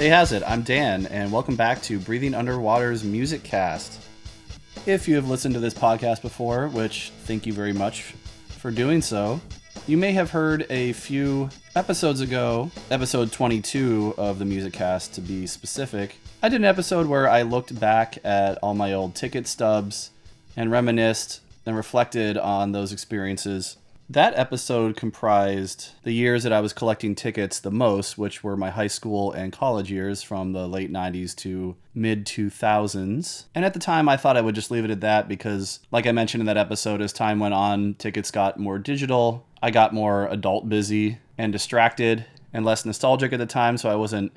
Hey, how's it? I'm Dan, and welcome back to Breathing Underwater's Musicast. If you have listened to this podcast before, which thank you very much for doing so, you may have heard a few episodes ago, episode 22 of the Musicast to be specific, I did an episode where I looked back at all my old ticket stubs and reminisced and reflected on those experiences. That episode comprised the years that I was collecting tickets the most, which were my high school and college years from the late 90s to mid 2000s. And at the time, I thought I would just leave it at that because, like I mentioned in that episode, as time went on, tickets got more digital. I got more adult busy and distracted and less nostalgic at the time, so I wasn't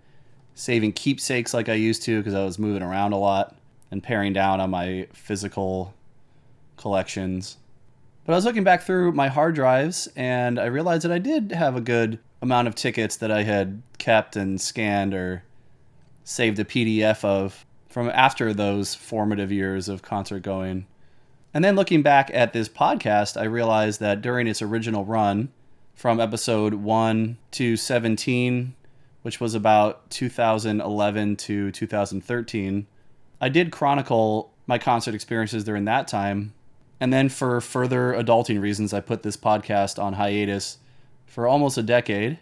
saving keepsakes like I used to because I was moving around a lot and paring down on my physical collections. But I was looking back through my hard drives, and I realized that I did have a good amount of tickets that I had kept and scanned or saved a PDF of from after those formative years of concert going. And then looking back at this podcast, I realized that during its original run, from episode 1 to 17, which was about 2011 to 2013, I did chronicle my concert experiences during that time. And then for further adulting reasons, I put this podcast on hiatus for almost a decade.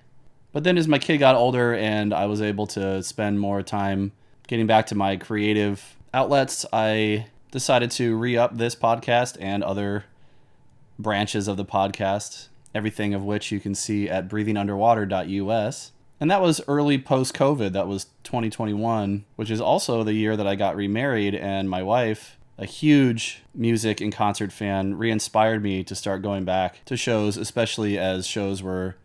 But then as my kid got older and I was able to spend more time getting back to my creative outlets, I decided to re-up this podcast and other branches of the podcast, everything of which you can see at breathingunderwater.us. And that was early post-COVID. That was 2021, which is also the year that I got remarried, and my wife, a huge music and concert fan, re-inspired me to start going back to shows, especially as shows were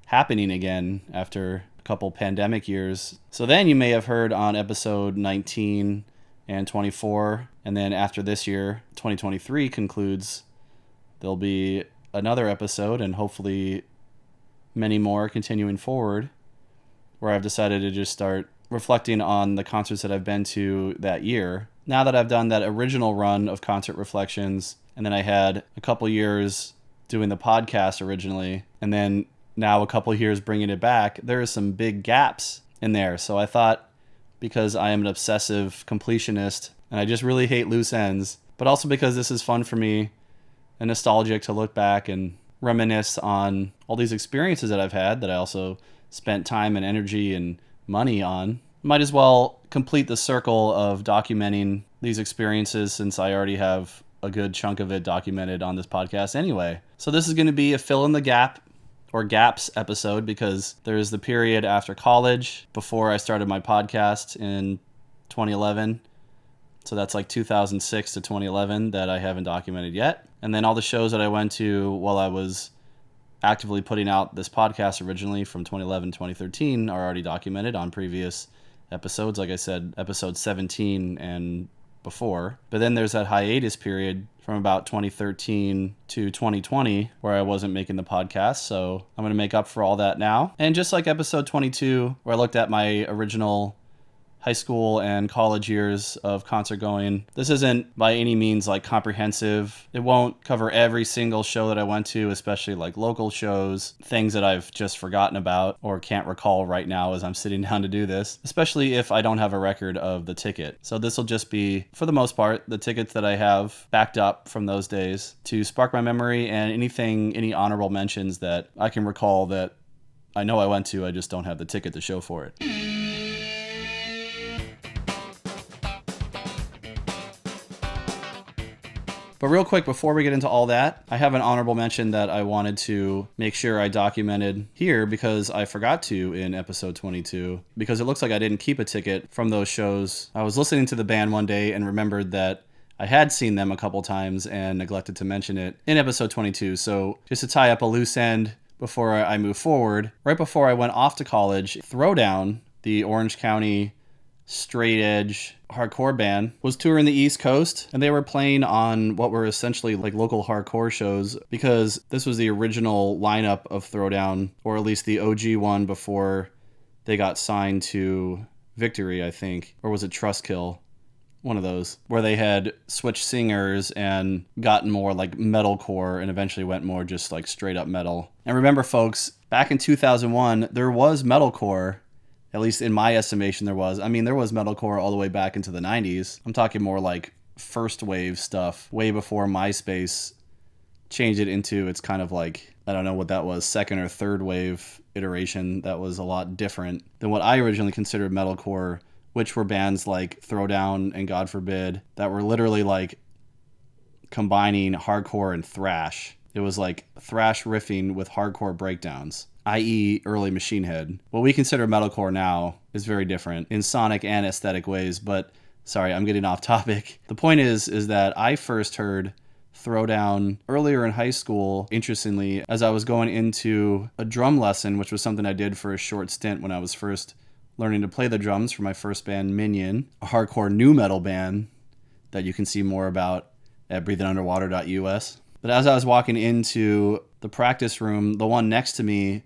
happening again after a couple pandemic years. So then you may have heard on episode 19 and 24, and then after this year, 2023 concludes, there'll be another episode and hopefully many more continuing forward, where I've decided to just start reflecting on the concerts that I've been to that year. Now that I've done that original run of concert reflections, and then I had a couple years doing the podcast originally, and then now a couple years bringing it back, there are some big gaps in there. So I thought, because I am an obsessive completionist, and I just really hate loose ends, but also because this is fun for me and nostalgic to look back and reminisce on all these experiences that I've had that I also spent time and energy and money on. Might as well complete the circle of documenting these experiences since I already have a good chunk of it documented on this podcast anyway. So this is going to be a fill in the gap or gaps episode because there's the period after college before I started my podcast in 2011. So that's like 2006 to 2011 that I haven't documented yet. And then all the shows that I went to while I was actively putting out this podcast originally from 2011 to 2013 are already documented on previous episodes, like I said, episode 17 and before. But then there's that hiatus period from about 2013 to 2020 where I wasn't making the podcast, so I'm going to make up for all that now. And just like episode 22, where I looked at my original high school and college years of concert going, this isn't by any means like comprehensive. It won't cover every single show that I went to, especially like local shows, things that I've just forgotten about or can't recall right now as I'm sitting down to do this, especially if I don't have a record of the ticket. So this will just be, for the most part, the tickets that I have backed up from those days to spark my memory, and any honorable mentions that I can recall that I know I went to, I just don't have the ticket to show for it. But real quick, before we get into all that, I have an honorable mention that I wanted to make sure I documented here because I forgot to in episode 22, because it looks like I didn't keep a ticket from those shows. I was listening to the band one day and remembered that I had seen them a couple times and neglected to mention it in episode 22. So just to tie up a loose end before I move forward, right before I went off to college, Throwdown, the Orange County straight edge hardcore band, was touring the East Coast, and they were playing on what were essentially like local hardcore shows because this was the original lineup of Throwdown, or at least the OG one before they got signed to Victory, I think, or was it Trustkill? One of those, where they had switched singers and gotten more like metalcore and eventually went more just like straight up metal. And remember, folks, back in 2001, there was metalcore At least in my estimation, there was. I mean, there was metalcore all the way back into the 90s. I'm talking more like first wave stuff, way before MySpace changed it into its kind of like, I don't know what that was, second or third wave iteration that was a lot different than what I originally considered metalcore, which were bands like Throwdown and God Forbid that were literally like combining hardcore and thrash. It was like thrash riffing with hardcore breakdowns, i.e. early Machine Head. What we consider metalcore now is very different in sonic and aesthetic ways, but sorry, I'm getting off topic. The point is that I first heard Throwdown earlier in high school, interestingly, as I was going into a drum lesson, which was something I did for a short stint when I was first learning to play the drums for my first band, Minion, a hardcore nu metal band that you can see more about at breathingunderwater.us. But as I was walking into the practice room, the one next to me,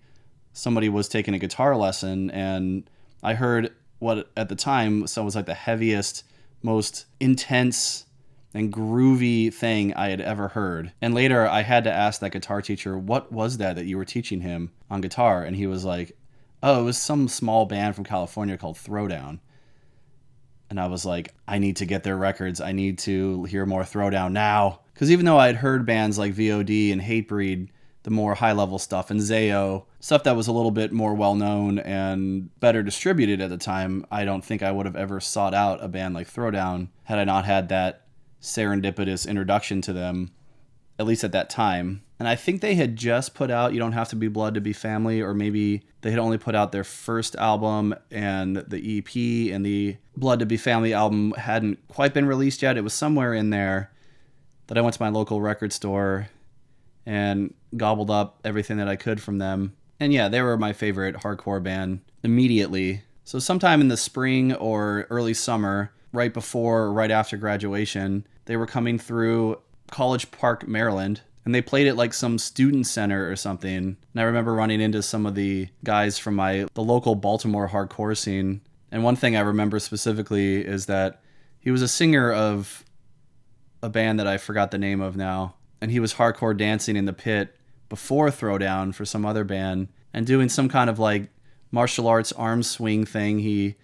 somebody was taking a guitar lesson, and I heard what at the time was like the heaviest, most intense and groovy thing I had ever heard. And later I had to ask that guitar teacher, what was that you were teaching him on guitar? And he was like, oh, it was some small band from California called Throwdown. And I was like, I need to get their records. I need to hear more Throwdown now. Because even though I'd heard bands like VOD and Hatebreed, the more high-level stuff, and Zayo, stuff that was a little bit more well-known and better distributed at the time, I don't think I would have ever sought out a band like Throwdown had I not had that serendipitous introduction to them, at least at that time. And I think they had just put out You Don't Have to Be Blood to Be Family, or maybe they had only put out their first album, and the EP and the Blood to Be Family album hadn't quite been released yet. It was somewhere in there that I went to my local record store and gobbled up everything that I could from them. And yeah, they were my favorite hardcore band immediately. So sometime in the spring or early summer, right before or right after graduation, they were coming through College Park, Maryland, and they played at like some student center or something. And I remember running into some of the guys from the local Baltimore hardcore scene. And one thing I remember specifically is that he was a singer of a band that I forgot the name of now, and he was hardcore dancing in the pit before Throwdown for some other band and doing some kind of like martial arts arm swing thing. He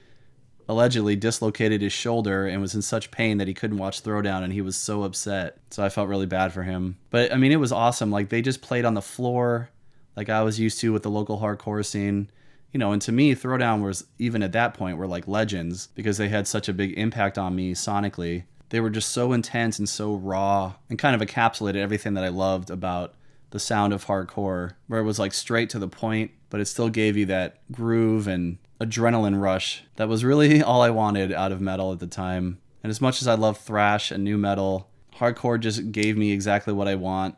allegedly dislocated his shoulder and was in such pain that he couldn't watch Throwdown, and he was so upset. So I felt really bad for him. But I mean, it was awesome. Like, they just played on the floor like I was used to with the local hardcore scene. You know, and to me, Throwdown was, even at that point, were like legends because they had such a big impact on me sonically. They were just so intense and so raw and kind of encapsulated everything that I loved about the sound of hardcore, where it was like straight to the point, but it still gave you that groove and adrenaline rush that was really all I wanted out of metal at the time. And as much as I love thrash and nu metal, hardcore just gave me exactly what I want.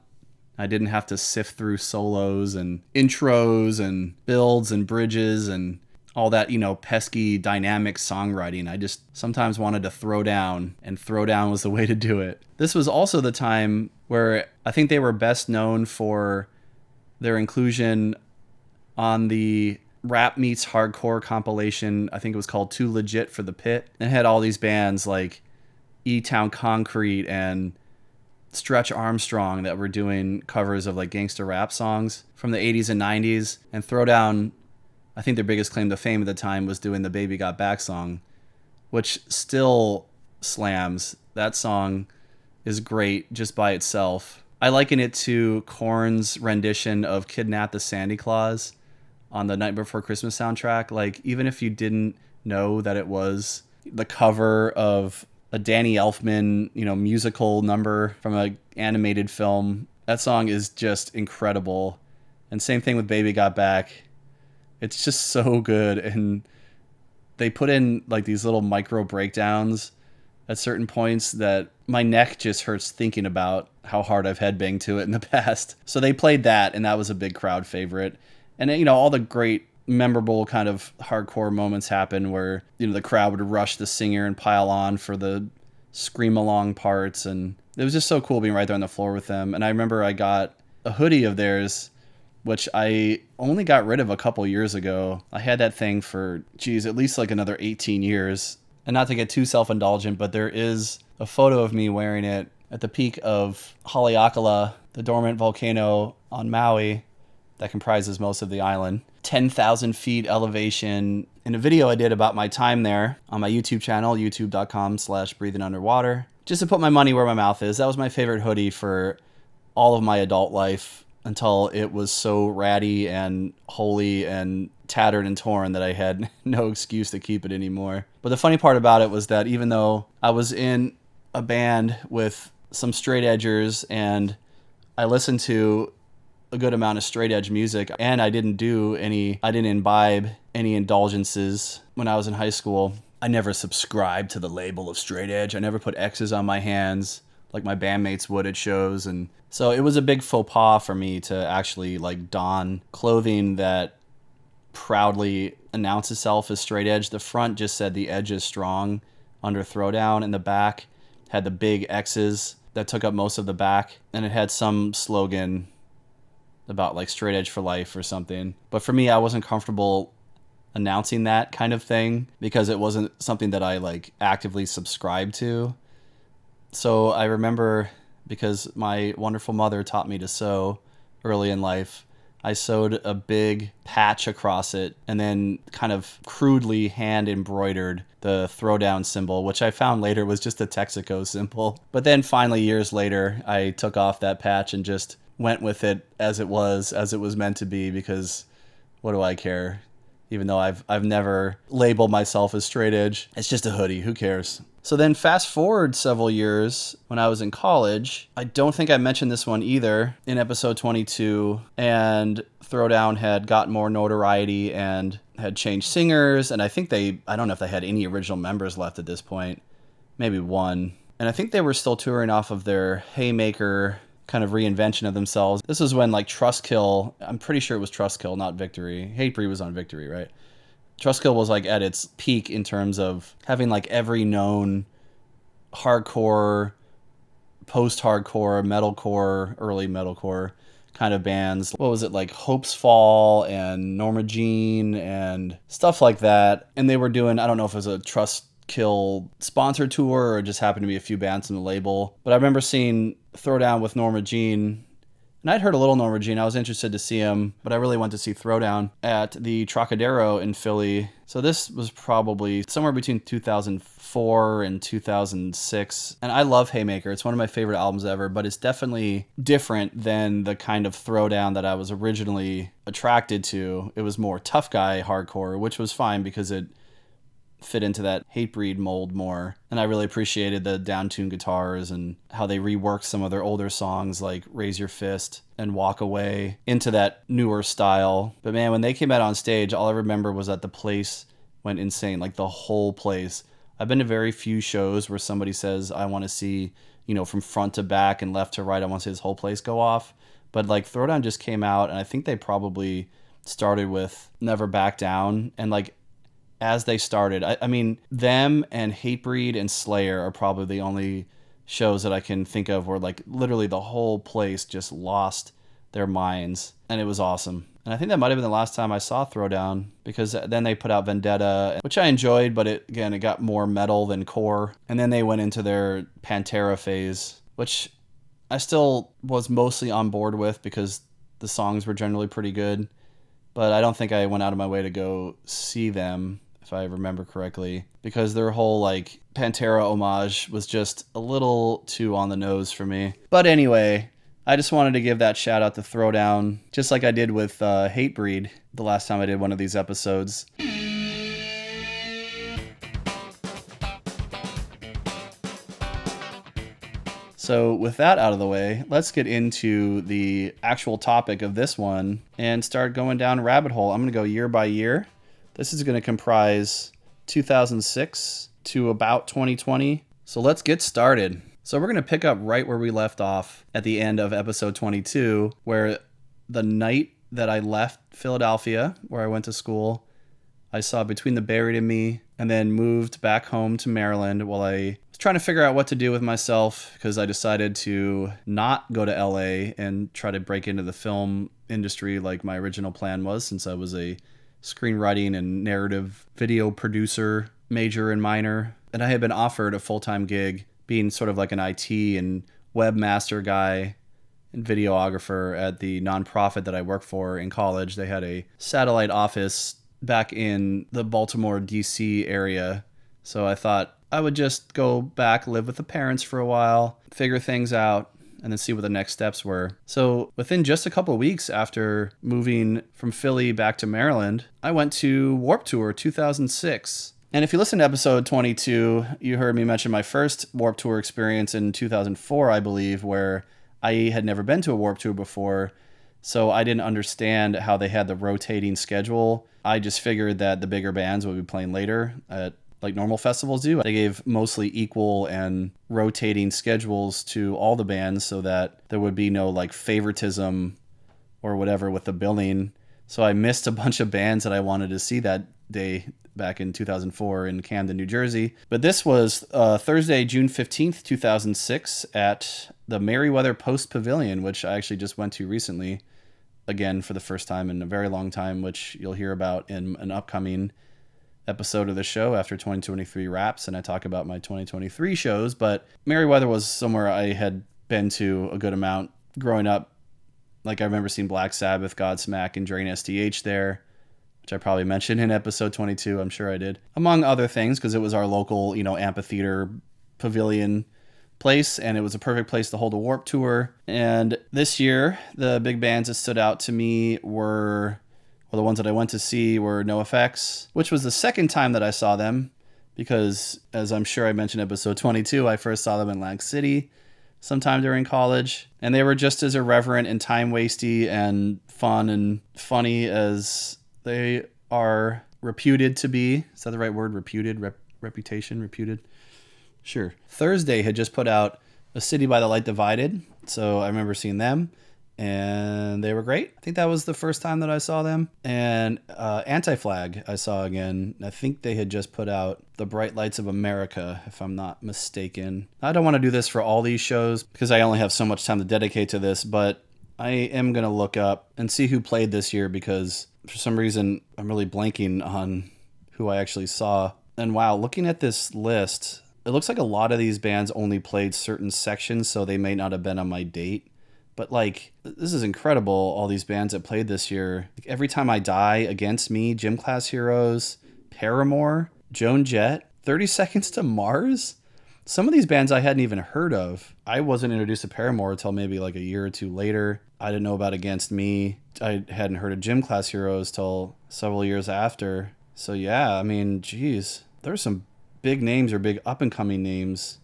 I didn't have to sift through solos and intros and builds and bridges and all that, you know, pesky dynamic songwriting. I just sometimes wanted to throw down, and Throwdown was the way to do it. This was also the time where I think they were best known for their inclusion on the Rap Meets Hardcore compilation. I think it was called Too Legit for the Pit. And it had all these bands like E-Town Concrete and Stretch Armstrong that were doing covers of like gangster rap songs from the 80s and 90s. And Throwdown, I think their biggest claim to fame at the time was doing the Baby Got Back song, which still slams. That song is great just by itself. I liken it to Korn's rendition of Kidnap the Sandy Claus on the Night Before Christmas soundtrack. Like, even if you didn't know that it was the cover of a Danny Elfman, you know, musical number from an animated film, that song is just incredible. And same thing with Baby Got Back. It's just so good, and they put in like these little micro breakdowns at certain points that my neck just hurts thinking about how hard I've headbanged to it in the past. So they played that, and that was a big crowd favorite. And, you know, all the great memorable kind of hardcore moments happen where, you know, the crowd would rush the singer and pile on for the scream along parts, and it was just so cool being right there on the floor with them. And I remember I got a hoodie of theirs, which I only got rid of a couple years ago. I had that thing for, at least like another 18 years. And not to get too self-indulgent, but there is a photo of me wearing it at the peak of Haleakala, the dormant volcano on Maui, that comprises most of the island. 10,000 feet elevation. In a video I did about my time there on my YouTube channel, youtube.com/breathingunderwater, just to put my money where my mouth is. That was my favorite hoodie for all of my adult life until it was so ratty and holy and tattered and torn that I had no excuse to keep it anymore. But the funny part about it was that even though I was in a band with some straight edgers and I listened to a good amount of straight edge music, and I didn't imbibe any indulgences when I was in high school. I never subscribed to the label of straight edge. I never put X's on my hands like my bandmates would at shows. And so it was a big faux pas for me to actually like don clothing that proudly announced itself as straight edge. The front just said the edge is strong under Throwdown, and the back had the big X's that took up most of the back, and it had some slogan about like straight edge for life or something. But for me, I wasn't comfortable announcing that kind of thing because it wasn't something that I like actively subscribed to. So I remember, because my wonderful mother taught me to sew early in life, I sewed a big patch across it and then kind of crudely hand embroidered the Throwdown symbol, which I found later was just a Texaco symbol. But then finally, years later, I took off that patch and just went with it as it was meant to be, because what do I care? Even though I've never labeled myself as straight edge. It's just a hoodie, who cares? So then fast forward several years when I was in college. I don't think I mentioned this one either in episode 22, and Throwdown had gotten more notoriety and had changed singers, and I don't know if they had any original members left at this point, maybe one. And I think they were still touring off of their Haymaker kind of reinvention of themselves. This was when like Trustkill, I'm pretty sure it was Trustkill, not Victory. Hatebreed was on Victory, right? Trustkill was like at its peak in terms of having like every known hardcore, post-hardcore, metalcore, early metalcore kind of bands. What was it, like Hope's Fall and Norma Jean and stuff like that. And they were doing, I don't know if it was a Trustkill sponsor tour or just happened to be a few bands on the label. But I remember seeing Throwdown with Norma Jean, and I'd heard a little Norma Jean. I was interested to see him, but I really went to see Throwdown at the Trocadero in Philly. So this was probably somewhere between 2004 and 2006. And I love Haymaker. It's one of my favorite albums ever, but it's definitely different than the kind of Throwdown that I was originally attracted to. It was more tough guy hardcore, which was fine because it fit into that Hatebreed mold more. And I really appreciated the down-tuned guitars and how they reworked some of their older songs like Raise Your Fist and Walk Away into that newer style. But man, when they came out on stage, all I remember was that the place went insane, like the whole place. I've been to very few shows where somebody says, I want to see, from front to back and left to right, I want to see this whole place go off. But like Throwdown just came out, and I think they probably started with Never Back Down, and like as they started, I mean, them and Hatebreed and Slayer are probably the only shows that I can think of where like literally the whole place just lost their minds, and it was awesome. And I think that might have been the last time I saw Throwdown, because then they put out Vendetta, which I enjoyed, but it got more metal than core. And then they went into their Pantera phase, which I still was mostly on board with because the songs were generally pretty good, but I don't think I went out of my way to go see them, if I remember correctly, because their whole like Pantera homage was just a little too on the nose for me. But anyway, I just wanted to give that shout out to Throwdown, just like I did with Hatebreed the last time I did one of these episodes. So with that out of the way, let's get into the actual topic of this one and start going down a rabbit hole. I'm going to go year by year. This is going to comprise 2006 to about 2020. So let's get started. So we're going to pick up right where we left off at the end of episode 22, where the night that I left Philadelphia, where I went to school, I saw Between the Buried and Me, and then moved back home to Maryland while I was trying to figure out what to do with myself, because I decided to not go to LA and try to break into the film industry like my original plan was, since I was a screenwriting and narrative video producer major and minor. And I had been offered a full-time gig being sort of like an IT and webmaster guy and videographer at the nonprofit that I work for in college. They had a satellite office back in the Baltimore, D.C. area. So I thought I would just go back, live with the parents for a while, figure things out, and then see what the next steps were. So within just a couple of weeks after moving from Philly back to Maryland, I went to Warped Tour 2006. And if you listen to episode 22, you heard me mention my first Warped Tour experience in 2004, I believe, where I had never been to a Warped Tour before. So I didn't understand how they had the rotating schedule. I just figured that the bigger bands would be playing later at like normal festivals do. They gave mostly equal and rotating schedules to all the bands so that there would be no like favoritism or whatever with the billing. So I missed a bunch of bands that I wanted to see that day back in 2004 in Camden, New Jersey. But this was Thursday, June 15th, 2006 at the Merriweather Post Pavilion, which I actually just went to recently, again for the first time in a very long time, which you'll hear about in an upcoming episode of the show after 2023 wraps, and I talk about my 2023 shows. But Merriweather was somewhere I had been to a good amount growing up. Like I remember seeing Black Sabbath, Godsmack, and Drain SDH there, which I probably mentioned in episode 22. I'm sure I did, among other things, because it was our local, amphitheater pavilion place, and it was a perfect place to hold a Warped Tour. And this year, the big bands that stood out to me were, well, the ones that I went to see were NoFX, which was the second time that I saw them, because as I'm sure I mentioned in episode 22, I first saw them in Atlantic City sometime during college, and they were just as irreverent and time-wasty and fun and funny as they are reputed to be. Is that the right word? Reputed? Reputation? Reputed? Sure. Thursday had just put out A City by the Light Divided, so I remember seeing them, and they were great. I think that was the first time that I saw them. And Anti-Flag I saw again. I think they had just put out The Bright Lights of America, if I'm not mistaken. I don't want to do this for all these shows because I only have so much time to dedicate to this, but I am going to look up and see who played this year, because for some reason I'm really blanking on who I actually saw. And wow, looking at this list, it looks like a lot of these bands only played certain sections, so they may not have been on my date. But like, this is incredible, all these bands that played this year. Like, Every Time I Die, Against Me, Gym Class Heroes, Paramore, Joan Jett, 30 Seconds to Mars. Some of these bands I hadn't even heard of. I wasn't introduced to Paramore until maybe like a year or two later. I didn't know about Against Me. I hadn't heard of Gym Class Heroes till several years after. So yeah, I mean, geez, there's some big names or big up-and-coming names.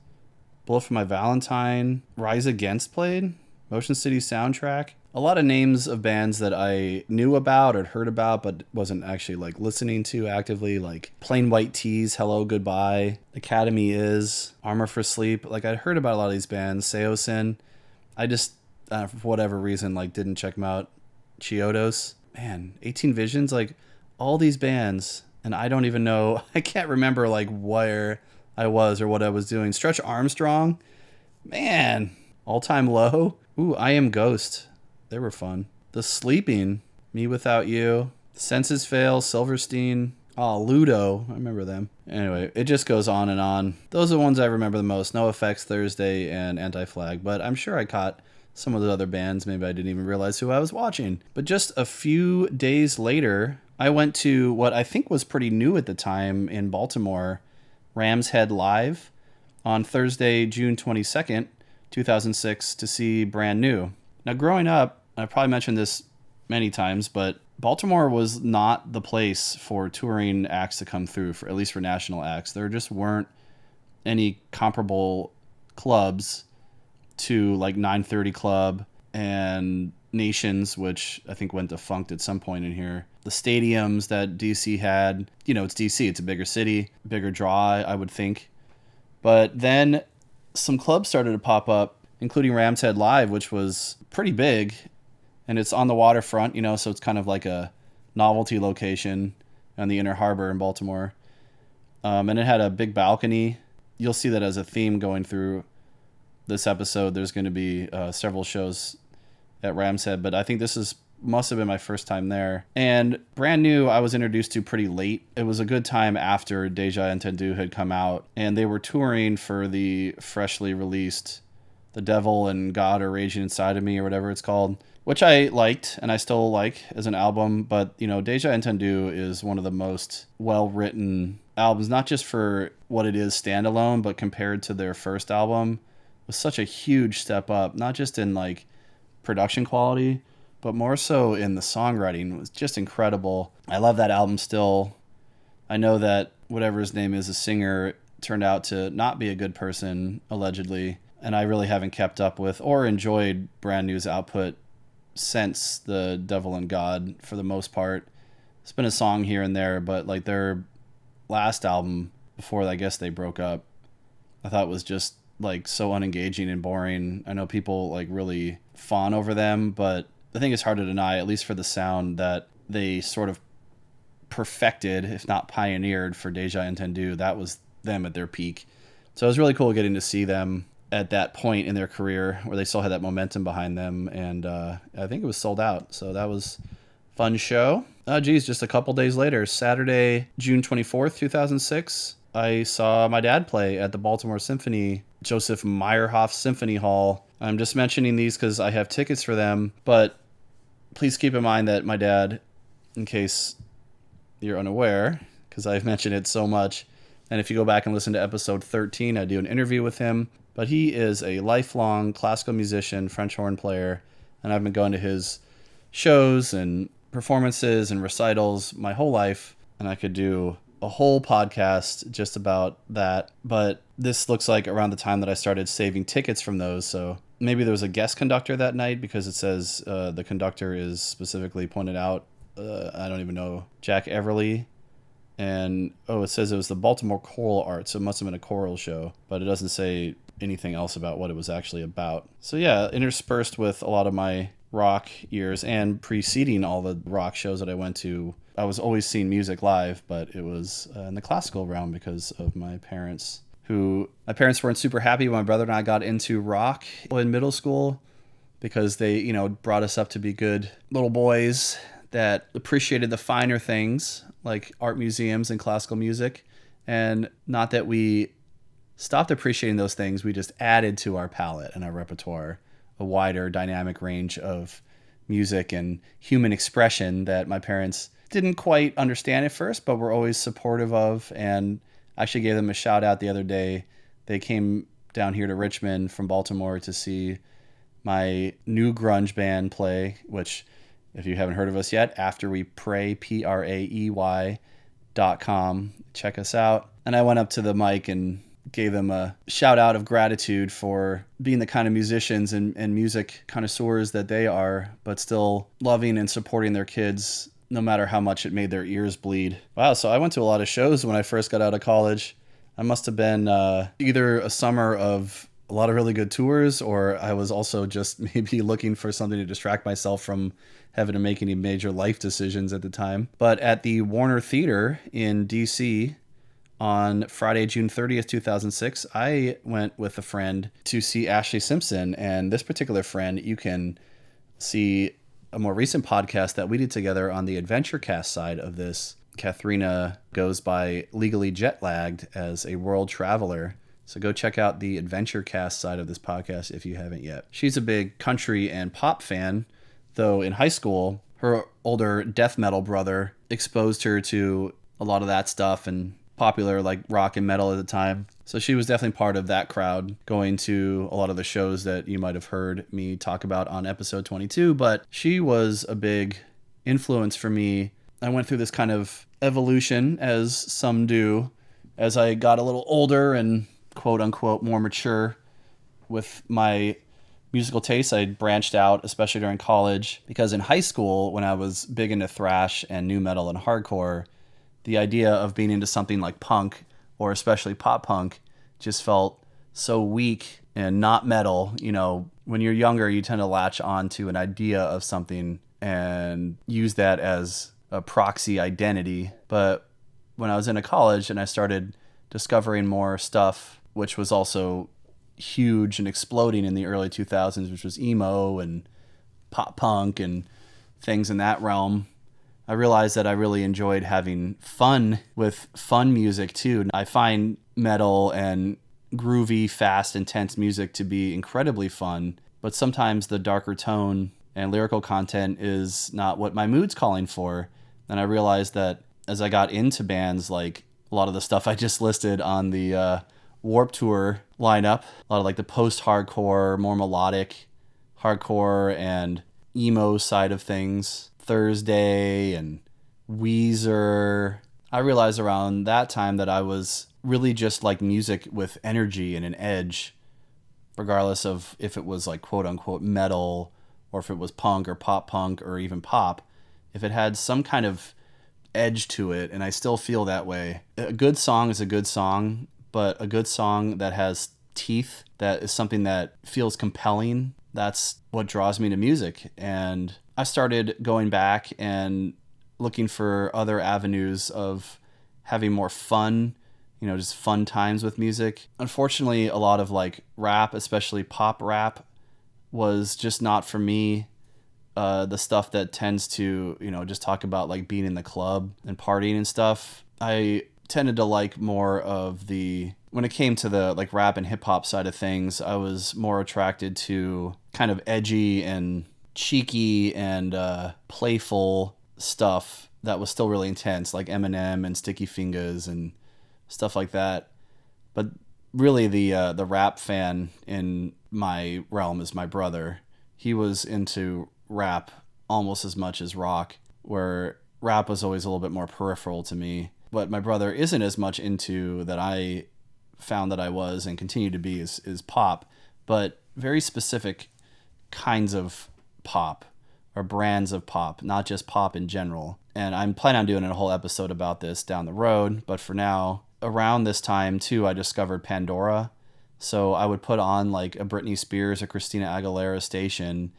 Bullet for My Valentine, Rise Against played. Motion City Soundtrack. A lot of names of bands that I knew about or heard about but wasn't actually like listening to actively, like Plain White T's Hello Goodbye, Academy Is, Armor for Sleep. Like, I'd heard about a lot of these bands. Seosin. I just, for whatever reason, like didn't check them out. Chiodos. Man, 18 Visions, like all these bands, and I don't even know, I can't remember like where I was or what I was doing. Stretch Armstrong. Man, All Time Low. Ooh, I Am Ghost. They were fun. The Sleeping, Me Without You, Senses Fail, Silverstein. Oh, Ludo. I remember them. Anyway, it just goes on and on. Those are the ones I remember the most. NoFX, Thursday, and Anti-Flag. But I'm sure I caught some of the other bands. Maybe I didn't even realize who I was watching. But just a few days later, I went to what I think was pretty new at the time in Baltimore, Ram's Head Live, on Thursday, June 22nd. 2006 to see Brand New. Now, growing up, I've probably mentioned this many times, but Baltimore was not the place for touring acts to come through, for at least for national acts. There just weren't any comparable clubs to like 930 Club and Nations, which I think went defunct at some point in here. The stadiums that DC had, it's DC, it's a bigger city, bigger draw, I would think. But then some clubs started to pop up, including Ram's Head Live, which was pretty big, and it's on the waterfront, so it's kind of like a novelty location on the Inner Harbor in Baltimore. And it had a big balcony. You'll see that as a theme going through this episode. There's going to be several shows at Ram's Head, but I think this must have been my first time there. And Brand New, I was introduced to pretty late. It was a good time after Deja Entendu had come out, and they were touring for the freshly released The Devil and God Are Raging Inside of Me, or whatever it's called, which I liked and I still like as an album. But, Deja Entendu is one of the most well-written albums, not just for what it is standalone, but compared to their first album, was such a huge step up, not just in like production quality, but more so in the songwriting. It was just incredible. I love that album still. I know that whatever his name is, the singer, turned out to not be a good person, allegedly. And I really haven't kept up with or enjoyed Brand New's output since The Devil and God for the most part. It's been a song here and there, but like their last album before I guess they broke up, I thought was just like so unengaging and boring. I know people like really fawn over them, but I think it's hard to deny, at least for the sound that they sort of perfected, if not pioneered, for Deja Entendu. That was them at their peak. So it was really cool getting to see them at that point in their career where they still had that momentum behind them, and I think it was sold out, so that was a fun show. Just a couple days later, Saturday, June 24th, 2006, I saw my dad play at the Baltimore Symphony, Joseph Meyerhoff Symphony Hall. I'm just mentioning these because I have tickets for them, but please keep in mind that my dad, in case you're unaware, because I've mentioned it so much, and if you go back and listen to episode 13, I do an interview with him. But he is a lifelong classical musician, French horn player, and I've been going to his shows and performances and recitals my whole life, and I could do a whole podcast just about that. But this looks like around the time that I started saving tickets from those, so maybe there was a guest conductor that night, because it says the conductor is specifically pointed out. I don't even know, Jack Everly. And, it says it was the Baltimore Choral Arts, so it must have been a choral show, but it doesn't say anything else about what it was actually about. So yeah, interspersed with a lot of my rock years and preceding all the rock shows that I went to, I was always seeing music live, but it was in the classical realm because of my parents, my parents weren't super happy when my brother and I got into rock in middle school, because they, brought us up to be good little boys that appreciated the finer things like art museums and classical music. And not that we stopped appreciating those things, we just added to our palette and our repertoire a wider dynamic range of music and human expression that my parents didn't quite understand at first, but were always supportive of. And I actually gave them a shout out the other day. They came down here to Richmond from Baltimore to see my new grunge band play, which, if you haven't heard of us yet, After We Praey, Praey.com. Check us out. And I went up to the mic and gave them a shout out of gratitude for being the kind of musicians and music connoisseurs that they are, but still loving and supporting their kids no matter how much it made their ears bleed. Wow, so I went to a lot of shows when I first got out of college. I must have been either a summer of a lot of really good tours, or I was also just maybe looking for something to distract myself from having to make any major life decisions at the time. But at the Warner Theater in DC on Friday, June 30th, 2006, I went with a friend to see Ashley Simpson. And this particular friend, you can see a more recent podcast that we did together on the AdventureCast side of this. Katharina goes by Legally Jet Lagged as a world traveler. So go check out the AdventureCast side of this podcast if you haven't yet. She's a big country and pop fan, though in high school, her older death metal brother exposed her to a lot of that stuff and popular like rock and metal at the time. So she was definitely part of that crowd, going to a lot of the shows that you might have heard me talk about on episode 22. But she was a big influence for me. I went through this kind of evolution, as some do, as I got a little older and quote unquote more mature with my musical tastes. I branched out, especially during college, because in high school, when I was big into thrash and nu metal and hardcore, the idea of being into something like punk, or especially pop punk, just felt so weak and not metal. When you're younger, you tend to latch on to an idea of something and use that as a proxy identity. But when I was in college and I started discovering more stuff, which was also huge and exploding in the early 2000s, which was emo and pop punk and things in that realm, I realized that I really enjoyed having fun with fun music too. I find metal and groovy, fast, intense music to be incredibly fun, but sometimes the darker tone and lyrical content is not what my mood's calling for. And I realized that as I got into bands like a lot of the stuff I just listed on the Warped Tour lineup, a lot of like the post-hardcore, more melodic hardcore and emo side of things, Thursday and Weezer, I realized around that time that I was really just like music with energy and an edge, regardless of if it was like quote unquote metal or if it was punk or pop punk or even pop. If it had some kind of edge to it, and I still feel that way. A good song is a good song, but a good song that has teeth, that is something that feels compelling, that's what draws me to music. And I started going back and looking for other avenues of having more fun, just fun times with music. Unfortunately, a lot of like rap, especially pop rap, was just not for me. The stuff that tends to, just talk about like being in the club and partying and stuff. I tended to like more of when it came to the like rap and hip hop side of things, I was more attracted to kind of edgy and cheeky and playful stuff that was still really intense, like Eminem and Sticky Fingers and stuff like that. But really the rap fan in my realm is my brother. He was into rap almost as much as rock, where rap was always a little bit more peripheral to me. What my brother isn't as much into that I found that I was and continue to be is pop, but very specific kinds of pop or brands of pop, not just pop in general. And I'm planning on doing a whole episode about this down the road, but for now, around this time too, I discovered Pandora. So I would put on like a Britney Spears or Christina Aguilera station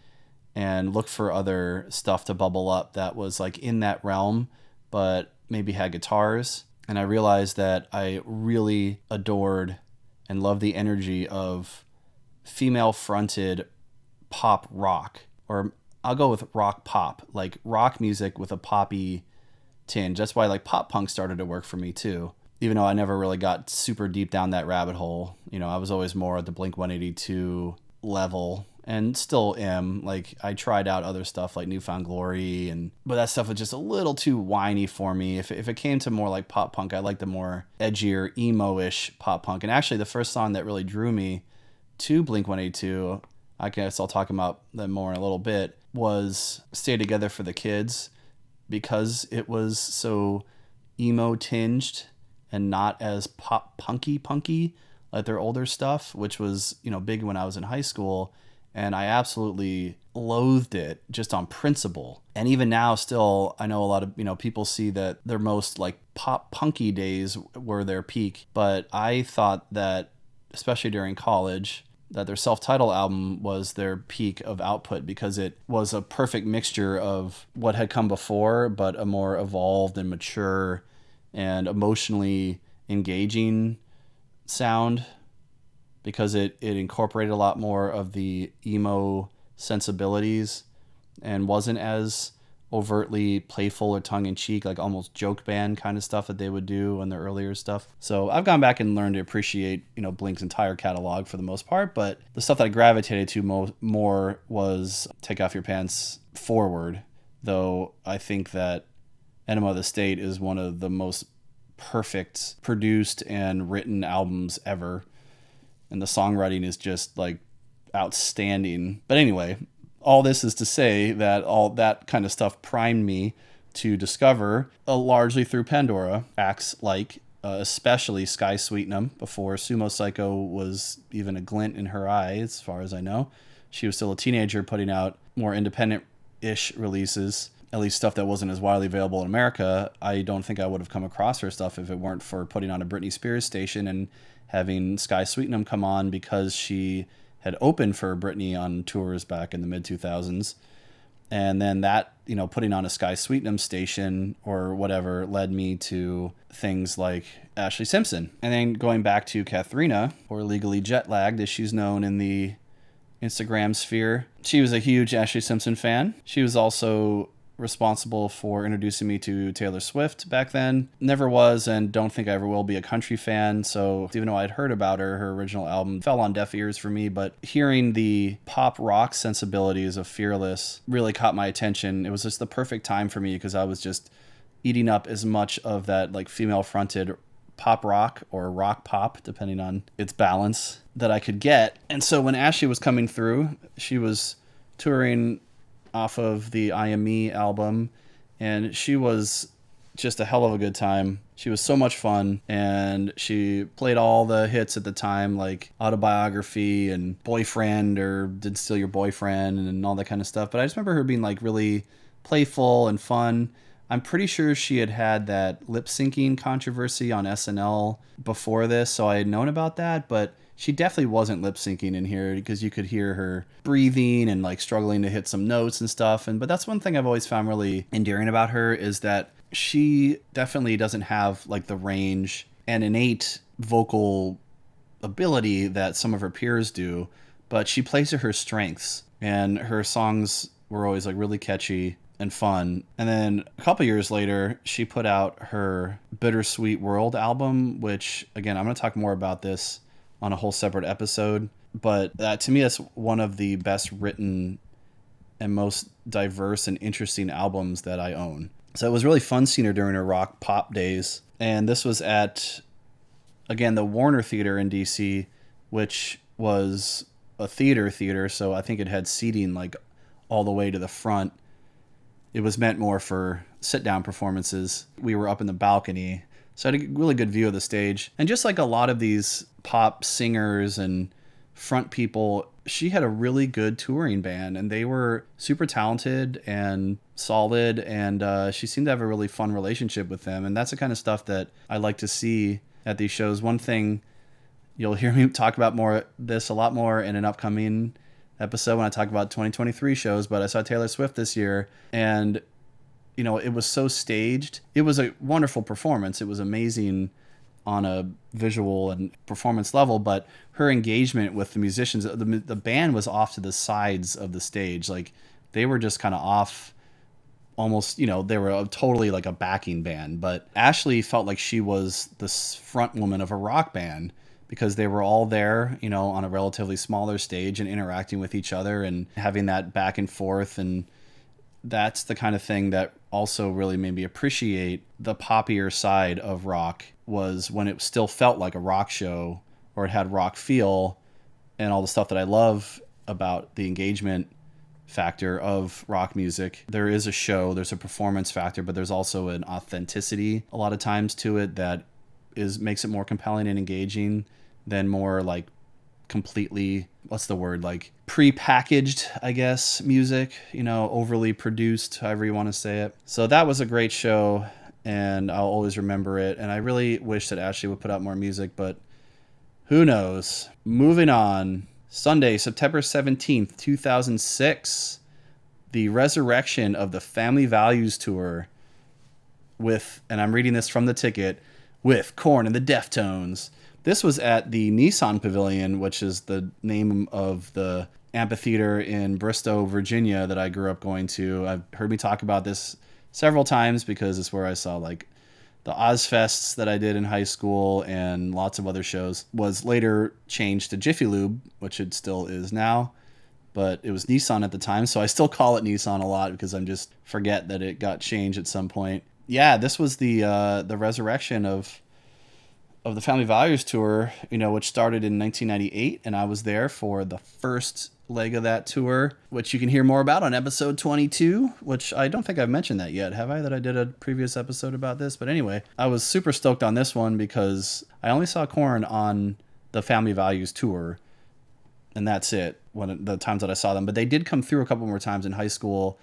and look for other stuff to bubble up that was like in that realm, but maybe had guitars. And I realized that I really adored and loved the energy of female-fronted pop rock, or I'll go with rock pop, like rock music with a poppy tinge. That's why like pop punk started to work for me too, even though I never really got super deep down that rabbit hole. I was always more at the Blink-182 level, and still am. Like, I tried out other stuff like Newfound Glory, but that stuff was just a little too whiny for me. If it came to more like pop punk, I like the more edgier, emo-ish pop punk. And actually, the first song that really drew me to Blink-182, I guess I'll talk about them more in a little bit, was Stay Together for the Kids, because it was so emo-tinged and not as pop punky like their older stuff, which was, big when I was in high school. And I absolutely loathed it just on principle. And even now still, I know a lot of, people see that their most like pop punky days were their peak. But I thought that, especially during college, that their self-titled album was their peak of output, because it was a perfect mixture of what had come before, but a more evolved and mature and emotionally engaging sound, because it incorporated a lot more of the emo sensibilities and wasn't as overtly playful or tongue-in-cheek, like almost joke band kind of stuff that they would do on their earlier stuff. So I've gone back and learned to appreciate, Blink's entire catalog for the most part, but the stuff that I gravitated to more was Take Off Your Pants forward, though I think that Enema of the State is one of the most perfect produced and written albums ever. And the songwriting is just like outstanding. But anyway, all this is to say that all that kind of stuff primed me to discover, largely through Pandora, acts like especially Sky Sweetnam, before Sumo Psycho was even a glint in her eye, as far as I know. She was still a teenager putting out more independent-ish releases, at least stuff that wasn't as widely available in America. I don't think I would have come across her stuff if it weren't for putting on a Britney Spears station and having Sky Sweetnam come on, because she had opened for Britney on tours back in the mid-2000s. And then that, putting on a Sky Sweetnam station or whatever led me to things like Ashley Simpson. And then going back to Katharina, or Legally Jet Lagged, as she's known in the Instagram sphere. She was a huge Ashley Simpson fan. She was also responsible for introducing me to Taylor Swift back then. Never was and don't think I ever will be a country fan. So even though I'd heard about her original album fell on deaf ears for me. But hearing the pop rock sensibilities of Fearless really caught my attention. It was just the perfect time for me because I was just eating up as much of that like female fronted pop rock or rock pop, depending on its balance, that I could get. And so when Ashley was coming through, she was touring off of the I Am Me album, and she was just a hell of a good time. She was so much fun, and she played all the hits at the time, like Autobiography and Boyfriend or Did Steal Your Boyfriend and all that kind of stuff. But I just remember her being like really playful and fun. I'm pretty sure she had that lip syncing controversy on SNL before this, so I had known about that, but she definitely wasn't lip syncing in here because you could hear her breathing and like struggling to hit some notes and stuff. But that's one thing I've always found really endearing about her is that she definitely doesn't have like the range and innate vocal ability that some of her peers do, but she plays to her strengths, and her songs were always like really catchy and fun. And then a couple years later, she put out her Bittersweet World album, which again, I'm going to talk more about this on a whole separate episode. But to me, that's one of the best written and most diverse and interesting albums that I own. So it was really fun seeing her during her rock pop days. And this was at, again, the Warner Theater in DC, which was a theater. So I think it had seating like all the way to the front. It was meant more for sit-down performances. We were up in the balcony, so I had a really good view of the stage. And just like a lot of these pop singers and front people, she had a really good touring band, and they were super talented and solid, and she seemed to have a really fun relationship with them. And that's the kind of stuff that I like to see at these shows. One thing you'll hear me talk about a lot more in an upcoming episode when I talk about 2023 shows, but I saw Taylor Swift this year, and you know, it was so staged. It was a wonderful performance. It was amazing on a visual and performance level, but her engagement with the musicians, the band was off to the sides of the stage. Like they were just kind of off, almost, you know, they were totally like a backing band, but Ashley felt like she was the front woman of a rock band, because they were all there, you know, on a relatively smaller stage and interacting with each other and having that back and forth. And that's the kind of thing that also really made me appreciate the poppier side of rock, was when it still felt like a rock show, or it had rock feel, and all the stuff that I love about the engagement factor of rock music. There is a show, there's a performance factor, but there's also an authenticity a lot of times to it that makes it more compelling and engaging than more like completely, like pre-packaged, I guess, music, you know, overly produced, however you want to say it. So that was a great show, and I'll always remember it. And I really wish that Ashley would put out more music, but who knows? Moving on. Sunday, September 17th, 2006, the resurrection of the Family Values Tour with, and I'm reading this from the ticket, with Korn and the Deftones. This was at the Nissan Pavilion, which is the name of the amphitheater in Bristow, Virginia that I grew up going to. I've heard me talk about this several times because it's where I saw like the Ozfests that I did in high school and lots of other shows. Was later changed to Jiffy Lube, which it still is now, but it was Nissan at the time, so I still call it Nissan a lot because I just forget that it got changed at some point. Yeah, this was the resurrection of the Family Values Tour, you know, which started in 1998, and I was there for the first leg of that tour, which you can hear more about on episode 22, which I don't think I've mentioned that yet, have I? That I did a previous episode about this. But anyway, I was super stoked on this one because I only saw Korn on the Family Values Tour, and that's it, the times that I saw them. But they did come through a couple more times in high school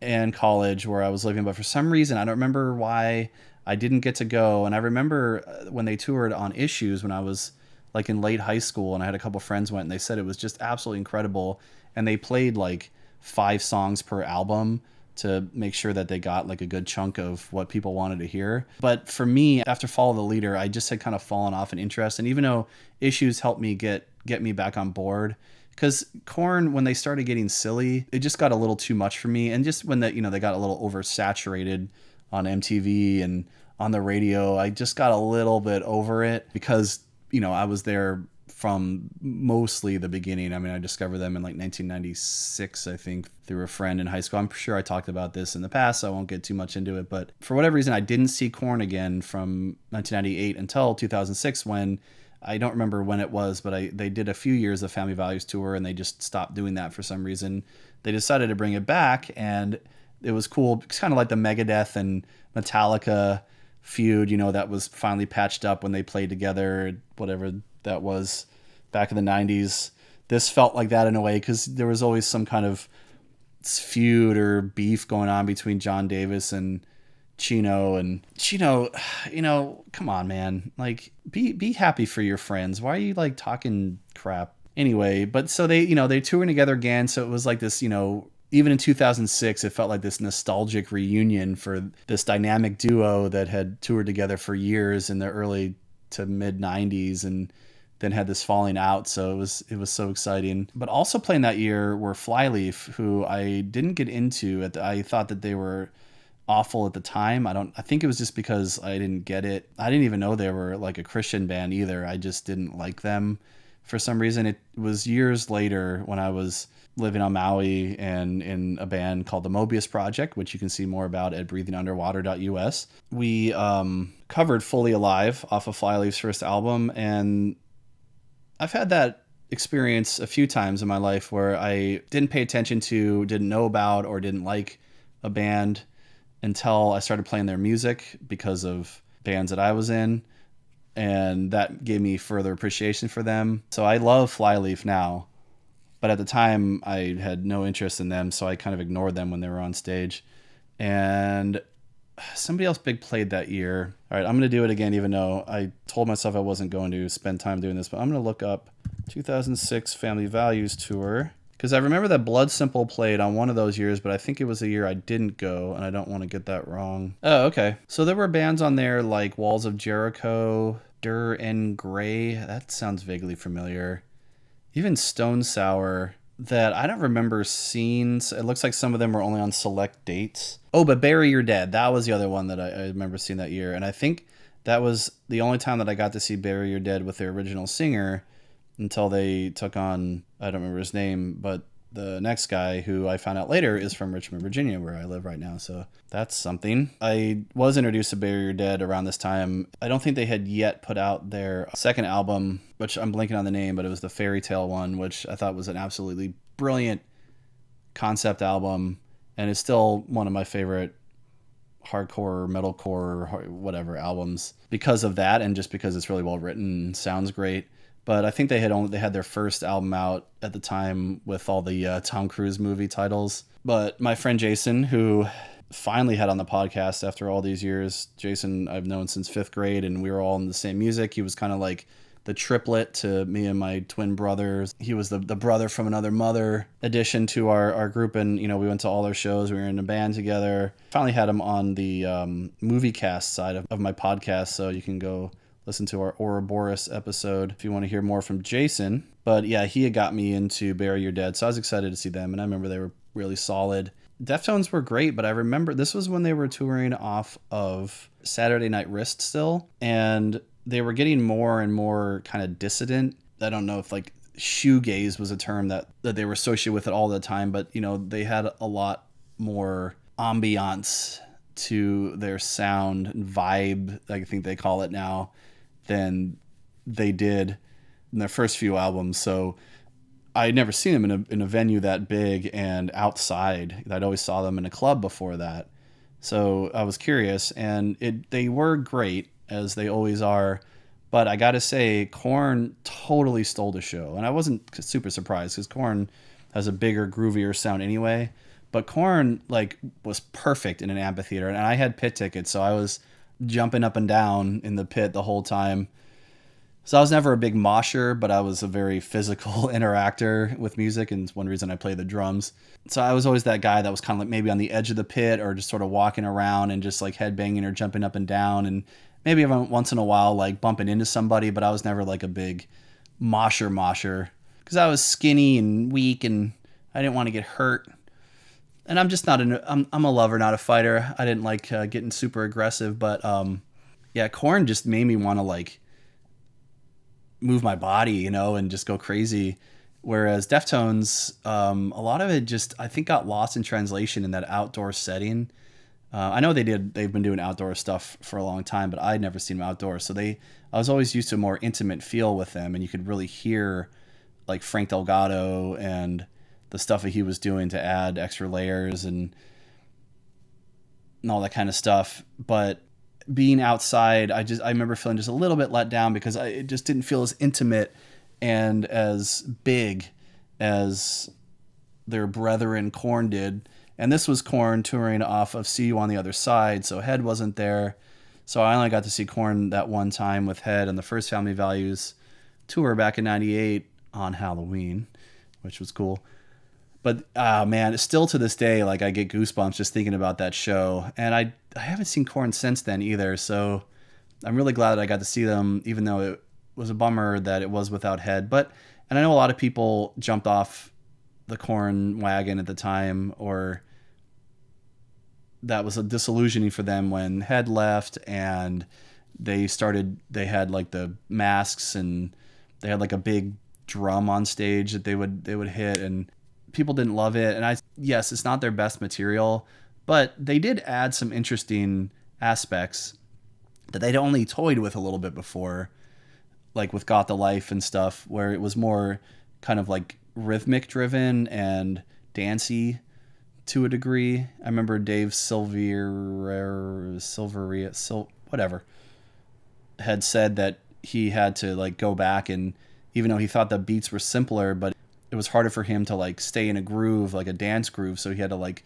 and college where I was living, but for some reason, I don't remember why I didn't get to go. And I remember when they toured on Issues when I was like in late high school, and I had a couple friends went, and they said it was just absolutely incredible. And they played like 5 songs per album to make sure that they got like a good chunk of what people wanted to hear. But for me, after Follow the Leader, I just had kind of fallen off in interest. And even though Issues helped me get me back on board, because Korn, when they started getting silly, it just got a little too much for me. And just when they got a little oversaturated on MTV and on the radio, I just got a little bit over it because, I was there from mostly the beginning. I mean, I discovered them in like 1996, I think, through a friend in high school. I'm sure I talked about this in the past, so I won't get too much into it. But for whatever reason, I didn't see Korn again from 1998 until 2006, when I don't remember when it was, but they did a few years of Family Values tour, and they just stopped doing that for some reason. They decided to bring it back, and it was cool. It's kind of like the Megadeth and Metallica feud, that was finally patched up when they played together, whatever that was back in the 90s. This felt like that in a way, because there was always some kind of feud or beef going on between John Davis and Chino. And Chino, come on, man. Like, be happy for your friends. Why are you like talking crap? Anyway, but so they toured together again. So it was like this, even in 2006, it felt like this nostalgic reunion for this dynamic duo that had toured together for years in the early to mid 90s and then had this falling out. So it was so exciting. But also playing that year were Flyleaf, who I didn't get into. I thought that they were awful at the time. I think it was just because I didn't get it. I didn't even know they were like a Christian band either. I just didn't like them for some reason. It was years later when I was living on Maui and in a band called the Mobius Project, which you can see more about at breathingunderwater.us. We covered Fully Alive off of Flyleaf's first album, and I've had that experience a few times in my life where I didn't pay attention to, didn't know about, or didn't like a band until I started playing their music because of bands that I was in, and that gave me further appreciation for them. So I love Flyleaf now, but at the time I had no interest in them, so I kind of ignored them when they were on stage. And somebody else big played that year. All right, I'm going to do it again, even though I told myself I wasn't going to spend time doing this, but I'm going to look up 2006 Family Values Tour, because I remember that Blood Simple played on one of those years, but I think it was the year I didn't go, and I don't want to get that wrong. Oh, okay. So there were bands on there like Walls of Jericho, Dur and Grey. That sounds vaguely familiar. Even Stone Sour, that I don't remember seeing. It looks like some of them were only on select dates. Oh, but Bury Your Dead. That was the other one that I remember seeing that year. And I think that was the only time that I got to see Bury Your Dead with their original singer until they took on, I don't remember his name, but the next guy, who I found out later is from Richmond, Virginia, where I live right now. So that's something. I was introduced to Bury Your Dead around this time. I don't think they had yet put out their second album, which I'm blanking on the name, but it was the Fairy Tale one, which I thought was an absolutely brilliant concept album, and it's still one of my favorite hardcore, metalcore, whatever albums because of that, and just because it's really well written and sounds great. But I think they had their first album out at the time with all the Tom Cruise movie titles. But my friend Jason, who finally had on the podcast after all these years, Jason I've known since 5th grade, and we were all in the same music. He was kind of like the triplet to me and my twin brothers. He was the brother from another mother addition to our group, and we went to all their shows. We were in a band together. Finally had him on the Musicast side of my podcast, so you can go listen to our Ouroboros episode if you want to hear more from Jason. But yeah, he had got me into Bury Your Dead, so I was excited to see them, and I remember they were really solid. Deftones were great, but I remember this was when they were touring off of Saturday Night Wrist still, and they were getting more and more kind of dissident. I don't know if like shoegaze was a term that they were associated with it all the time, but they had a lot more ambiance to their sound and vibe, I think they call it now, than they did in their first few albums. So I had never seen them in a venue that big and outside. I'd always saw them in a club before that. So I was curious, and they were great, as they always are. But I got to say, Korn totally stole the show. And I wasn't super surprised, because Korn has a bigger, groovier sound anyway. But Korn was perfect in an amphitheater. And I had pit tickets, so I was jumping up and down in the pit the whole time. So I was never a big mosher, but I was a very physical interactor with music, and it's one reason I play the drums. So I was always that guy that was kind of like maybe on the edge of the pit, or just sort of walking around and just like headbanging or jumping up and down, and maybe once in a while like bumping into somebody, but I was never like a big mosher. because I was skinny and weak and I didn't want to get hurt. And I'm just not I'm a lover, not a fighter. I didn't like getting super aggressive, but yeah, Korn just made me want to like move my body, you know, and just go crazy. Whereas Deftones, a lot of it just, I think, got lost in translation in that outdoor setting. I know they've been doing outdoor stuff for a long time, but I'd never seen them outdoors. So I was always used to a more intimate feel with them, and you could really hear like Frank Delgado and the stuff that he was doing to add extra layers and all that kind of stuff. But being outside, I remember feeling just a little bit let down because it just didn't feel as intimate and as big as their brethren Korn did. And this was Korn touring off of See You on the Other Side, so Head wasn't there. So I only got to see Korn that one time with Head on the first Family Values tour back in '98 on Halloween, which was cool. But man, still to this day, like I get goosebumps just thinking about that show. And I haven't seen Korn since then either, so I'm really glad that I got to see them, even though it was a bummer that it was without Head. And I know a lot of people jumped off the Korn wagon at the time, or that was a disillusioning for them when Head left and they had like the masks and they had like a big drum on stage that they would hit, and people didn't love it. And yes, it's not their best material, but they did add some interesting aspects that they'd only toyed with a little bit before, like with Got the Life and stuff, where it was more kind of like rhythmic driven and dancey to a degree. I remember Dave whatever, had said that he had to like go back, and even though he thought the beats were simpler, but it was harder for him to like stay in a groove, like a dance groove. So he had to like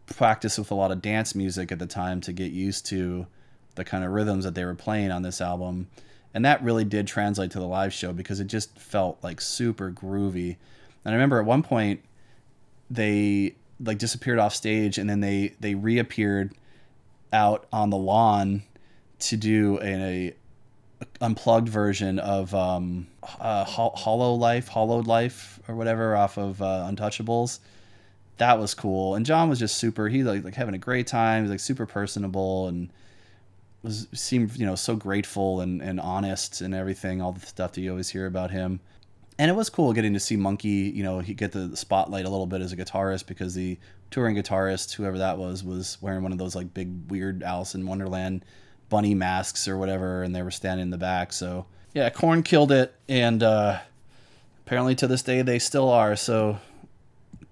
practice with a lot of dance music at the time to get used to the kind of rhythms that they were playing on this album. And that really did translate to the live show because it just felt like super groovy. And I remember at one point they like disappeared off stage, and then they reappeared out on the lawn to do a unplugged version of Hollowed Life or whatever off of Untouchables. That was cool. And John was just super, he like having a great time. He was like super personable and seemed, you know, so grateful and honest and everything, all the stuff that you always hear about him. And it was cool getting to see Monkey, you know, he get the spotlight a little bit as a guitarist, because the touring guitarist, whoever that was wearing one of those like big weird Alice in Wonderland bunny masks or whatever, and they were standing in the back. So yeah, Korn killed it, and apparently to this day they still are, so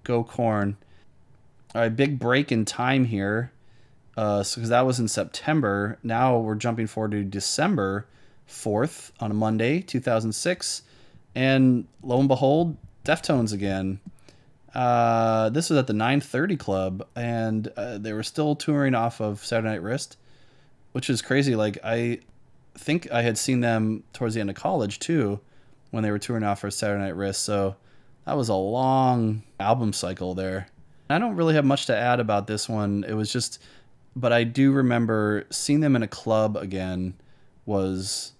go Korn. All right, big break in time here, because that was in September. Now we're jumping forward to December 4th on a Monday, 2006, and lo and behold, Deftones again. This was at the 930 Club, and they were still touring off of Saturday Night Wrist, which is crazy. Like, I think I had seen them towards the end of college too, when they were touring off for Saturday Night Wrist. So that was a long album cycle there. I don't really have much to add about this one. It was just, but I do remember seeing them in a club again was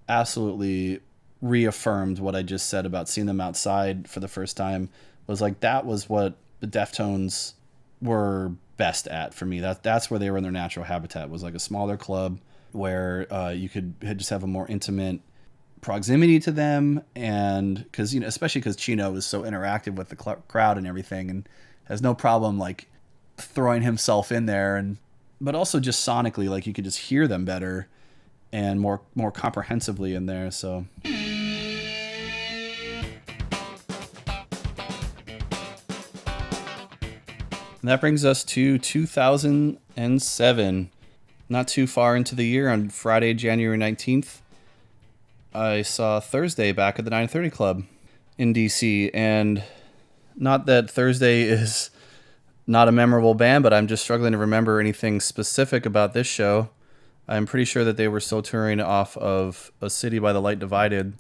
absolutely reaffirmed what I just said about seeing them outside for the first time. Was like, that was what the Deftones were best at for me. That's where they were in their natural habitat, was like a smaller club where you could just have a more intimate proximity to them. And because, you know, especially because Chino is so interactive with the crowd and everything, and has no problem like throwing himself in there, but also just sonically, like you could just hear them better and more comprehensively in there. So and that brings us to 2007. Not too far into the year, on Friday, January 19th, I saw Thursday back at the 930 Club in DC. And not that Thursday is not a memorable band, but I'm just struggling to remember anything specific about this show. I'm pretty sure that they were still touring off of A City by the Light Divided.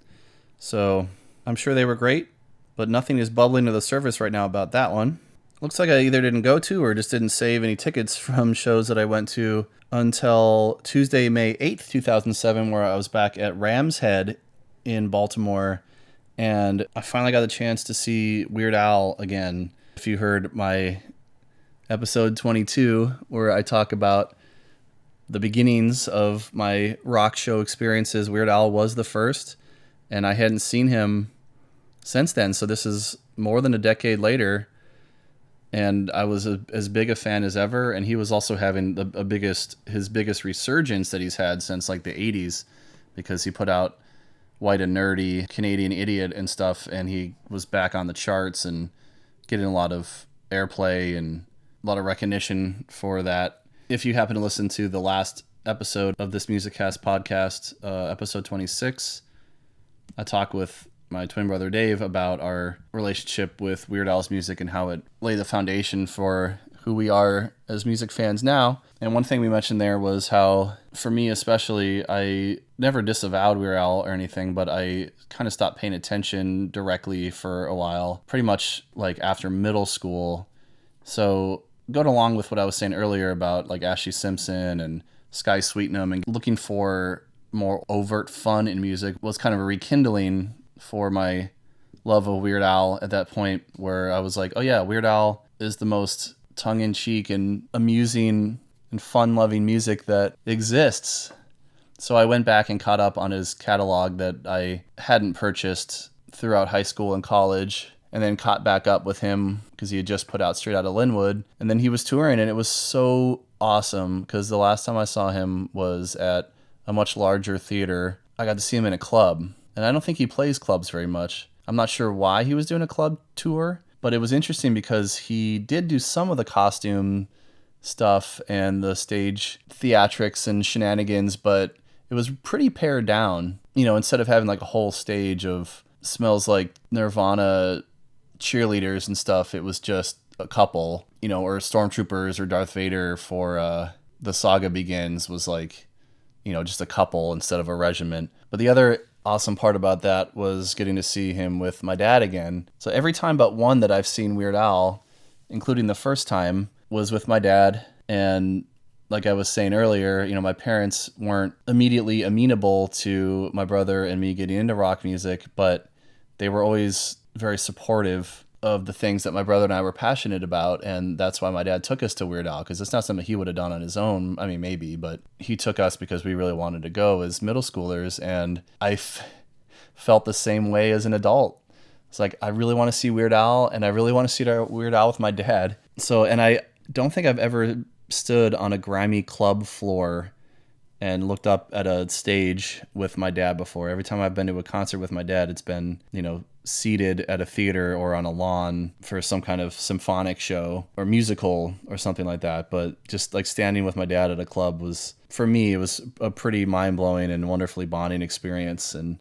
So I'm sure they were great, but nothing is bubbling to the surface right now about that one. Looks like I either didn't go to or just didn't save any tickets from shows that I went to until Tuesday, May 8th, 2007, where I was back at Ram's Head in Baltimore. And I finally got the chance to see Weird Al again. If you heard my episode 22, where I talk about the beginnings of my rock show experiences, Weird Al was the first, and I hadn't seen him since then. So this is more than a decade later, and I was as big a fan as ever. And he was also having his biggest resurgence that he's had since like the 80s, because he put out White and Nerdy, Canadian Idiot and stuff, and he was back on the charts and getting a lot of airplay and a lot of recognition for that. If you happen to listen to the last episode of this Musicast podcast, episode 26, I talk with my twin brother Dave about our relationship with Weird Al's music and how it laid the foundation for who we are as music fans now. And one thing we mentioned there was how, for me especially, I never disavowed Weird Al or anything, but I kind of stopped paying attention directly for a while, pretty much like after middle school. So going along with what I was saying earlier about like Ashlee Simpson and Sky Sweetnam, and looking for more overt fun in music was kind of a rekindling for my love of Weird Al at that point, where I was like, oh yeah, Weird Al is the most tongue-in-cheek and amusing and fun-loving music that exists. So I went back and caught up on his catalog that I hadn't purchased throughout high school and college, and then caught back up with him because he had just put out Straight Outta Linwood, and then he was touring, and it was so awesome because the last time I saw him was at a much larger theater. I got to see him in a club, and I don't think he plays clubs very much. I'm not sure why he was doing a club tour, but it was interesting because he did do some of the costume stuff and the stage theatrics and shenanigans, but it was pretty pared down. You know, instead of having like a whole stage of Smells Like Nirvana cheerleaders and stuff, it was just a couple, you know, or stormtroopers or Darth Vader for The Saga Begins was like, you know, just a couple instead of a regiment. But the other awesome part about that was getting to see him with my dad again. So every time but one that I've seen Weird Al, including the first time, was with my dad. And like I was saying earlier, you know, my parents weren't immediately amenable to my brother and me getting into rock music, but they were always very supportive of the things that my brother and I were passionate about. And that's why my dad took us to Weird Al, because it's not something he would have done on his own. I mean, maybe, but he took us because we really wanted to go as middle schoolers. And I felt the same way as an adult. It's like, I really want to see Weird Al, and I really want to see Weird Al with my dad. So, and I don't think I've ever stood on a grimy club floor and looked up at a stage with my dad before. Every time I've been to a concert with my dad, it's been, you know, seated at a theater or on a lawn for some kind of symphonic show or musical or something like that. But just like standing with my dad at a club was, for me, it was a pretty mind-blowing and wonderfully bonding experience. And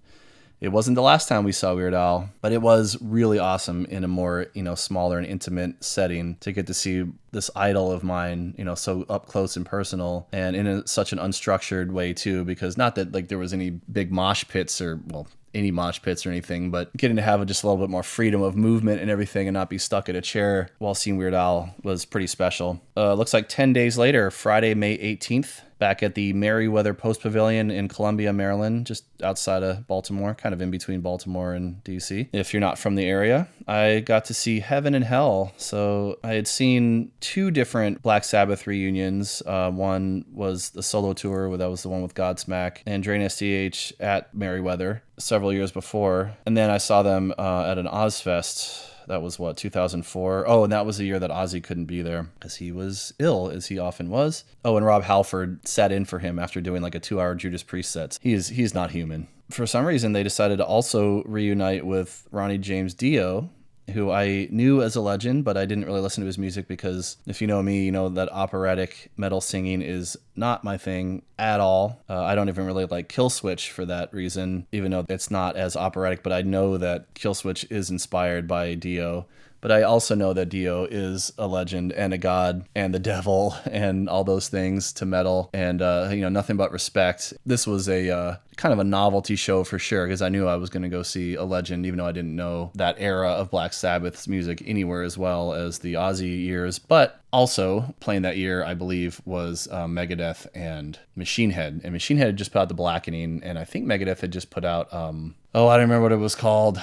it wasn't the last time we saw Weird Al, but it was really awesome in a more, you know, smaller and intimate setting to get to see this idol of mine, you know, so up close and personal, and in such an unstructured way too, because not that like there was any big mosh pits or, well, any mosh pits or anything, but getting to have just a little bit more freedom of movement and everything and not be stuck at a chair while seeing Weird Al was pretty special. Looks like 10 days later, Friday, May 18th, back at the Merriweather Post Pavilion in Columbia, Maryland, just outside of Baltimore, kind of in between Baltimore and DC. If you're not from the area, I got to see Heaven and Hell. So I had seen two different Black Sabbath reunions. One was the solo tour, that was the one with Godsmack and Drain SDH at Merriweather several years before. And then I saw them at an Ozfest. That was 2004. Oh, and that was the year that Ozzy couldn't be there because he was ill, as he often was. Oh, and Rob Halford sat in for him after doing like a 2-hour Judas Priest set. He's not human. For some reason, they decided to also reunite with Ronnie James Dio, who I knew as a legend, but I didn't really listen to his music because if you know me, you know that operatic metal singing is not my thing at all. I don't even really like Killswitch for that reason, even though it's not as operatic, but I know that Killswitch is inspired by Dio. But I also know that Dio is a legend and a god and the devil and all those things to metal, and nothing but respect. This was a kind of a novelty show for sure, because I knew I was going to go see a legend, even though I didn't know that era of Black Sabbath's music anywhere as well as the Ozzy years. But also playing that year, I believe, was Megadeth and Machine Head. And Machine Head had just put out The Blackening, and I think Megadeth had just put out, I don't remember what it was called,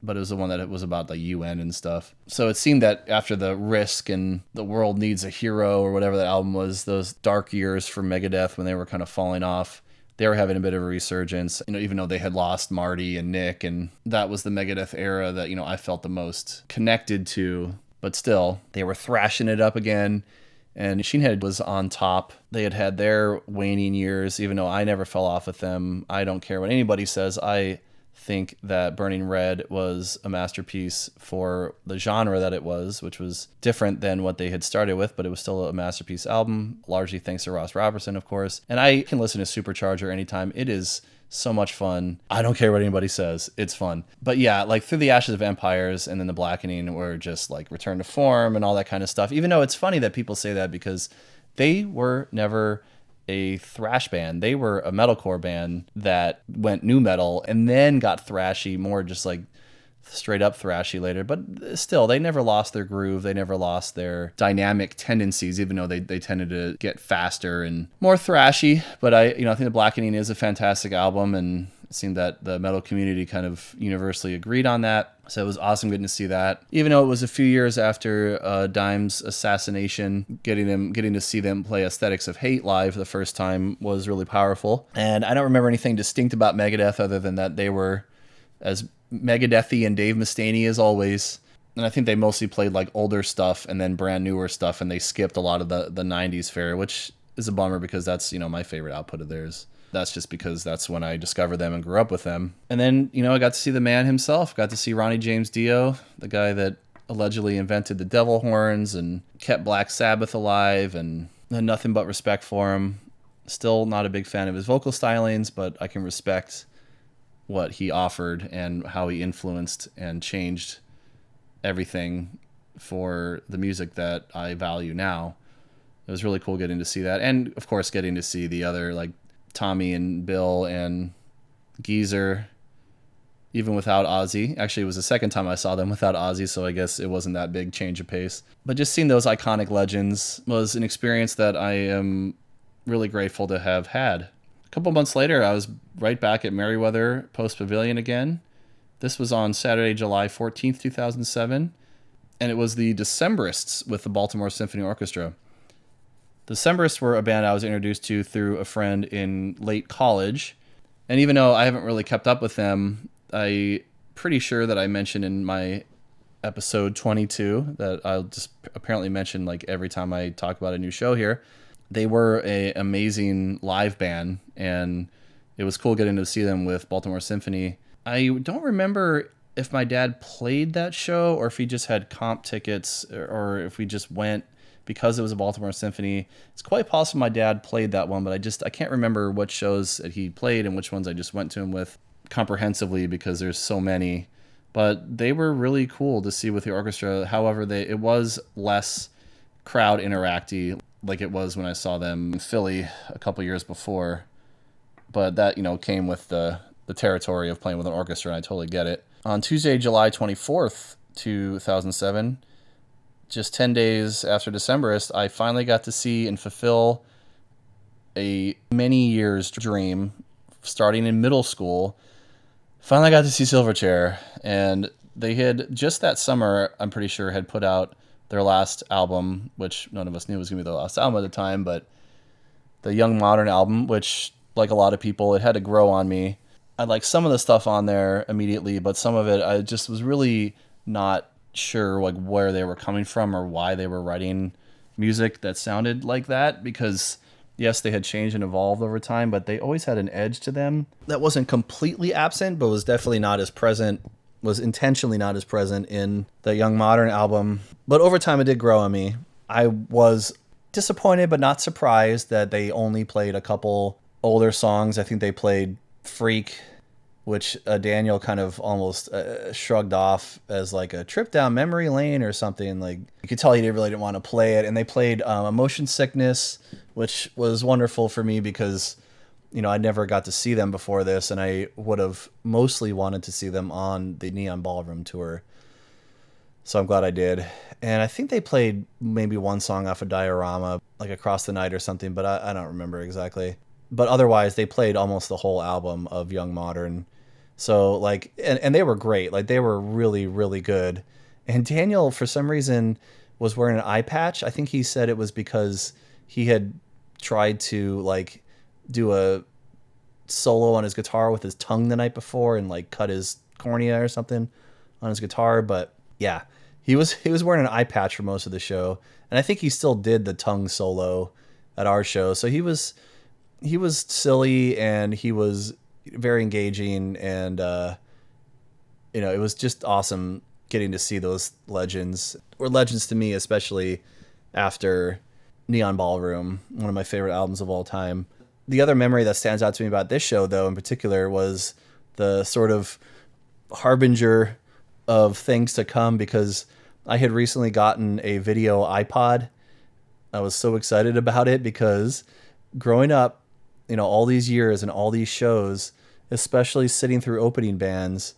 but it was the one that it was about the UN and stuff. So it seemed that after the Risk and The World Needs a Hero, or whatever that album was, those dark years for Megadeth when they were kind of falling off, they were having a bit of a resurgence, even though they had lost Marty and Nick, and that was the Megadeth era that, I felt the most connected to. But still, they were thrashing it up again, and Machine Head was on top. They had their waning years, even though I never fell off with them. I don't care what anybody says. I think that Burning Red was a masterpiece for the genre that it was, which was different than what they had started with, but it was still a masterpiece album, largely thanks to Ross Robertson, of course. And I can listen to Supercharger anytime. It is so much fun. I don't care what anybody says. It's fun. But yeah, like Through the Ashes of Empires and then The Blackening were just like Return to Form and all that kind of stuff. Even though it's funny that people say that, because they were never a thrash band. They were a metalcore band that went nu metal and then got thrashy, more just like straight up thrashy later. But still, they never lost their groove. They never lost their dynamic tendencies, even though they tended to get faster and more thrashy. But I think The Blackening is a fantastic album, and it seemed that the metal community kind of universally agreed on that. So it was awesome getting to see that. Even though it was a few years after Dime's assassination, getting to see them play Aesthetics of Hate live for the first time was really powerful. And I don't remember anything distinct about Megadeth other than that they were as Megadethy and Dave Mustaine as always. And I think they mostly played like older stuff and then brand newer stuff, and they skipped a lot of the 90s fare, which is a bummer because that's, my favorite output of theirs. That's just because that's when I discovered them and grew up with them. And then, I got to see the man himself. Got to see Ronnie James Dio, the guy that allegedly invented the devil horns and kept Black Sabbath alive, and had nothing but respect for him. Still not a big fan of his vocal stylings, but I can respect what he offered and how he influenced and changed everything for the music that I value now. It was really cool getting to see that. And, of course, getting to see the other, like, Tommy and Bill and Geezer, even without Ozzy. Actually, it was the second time I saw them without Ozzy, so I guess it wasn't that big change of pace. But just seeing those iconic legends was an experience that I am really grateful to have had. A couple months later, I was right back at Merriweather Post Pavilion again. This was on Saturday, July 14th, 2007, and it was the Decemberists with the Baltimore Symphony Orchestra. The Decemberists were a band I was introduced to through a friend in late college. And even though I haven't really kept up with them, I'm pretty sure that I mentioned in my episode 22 that I'll just apparently mention like every time I talk about a new show here. They were an amazing live band, and it was cool getting to see them with Baltimore Symphony. I don't remember if my dad played that show or if he just had comp tickets or if we just went because it was a Baltimore Symphony. It's quite possible my dad played that one, but I can't remember what shows that he played and which ones I just went to him with comprehensively because there's so many. But they were really cool to see with the orchestra. However, it was less crowd interacty like it was when I saw them in Philly a couple years before. But that, came with the territory of playing with an orchestra, and I totally get it. On Tuesday, July 24th, 2007, just 10 days after Decemberist, I finally got to see and fulfill a many years dream starting in middle school. Finally got to see Silverchair, and they had just that summer, I'm pretty sure, had put out their last album, which none of us knew was going to be the last album at the time, but the Young Modern album, which, like a lot of people, it had to grow on me. I liked some of the stuff on there immediately, but some of it I just was really not sure like where they were coming from or why they were writing music that sounded like that, because yes, they had changed and evolved over time, but they always had an edge to them that wasn't completely absent, but was definitely not as present, was intentionally not as present in the Young Modern album. But over time it did grow on me. I was disappointed but not surprised that they only played a couple older songs. I think they played Freak which Daniel kind of almost shrugged off as like a trip down memory lane or something. Like you could tell he really didn't want to play it. And they played Emotion Sickness, which was wonderful for me because, you know, I never got to see them before this, and I would have mostly wanted to see them on the Neon Ballroom tour. So I'm glad I did. And I think they played maybe one song off of Diorama, like Across the Night or something, but I don't remember exactly. But otherwise, they played almost the whole album of Young Modern. So, like, and they were great. Like, they were really, really good. And Daniel, for some reason, was wearing an eye patch. I think he said it was because he had tried to, like, do a solo on his guitar with his tongue the night before and, like, cut his cornea or something on his guitar. But, yeah, he was wearing an eye patch for most of the show. And I think he still did the tongue solo at our show. So he was silly, and he was very engaging, and you know, it was just awesome getting to see those legends, or legends to me, especially after Neon Ballroom, one of my favorite albums of all time. The other memory that stands out to me about this show, though, in particular, was the sort of harbinger of things to come, because I had recently gotten a video iPod. I was so excited about it because growing up, you know, all these years and all these shows, especially sitting through opening bands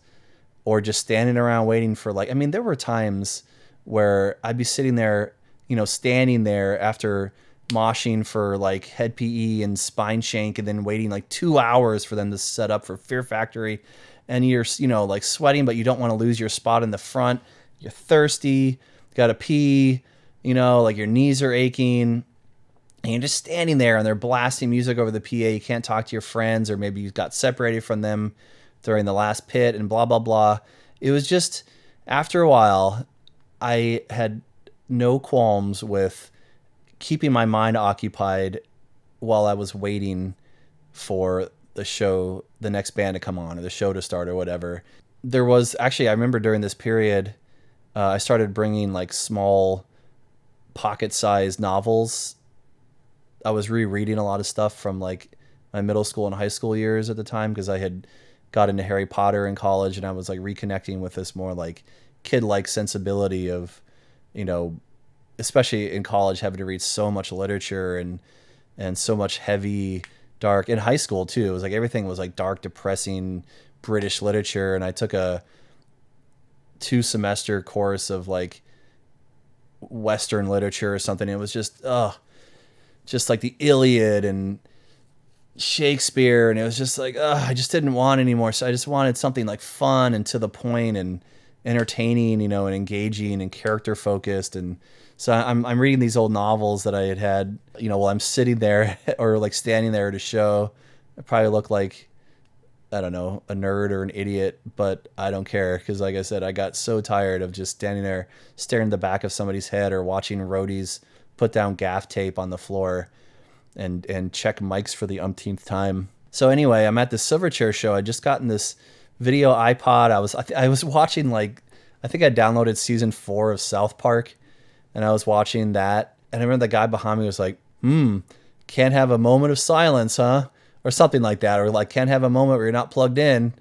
or just standing around waiting for, like, I mean, there were times where I'd be sitting there, you know, standing there after moshing for like Head PE and Spine Shank, and then waiting like 2 hours for them to set up for Fear Factory. And you're, you know, like sweating, but you don't want to lose your spot in the front. You're thirsty, got to pee, you know, like your knees are aching. And you're just standing there, and they're blasting music over the PA. You can't talk to your friends, or maybe you got separated from them during the last pit, and blah, blah, blah. It was just, after a while, I had no qualms with keeping my mind occupied while I was waiting for the show, the next band to come on, or the show to start, or whatever. There was, actually, I remember during this period, I started bringing like small pocket-sized novels. I was rereading a lot of stuff from like my middle school and high school years at the time, because I had got into Harry Potter in college, and I was like reconnecting with this more like kid-like sensibility of, you know, especially in college, having to read so much literature and so much heavy, dark, in high school too. It was like everything was like dark, depressing British literature. And I took a 2-semester course of like Western literature or something. It was just like the Iliad and Shakespeare, and it was just like, I just didn't want anymore. So I just wanted something like fun and to the point and entertaining, you know, and engaging and character focused. And so I'm reading these old novels that I had, you know, while I'm sitting there or like standing there at a show. I probably look like, I don't know, a nerd or an idiot, but I don't care, because like I said, I got so tired of just standing there staring at the back of somebody's head, or watching roadies put down gaff tape on the floor and check mics for the umpteenth time. So anyway, I'm at the Silverchair show. I just gotten this video iPod. I was watching, like, I think I downloaded season 4 of South Park, and I was watching that. And I remember the guy behind me was like, can't have a moment of silence, huh? Or something like that. Or like, can't have a moment where you're not plugged in.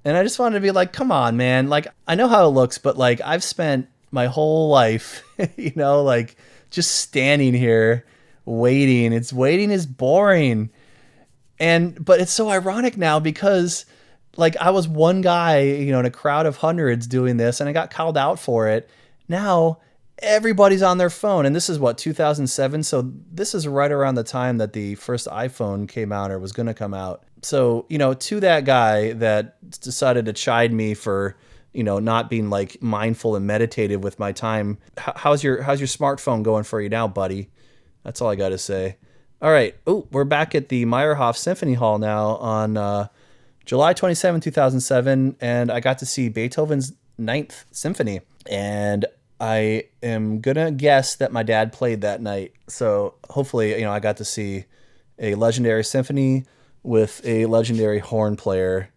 And I just wanted to be like, come on, man. Like, I know how it looks, but like, I've spent my whole life, you know, like just standing here waiting. Waiting is boring. But it's so ironic now, because like I was one guy, you know, in a crowd of hundreds doing this, and I got called out for it. Now everybody's on their phone, and this is what, 2007. So this is right around the time that the first iPhone came out, or was going to come out. So, you know, to that guy that decided to chide me for, you know, not being like mindful and meditative with my time. How's your smartphone going for you now, buddy? That's all I got to say. All right. Oh, we're back at the Meyerhoff Symphony Hall now on July 27, 2007. And I got to see Beethoven's Ninth Symphony. And I am going to guess that my dad played that night. So hopefully, you know, I got to see a legendary symphony with a legendary horn player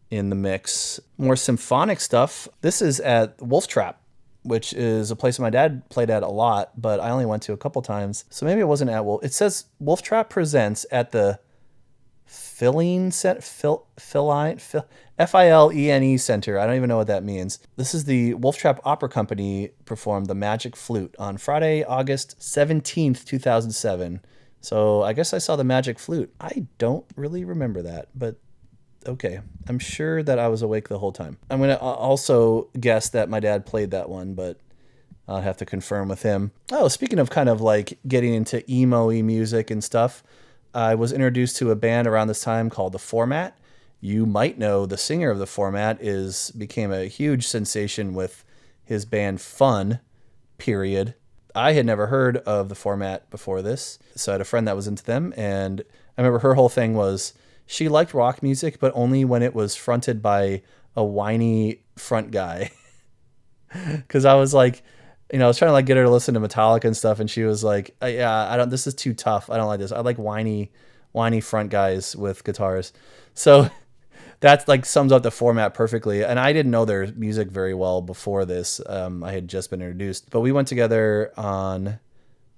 in the mix. More symphonic stuff. This is at Wolf Trap, which is a place my dad played at a lot, but I only went to a couple times. So maybe it wasn't at Wolf. It says Wolf Trap presents at the Filene Center. I don't even know what that means. This is the Wolf Trap Opera Company performed The Magic Flute on Friday, August 17th, 2007. So I guess I saw The Magic Flute. I don't really remember that, but okay. I'm sure that I was awake the whole time. I'm going to also guess that my dad played that one, but I'll have to confirm with him. Oh, speaking of kind of like getting into emo-y music and stuff, I was introduced to a band around this time called The Format. You might know the singer of The Format became a huge sensation with his band Fun, period. I had never heard of The Format before this, so I had a friend that was into them, and I remember her whole thing was she liked rock music, but only when it was fronted by a whiny front guy. Because I was like, I was trying to like get her to listen to Metallica and stuff, and she was like, "Yeah, I don't. This is too tough. I don't like this. I like whiny front guys with guitars." So that like sums up The Format perfectly. And I didn't know their music very well before this. I had just been introduced, but we went together on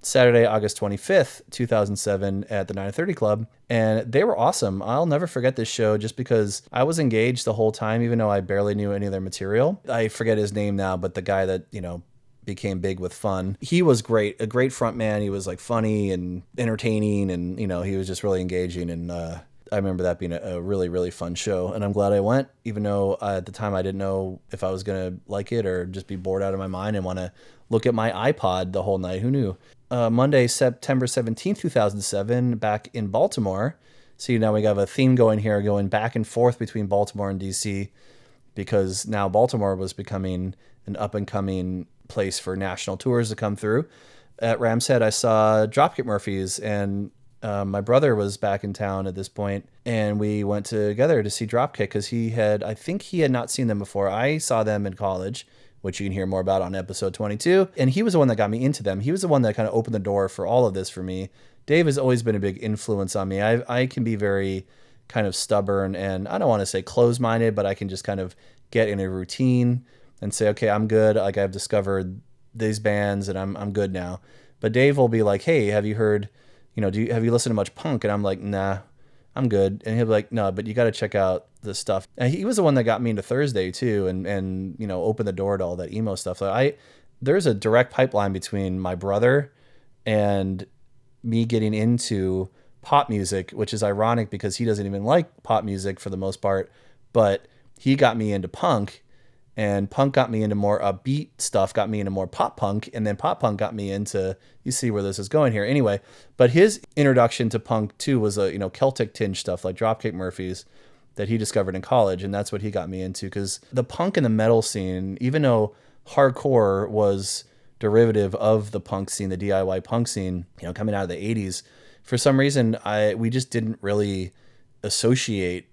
Saturday, August 25th, 2007 at the 930 Club, and they were awesome. I'll never forget this show just because I was engaged the whole time, even though I barely knew any of their material. I forget his name now, but the guy that, became big with Fun. He was great, a great front man. He was like funny and entertaining, and he was just really engaging. And I remember that being a really, really fun show. And I'm glad I went, even though at the time I didn't know if I was going to like it or just be bored out of my mind and want to look at my iPod the whole night. Who knew? Monday, September 17th, 2007, back in Baltimore. See, now we have a theme going here, going back and forth between Baltimore and DC, because now Baltimore was becoming an up-and-coming place for national tours to come through. At Ram's Head, I saw Dropkick Murphys, and my brother was back in town at this point, and we went together to see Dropkick because I think he had not seen them before. I saw them in college, which you can hear more about on episode 22, and he was the one that got me into them. He was the one that kind of opened the door for all of this for me. Dave has always been a big influence on me. I can be very kind of stubborn, and I don't want to say closed-minded, but I can just kind of get in a routine and say, okay, I'm good. Like, I've discovered these bands and I'm good now. But Dave will be like, hey, have you heard, have you listened to much punk? And I'm like, nah, I'm good. And he'll be like, no, but you got to check out this stuff. And he was the one that got me into Thursday too. And opened the door to all that emo stuff. So there's a direct pipeline between my brother and me getting into pop music, which is ironic because he doesn't even like pop music for the most part, but he got me into punk. And punk got me into more upbeat stuff, got me into more pop punk, and then pop punk got me into, you see where this is going here. Anyway, but his introduction to punk too was Celtic tinge stuff like Dropkick Murphys that he discovered in college, and that's what he got me into, because the punk and the metal scene, even though hardcore was derivative of the punk scene, the DIY punk scene, coming out of the 80s, for some reason we just didn't really associate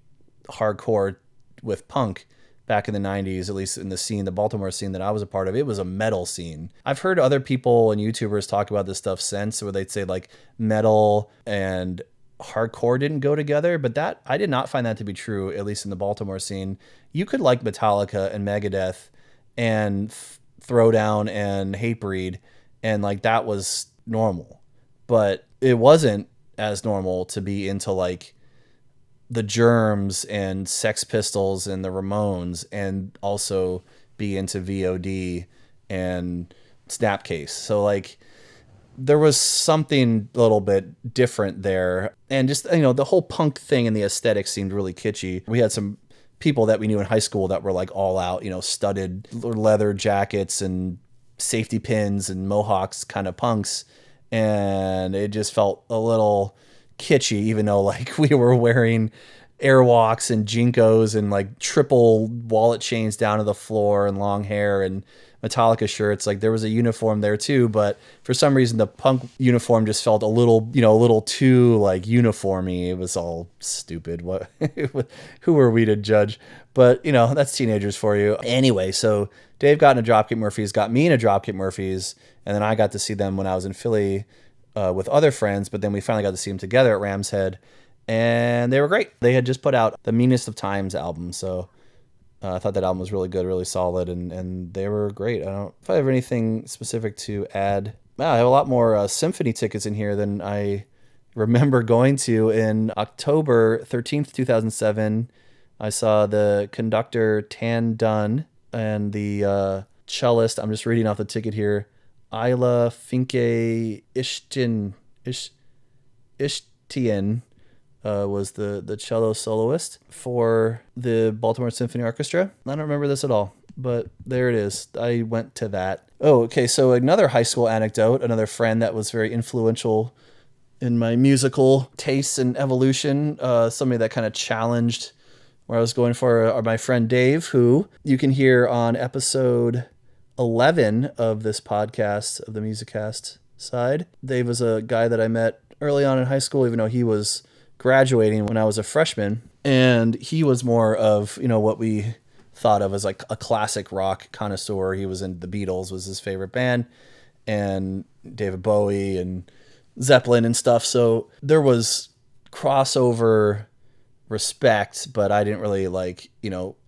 hardcore with punk. Back in the 90s, at least in the scene, the Baltimore scene that I was a part of, it was a metal scene. I've heard other people and YouTubers talk about this stuff since, where they'd say like metal and hardcore didn't go together, but that I did not find that to be true, at least in the Baltimore scene. You could like Metallica and Megadeth and Throwdown and Hatebreed, and like that was normal. But it wasn't as normal to be into like the Germs and Sex Pistols and the Ramones, and also be into VOD and Snapcase. So like there was something a little bit different there. And just, the whole punk thing and the aesthetic seemed really kitschy. We had some people that we knew in high school that were like all out, studded leather jackets and safety pins and mohawks kind of punks. And it just felt a little kitschy, even though like we were wearing Airwalks and Jinkos and like triple wallet chains down to the floor and long hair and Metallica shirts. Like there was a uniform there too, but for some reason the punk uniform just felt a little too like uniformy. It was all stupid. What who were we to judge? But that's teenagers for you. Anyway, so Dave got into Dropkick Murphys, got me into Dropkick Murphys, and then I got to see them when I was in Philly with other friends, but then we finally got to see them together at Ram's Head, and they were great. They had just put out the Meanest of Times album, so I thought that album was really good, really solid, and they were great. I don't know if I have anything specific to add. Wow, I have a lot more symphony tickets in here than I remember going to in October 13th, 2007. I saw the conductor Tan Dunn and the cellist, I'm just reading off the ticket here, Isla Finke Ishtien was the cello soloist for the Baltimore Symphony Orchestra. I don't remember this at all, but there it is. I went to that. Oh, okay, so another high school anecdote, another friend that was very influential in my musical tastes and evolution, somebody that kind of challenged where I was going for, my friend Dave, who you can hear on episode 11 of this podcast, of the Musicast side. Dave was a guy that I met early on in high school, even though he was graduating when I was a freshman. And he was more of, what we thought of as like a classic rock connoisseur. He was in the Beatles, was his favorite band, and David Bowie and Zeppelin and stuff. So there was crossover respect, but I didn't really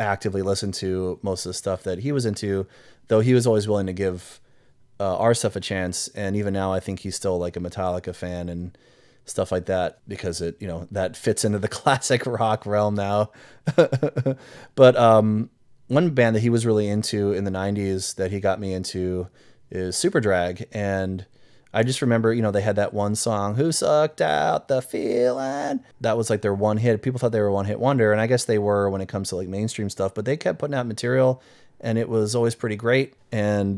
actively listen to most of the stuff that he was into, though he was always willing to give our stuff a chance. And even now I think he's still like a Metallica fan and stuff like that, because it, that fits into the classic rock realm now. But one band that he was really into in the 90s that he got me into is Superdrag. And I just remember, they had that one song, Who Sucked Out the Feeling? That was like their one hit. People thought they were a one hit wonder, and I guess they were when it comes to like mainstream stuff, but they kept putting out material and it was always pretty great. And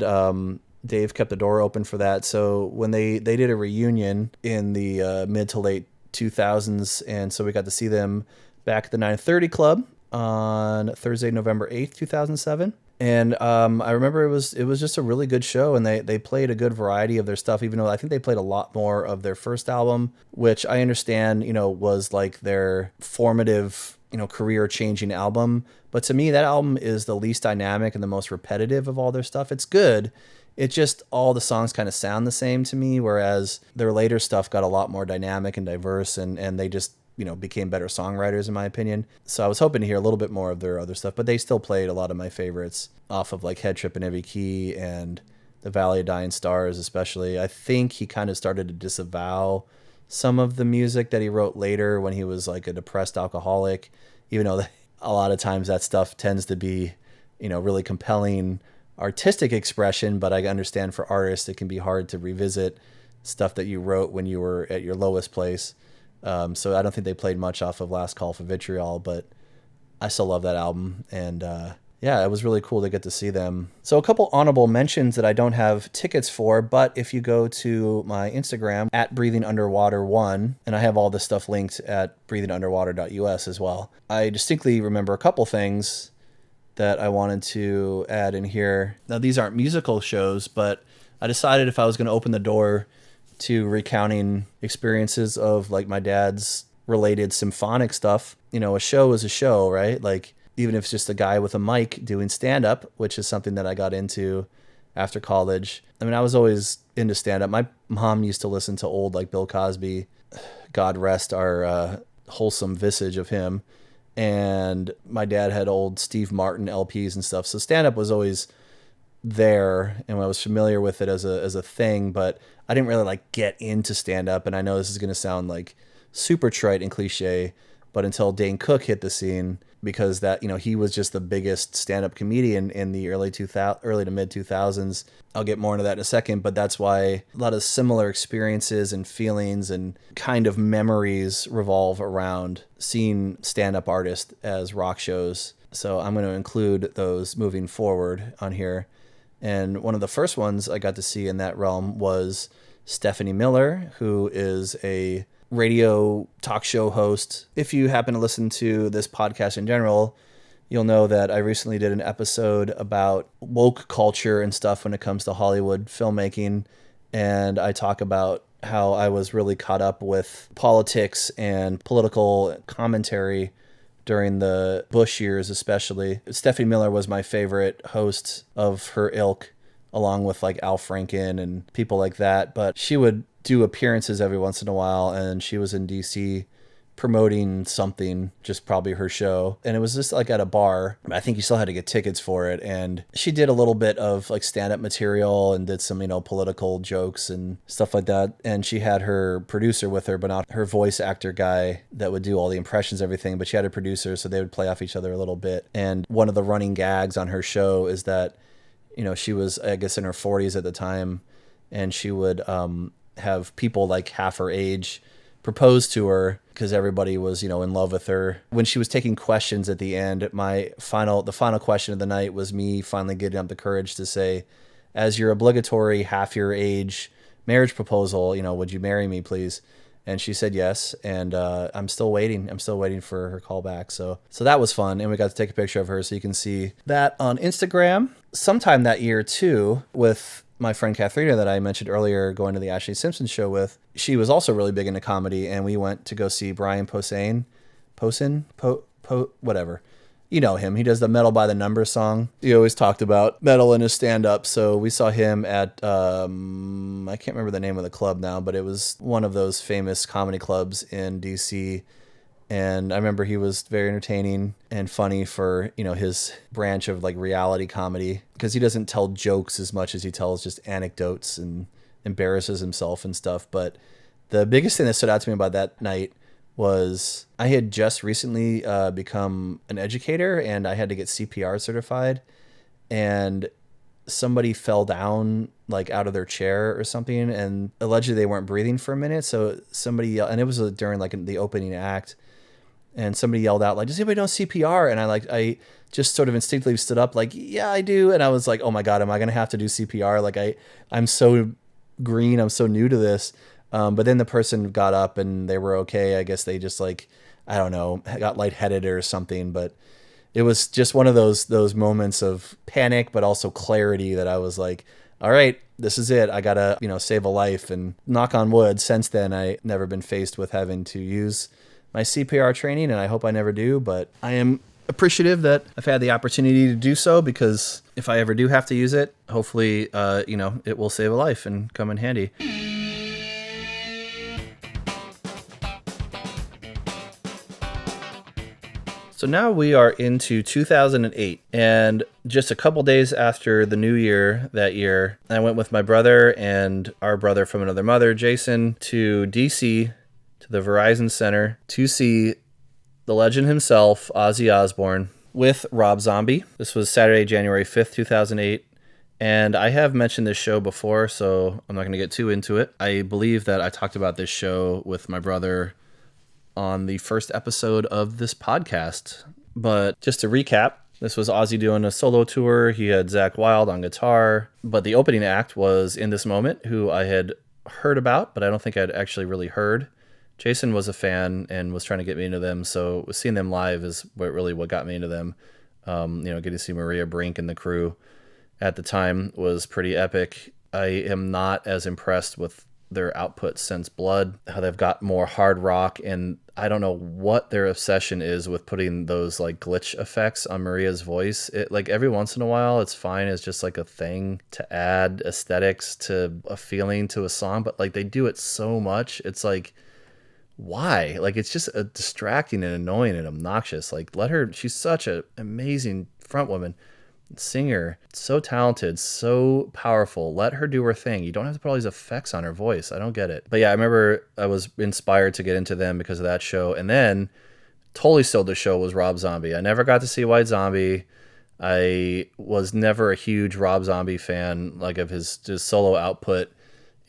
Dave kept the door open for that. So when they did a reunion in the mid to late 2000s, and so we got to see them back at the 930 Club on Thursday, November 8th, 2007. And I remember it was just a really good show, and they played a good variety of their stuff, even though I think they played a lot more of their first album, which I understand, was like their formative, career-changing album. But to me, that album is the least dynamic and the most repetitive of all their stuff. It's good. It just, all the songs kind of sound the same to me, whereas their later stuff got a lot more dynamic and diverse, and they just, became better songwriters, in my opinion. So I was hoping to hear a little bit more of their other stuff, but they still played a lot of my favorites off of like Head Trip in Every Key and The Valley of Dying Stars, especially. I think he kind of started to disavow some of the music that he wrote later when he was like a depressed alcoholic, even though a lot of times that stuff tends to be, really compelling artistic expression. But I understand for artists, it can be hard to revisit stuff that you wrote when you were at your lowest place. So I don't think they played much off of Last Call for Vitriol, but I still love that album. And yeah, it was really cool to get to see them. So a couple honorable mentions that I don't have tickets for, but if you go to my Instagram at breathingunderwater1, and I have all this stuff linked at breathingunderwater.us as well. I distinctly remember a couple things that I wanted to add in here. Now, these aren't musical shows, but I decided if I was going to open the door to recounting experiences of like my dad's related symphonic stuff, a show is a show, right? Like, even if it's just a guy with a mic doing stand-up, which is something that I got into after college. I mean, I was always into stand-up. My mom used to listen to old like Bill Cosby, God rest our wholesome visage of him. And my dad had old Steve Martin LPs and stuff. So stand-up was always there, and I was familiar with it as a thing, but I didn't really like get into stand-up. And I know this is going to sound like super trite and cliche, but until Dane Cook hit the scene, because that, he was just the biggest stand-up comedian in the early to mid 2000s. I'll get more into that in a second, but that's why a lot of similar experiences and feelings and kind of memories revolve around seeing stand-up artists as rock shows. So I'm going to include those moving forward on here. And one of the first ones I got to see in that realm was Stephanie Miller, who is a radio talk show host. If you happen to listen to this podcast in general, you'll know that I recently did an episode about woke culture and stuff when it comes to Hollywood filmmaking. And I talk about how I was really caught up with politics and political commentary during the Bush years, especially. Stephanie Miller was my favorite host of her ilk, along with like Al Franken and people like that. But she would do appearances every once in a while, and she was in DC promoting something, just probably her show. And it was just like at a bar. I think you still had to get tickets for it. And she did a little bit of like stand-up material and did some, political jokes and stuff like that. And she had her producer with her, but not her voice actor guy that would do all the impressions, everything. But she had a producer, so they would play off each other a little bit. And one of the running gags on her show is that, she was, I guess, in her 40s at the time, and she would have people like half her age propose to her because everybody was, in love with her. When she was taking questions at the end, the final question of the night was me finally getting up the courage to say, as your obligatory half your age marriage proposal, would you marry me, please? And she said yes, and I'm still waiting. I'm still waiting for her call back. So that was fun, and we got to take a picture of her, so you can see that on Instagram. Sometime that year, too, with my friend Katharina that I mentioned earlier, going to the Ashley Simpson show with, she was also really big into comedy, and we went to go see Brian Posehn, whatever. You know him. He does the Metal by the Numbers song. He always talked about metal in his stand-up. So we saw him at, I can't remember the name of the club now, but it was one of those famous comedy clubs in D.C., and I remember he was very entertaining and funny for, his branch of like reality comedy, because he doesn't tell jokes as much as he tells just anecdotes and embarrasses himself and stuff. But the biggest thing that stood out to me about that night was I had just recently become an educator, and I had to get CPR certified, and somebody fell down like out of their chair or something, and allegedly they weren't breathing for a minute. So somebody yelled, and it was during like the opening act, and somebody yelled out like, does anybody know CPR? And I just sort of instinctively stood up like, yeah, I do. And I was like, oh my God, am I going to have to do CPR? Like I'm so green. I'm so new to this. But then the person got up and they were okay. I guess they just like, I don't know, got lightheaded or something. But it was just one of those moments of panic, but also clarity that I was like, all right, this is it. I got to, save a life. And knock on wood, since then, I never been faced with having to use my CPR training, and I hope I never do. But I am appreciative that I've had the opportunity to do so, because if I ever do have to use it, hopefully, it will save a life and come in handy. So now we are into 2008, and just a couple days after the new year that year, I went with my brother and our brother from another mother, Jason, to DC, to the Verizon Center, to see the legend himself, Ozzy Osbourne, with Rob Zombie. This was Saturday, January 5th, 2008. And I have mentioned this show before, so I'm not going to get too into it. I believe that I talked about this show with my brother on the first episode of this podcast. But just to recap, this was Ozzy doing a solo tour. He had Zakk Wylde on guitar. But the opening act was In This Moment, who I had heard about, but I don't think I'd actually really heard. Jason was a fan and was trying to get me into them, so seeing them live is what got me into them. Getting to see Maria Brink and the crew at the time was pretty epic. I am not as impressed with their output since Blood, how they've got more hard rock, and I don't know what their obsession is with putting those like glitch effects on Maria's voice. It, like, every once in a while it's fine as just like a thing to add aesthetics to a feeling to a song, but like they do it so much, it's like, why? Like, it's just distracting and annoying and obnoxious. Like, let her, she's such an amazing front woman, singer, so talented, so powerful. Let her do her thing. You don't have to put all these effects on her voice. I don't get it. But yeah, I remember I was inspired to get into them because of that show. And then totally stole the show was Rob Zombie. I never got to see White Zombie. I was never a huge Rob Zombie fan, like, of his solo output.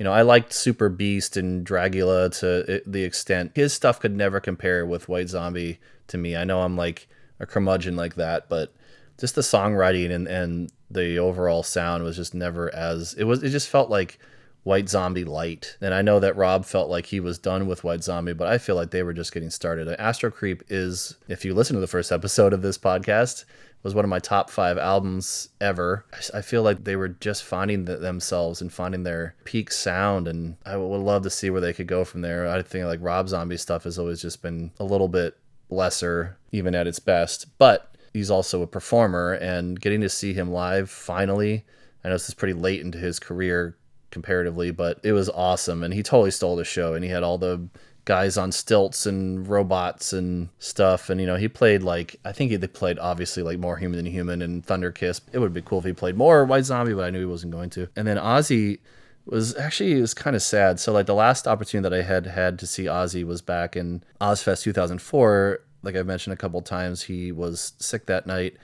I liked Super Beast and Dragula to the extent. His stuff could never compare with White Zombie to me. I know I'm like a curmudgeon like that, but just the songwriting and the overall sound was just never as... It just felt like White Zombie light. And I know that Rob felt like he was done with White Zombie, but I feel like they were just getting started. Astro Creep is, if you listen to the first episode of this podcast, was one of my top 5 albums ever. I feel like they were just finding themselves and finding their peak sound, and I would love to see where they could go from there. I think like Rob Zombie stuff has always just been a little bit lesser, even at its best, but he's also a performer, and getting to see him live finally, I know this is pretty late into his career comparatively, but it was awesome, and he totally stole the show, and he had all the guys on stilts and robots and stuff. And, he played I think he played obviously More Human Than Human and Thunder Kiss. It would be cool if he played more White Zombie, but I knew he wasn't going to. And then Ozzy it was kind of sad. So the last opportunity that I had to see Ozzy was back in Ozfest 2004. Like I've mentioned a couple times, he was sick that night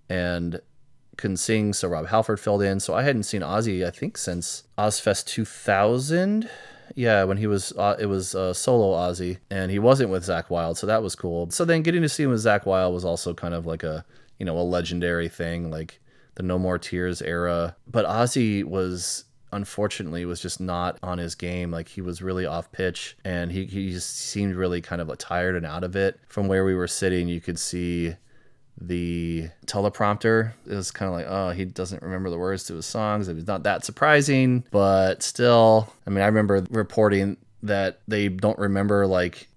and couldn't sing, so Rob Halford filled in. So I hadn't seen Ozzy, I think, since Ozfest 2000. Yeah, when he was, it was solo Ozzy, and he wasn't with Zakk Wylde, so that was cool. So then getting to see him with Zakk Wylde was also kind of like a legendary thing, like the No More Tears era. But Ozzy unfortunately was just not on his game. Like he was really off pitch, and he just seemed really kind of tired and out of it. From where we were sitting, you could see the teleprompter. It was kind of oh, he doesn't remember the words to his songs. It was not that surprising, but still, I remember reporting that they don't remember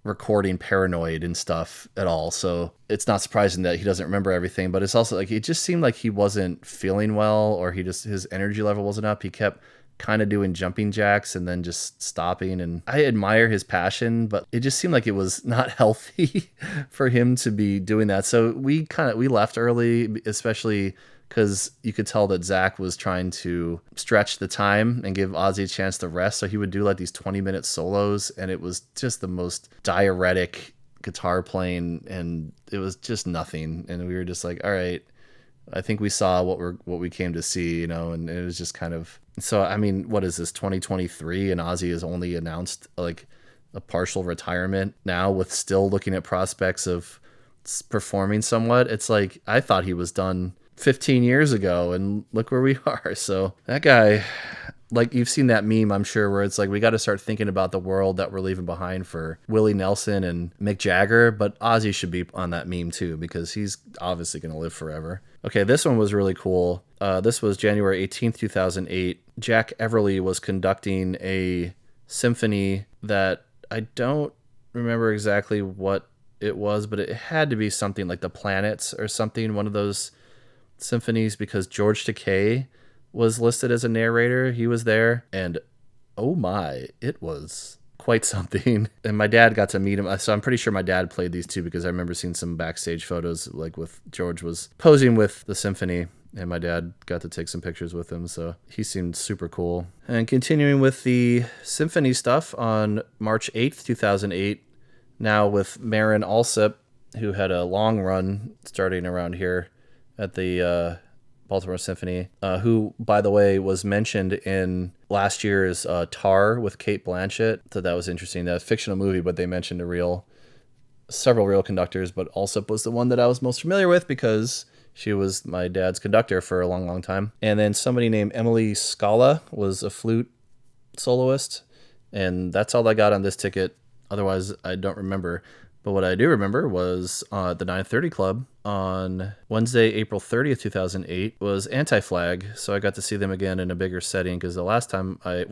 recording Paranoid and stuff at all. So it's not surprising that he doesn't remember everything, but it's also it just seemed like he wasn't feeling well, or his energy level wasn't up. He kept kind of doing jumping jacks and then just stopping. And I admire his passion, but it just seemed like it was not healthy for him to be doing that. So we left early, especially because you could tell that Zakk was trying to stretch the time and give Ozzy a chance to rest. So he would do these 20-minute solos, and it was just the most diuretic guitar playing, and it was just nothing. And we were just all right, I think we saw what we came to see, and it was just kind of. So what is this, 2023, and Ozzy has only announced a partial retirement now, with still looking at prospects of performing somewhat. It's I thought he was done 15 years ago, and look where we are. So that guy, you've seen that meme, I'm sure, where it's we got to start thinking about the world that we're leaving behind for Willie Nelson and Mick Jagger, but Ozzy should be on that meme too, because he's obviously going to live forever. Okay, this one was really cool. This was January 18th, 2008. Jack Everly was conducting a symphony that I don't remember exactly what it was, but it had to be something like The Planets or something, one of those symphonies, because George Takei was listed as a narrator. He was there, and oh my, it was quite something. And my dad got to meet him, so I'm pretty sure my dad played these too, because I remember seeing some backstage photos with George was posing with the symphony, and my dad got to take some pictures with him, so he seemed super cool. And continuing with the symphony stuff, on March 8th, 2008, now with Marin Alsop, who had a long run starting around here at the Baltimore Symphony, who, by the way, was mentioned in last year's Tar with Cate Blanchett. So that was interesting. A fictional movie, but they mentioned several real conductors, but Alsop was the one that I was most familiar with because she was my dad's conductor for a long, long time. And then somebody named Emily Scala was a flute soloist, and that's all I got on this ticket. Otherwise, I don't remember. But what I do remember was the 930 Club on Wednesday, April 30th, 2008, was Anti-Flag. So I got to see them again in a bigger setting, because the last time I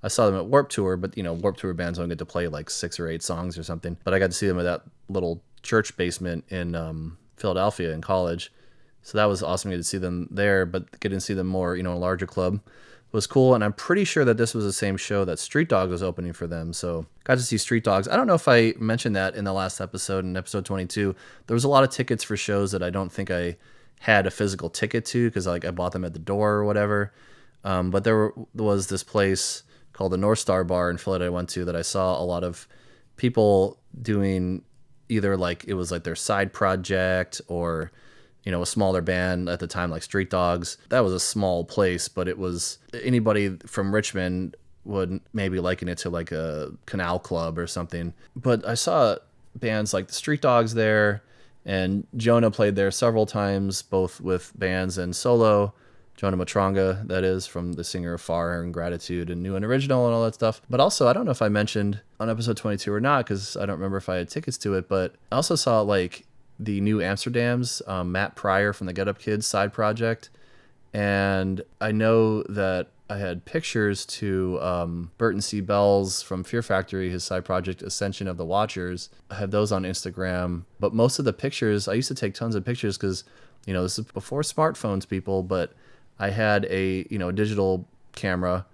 saw them at Warped Tour, but Warped Tour bands don't get to play 6 or 8 songs or something. But I got to see them at that little church basement in Philadelphia in college. So that was awesome to get to see them there, but getting to see them more, in a larger club was cool. And I'm pretty sure that this was the same show that Street Dogs was opening for them. So got to see Street Dogs. I don't know if I mentioned that in the last episode, in episode 22. There was a lot of tickets for shows that I don't think I had a physical ticket to, because I bought them at the door or whatever. But there was this place called the North Star Bar in Philadelphia I went to, that I saw a lot of people doing either it was their side project, or a smaller band at the time, like Street Dogs. That was a small place, but it was, anybody from Richmond would maybe liken it to a Canal Club or something. But I saw bands like the Street Dogs there, and Jonah played there several times, both with bands and solo. Jonah Matranga, that is, from the singer of Far and Gratitude and New and Original and all that stuff. But also, I don't know if I mentioned on episode 22 or not, because I don't remember if I had tickets to it, but I also saw the New Amsterdam's Matt Pryor from the Get Up Kids side project. And I know that I had pictures to Burton C. Bell's from Fear Factory, his side project Ascension of the Watchers. I have those on Instagram, but most of the pictures, I used to take tons of pictures because, this is before smartphones, people, but I had a digital camera,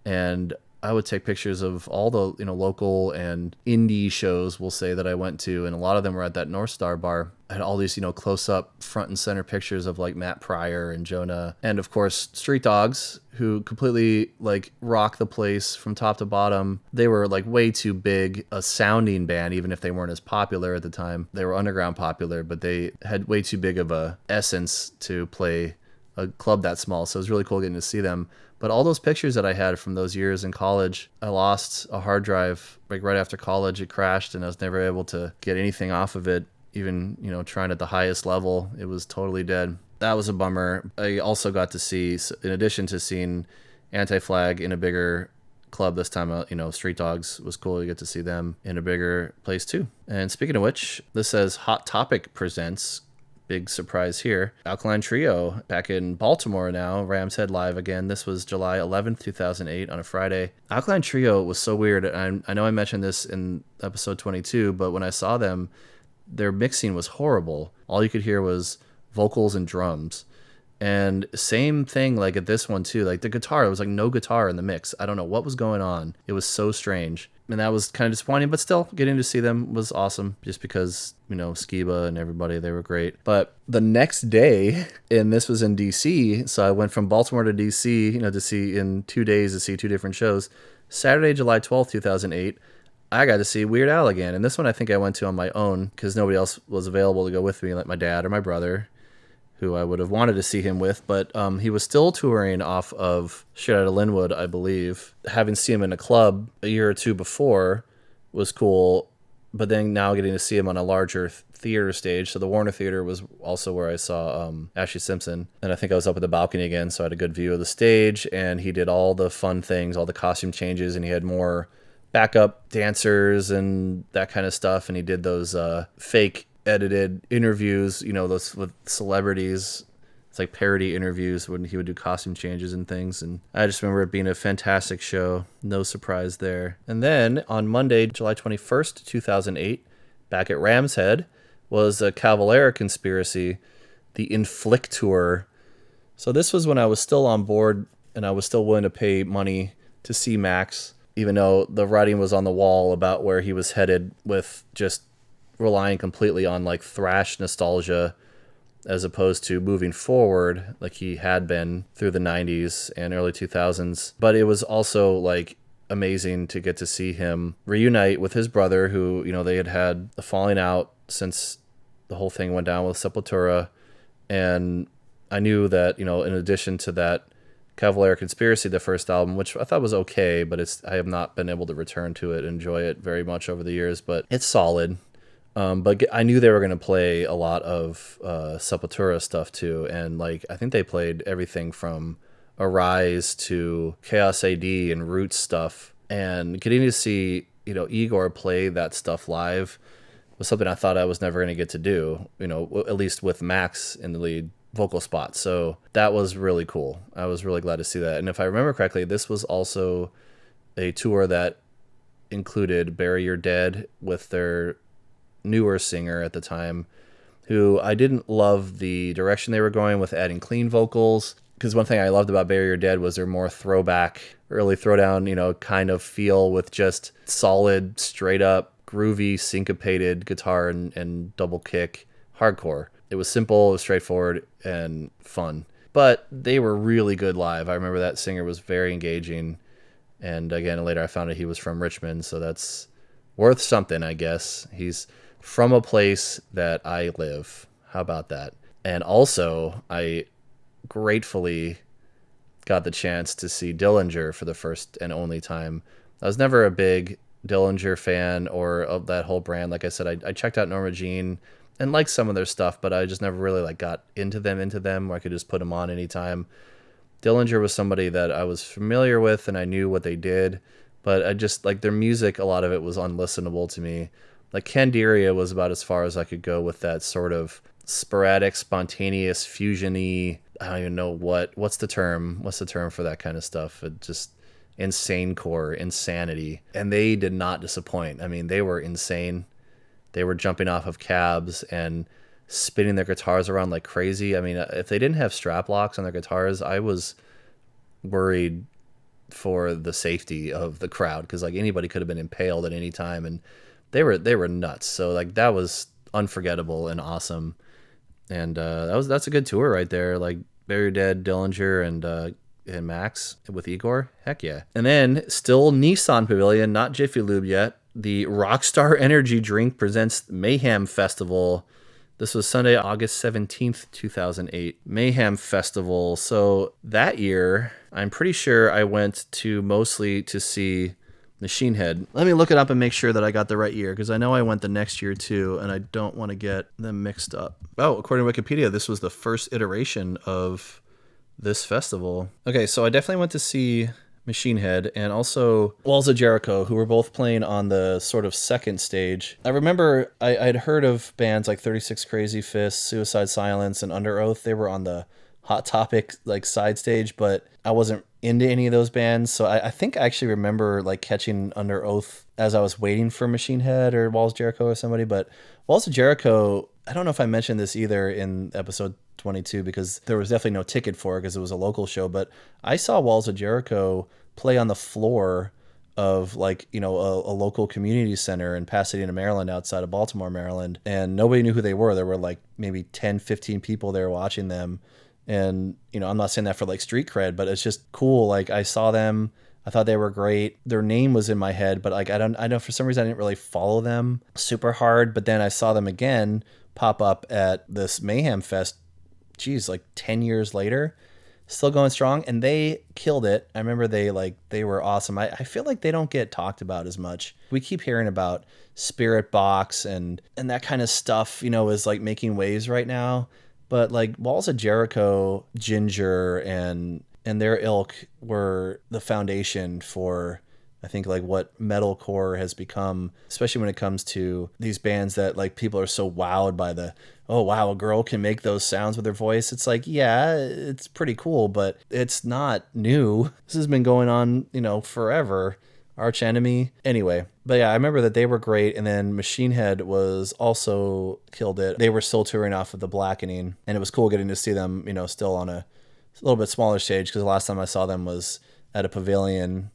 and I would take pictures of all the, local and indie shows, we'll say, that I went to, and a lot of them were at that North Star bar. I had all these, close-up front and center pictures of like Matt Pryor and Jonah, and of course Street Dogs, who completely like rock the place from top to bottom. They were like way too big a sounding band, even if they weren't as popular at the time. They were underground popular, but they had way too big of a essence to play a club that small. So it was really cool getting to see them. But all those pictures that I had from those years in college, I lost a hard drive like right after college. It crashed and I was never able to get anything off of it. Even, trying at the highest level, it was totally dead. That was a bummer. I also got to see, in addition to seeing Anti-Flag in a bigger club this time, Street Dogs was cool to get to see them in a bigger place too. And speaking of which, this says Hot Topic presents, big surprise here, Alkaline Trio back in Baltimore now, Rams Head live again. This was July 11th, 2008 on a Friday. Alkaline Trio was so weird. I know I mentioned this in episode 22, but when I saw them, their mixing was horrible. All you could hear was vocals and drums. And same thing like at this one too. Like the guitar, it was like no guitar in the mix. I don't know what was going on. It was so strange. And that was kind of disappointing, but still getting to see them was awesome just because, Skiba and everybody, they were great. But the next day, and this was in DC, so I went from Baltimore to DC, to see in 2 days to see two different shows. Saturday, July 12th, 2008, I got to see Weird Al again. And this one I think I went to on my own because nobody else was available to go with me, like my dad or my brother, who I would have wanted to see him with. But he was still touring off of Straight Outta Linwood, I believe. Having seen him in a club a year or two before was cool. But then now getting to see him on a larger theater stage. So the Warner Theater was also where I saw Ashley Simpson. And I think I was up at the balcony again, so I had a good view of the stage. And he did all the fun things, all the costume changes, and he had more backup dancers and that kind of stuff. And he did those fake edited interviews, those with celebrities. It's like parody interviews when he would do costume changes and things. And I just remember it being a fantastic show. No surprise there. And then on Monday, July 21st, 2008, back at Rams Head, was a Cavalera Conspiracy, the Inflict Tour. So this was when I was still on board and I was still willing to pay money to see Max, even though the writing was on the wall about where he was headed with just relying completely on like thrash nostalgia as opposed to moving forward like he had been through the 90s and early 2000s. But it was also like amazing to get to see him reunite with his brother, who, they had a falling out since the whole thing went down with Sepultura. And I knew that, in addition to that Cavalera Conspiracy, the first album, which I thought was okay, but I have not been able to return to it, enjoy it very much over the years, but it's solid. But I knew they were going to play a lot of Sepultura stuff too, and like I think they played everything from Arise to Chaos AD and Roots stuff, and getting to see Igor play that stuff live was something I thought I was never going to get to do, at least with Max in the lead vocal spot. So that was really cool. I was really glad to see that. And if I remember correctly, this was also a tour that included Bury Your Dead with their newer singer at the time, who I didn't love the direction they were going with adding clean vocals, because one thing I loved about Bury Your Dead was their more throwback, early Throwdown, kind of feel with just solid, straight up, groovy, syncopated guitar and double kick hardcore. It was simple, it was straightforward, and fun. But they were really good live. I remember that singer was very engaging. And again, later I found out he was from Richmond, so that's worth something, I guess. He's from a place that I live. How about that? And also, I gratefully got the chance to see Dillinger for the first and only time. I was never a big Dillinger fan or of that whole brand. Like I said, I checked out Norma Jean and liked some of their stuff, but I just never really like got into them where I could just put them on anytime. Dillinger was somebody that I was familiar with and I knew what they did, but I just like their music, a lot of it was unlistenable to me. Like Candiria was about as far as I could go with that sort of sporadic, spontaneous, fusion-y, I don't even know what's the term for that kind of stuff. It just insane core, insanity. And they did not disappoint. I mean, they were insane. They were jumping off of cabs and spinning their guitars around like crazy. I mean, if they didn't have strap locks on their guitars, I was worried for the safety of the crowd, because like anybody could have been impaled at any time, and they were nuts. So like that was unforgettable and awesome. And that's a good tour right there. Like Bury Your Dead, Dillinger, and Max with Igor. Heck yeah. And then still Nissan Pavilion, not Jiffy Lube yet. The Rockstar Energy Drink presents Mayhem Festival. This was Sunday, August 17th, 2008. Mayhem Festival. So that year, I'm pretty sure I went to mostly to see Machine Head. Let me look it up and make sure that I got the right year, because I know I went the next year too, and I don't want to get them mixed up. Oh, according to Wikipedia, this was the first iteration of this festival. Okay, so I definitely went to see Machine Head and also Walls of Jericho, who were both playing on the sort of second stage. I remember I'd heard of bands like 36 Crazy Fists, Suicide Silence, and Under Oath. They were on the Hot Topic like side stage, but I wasn't into any of those bands. So I think I actually remember like catching Under Oath as I was waiting for Machine Head or Walls of Jericho or somebody. But Walls of Jericho, I don't know if I mentioned this either in episode 22, because there was definitely no ticket for it because it was a local show, but I saw Walls of Jericho play on the floor of like, you know, a local community center in Pasadena, Maryland, outside of Baltimore, Maryland. And nobody knew who they were. There were like maybe 10, 15 people there watching them. And, you know, I'm not saying that for like street cred, but it's just cool. Like I saw them, I thought they were great. Their name was in my head, but like, I know for some reason I didn't really follow them super hard. But then I saw them again pop up at this Mayhem Fest, geez, like 10 years later, still going strong, and they killed it. I remember they were awesome. I feel like they don't get talked about as much. We keep hearing about Spirit Box and that kind of stuff, you know, is like making waves right now. But like Walls of Jericho, Ginger, and their ilk were the foundation for, I think, like what metalcore has become, especially when it comes to these bands that like people are so wowed by the, oh wow, a girl can make those sounds with her voice. It's like, yeah, it's pretty cool, but it's not new. This has been going on, you know, forever. Arch Enemy. Anyway, but yeah, I remember that they were great. And then Machine Head was also killed it. They were still touring off of The Blackening, and it was cool getting to see them, you know, still on a little bit smaller stage, because the last time I saw them was at a pavilion,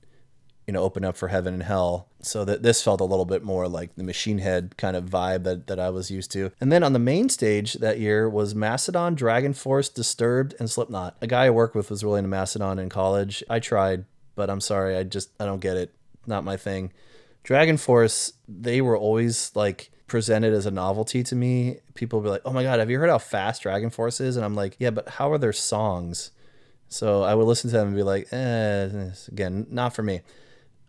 you know, open up for Heaven and Hell. So that this felt a little bit more like the Machine Head kind of vibe that I was used to. And then on the main stage that year was Mastodon, Dragon Force, Disturbed, and Slipknot. A guy I worked with was really into Mastodon in college. I tried, but I'm sorry, I don't get it. Not my thing. Dragon Force, they were always like presented as a novelty to me. People would be like, oh my God, have you heard how fast Dragon Force is? And I'm like, yeah, but how are their songs? So I would listen to them and be like, again, not for me.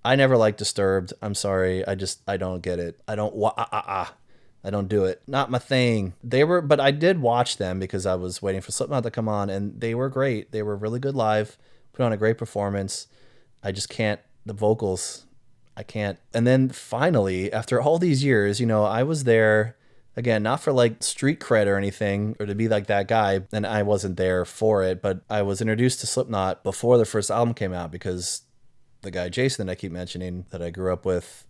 I never liked Disturbed. I'm sorry. I don't get it. I don't do it. Not my thing. But I did watch them because I was waiting for Slipknot to come on, and they were great. They were really good live, put on a great performance. I just can't, the vocals, I can't. And then finally, after all these years, you know, I was there again, not for like street cred or anything, or to be like that guy, and I wasn't there for it, but I was introduced to Slipknot before the first album came out, because the guy Jason that I keep mentioning that I grew up with,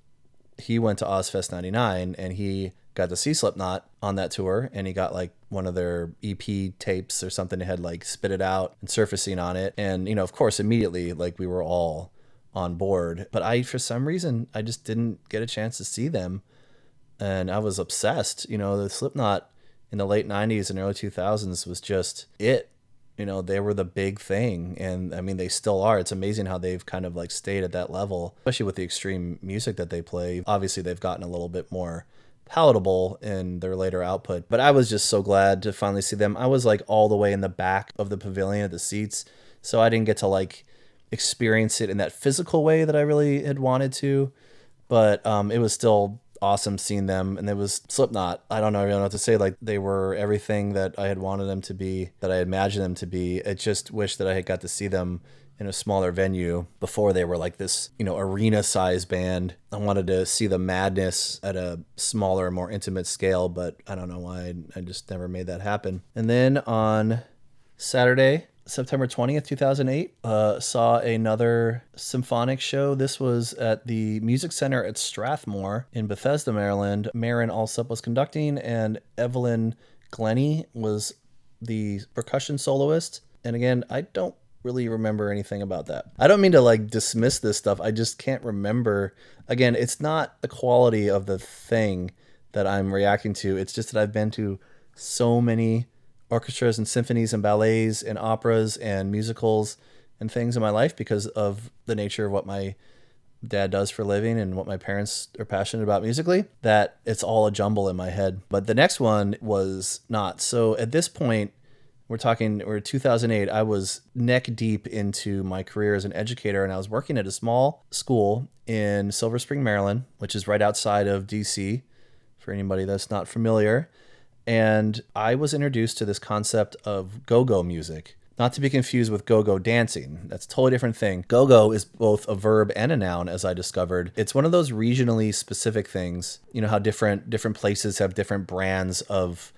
he went to Ozfest 99 and he got to see Slipknot on that tour, and he got like one of their EP tapes or something that had like Spit It Out and Surfacing on it. And, you know, of course, immediately, like we were all on board, but for some reason, I just didn't get a chance to see them. And I was obsessed. You know, the Slipknot in the late 90s and early 2000s was just it. You know, they were the big thing. And I mean, they still are. It's amazing how they've kind of like stayed at that level, especially with the extreme music that they play. Obviously, they've gotten a little bit more palatable in their later output, but I was just so glad to finally see them. I was like all the way in the back of the pavilion at the seats, so I didn't get to like experience it in that physical way that I really had wanted to, but it was still awesome seeing them. And it was Slipknot. I don't know what to say. Like, they were everything that I had wanted them to be, that I imagined them to be. I just wish that I had got to see them in a smaller venue before they were like this, you know, arena size band. I wanted to see the madness at a smaller, more intimate scale, but I don't know why I just never made that happen. And then on Saturday, September 20th, 2008, saw another symphonic show. This was at the Music Center at Strathmore in Bethesda, Maryland. Marin Alsup was conducting, and Evelyn Glennie was the percussion soloist. And again, I don't really remember anything about that. I don't mean to like dismiss this stuff. I just can't remember. Again, it's not the quality of the thing that I'm reacting to. It's just that I've been to so many orchestras and symphonies and ballets and operas and musicals and things in my life because of the nature of what my dad does for a living and what my parents are passionate about musically, that it's all a jumble in my head. But the next one was not. So at this point, we're 2008. I was neck deep into my career as an educator, and I was working at a small school in Silver Spring, Maryland, which is right outside of DC, for anybody that's not familiar. And I was introduced to this concept of go-go music, not to be confused with go-go dancing. That's a totally different thing. Go-go is both a verb and a noun, as I discovered. It's one of those regionally specific things. You know how different places have different brands of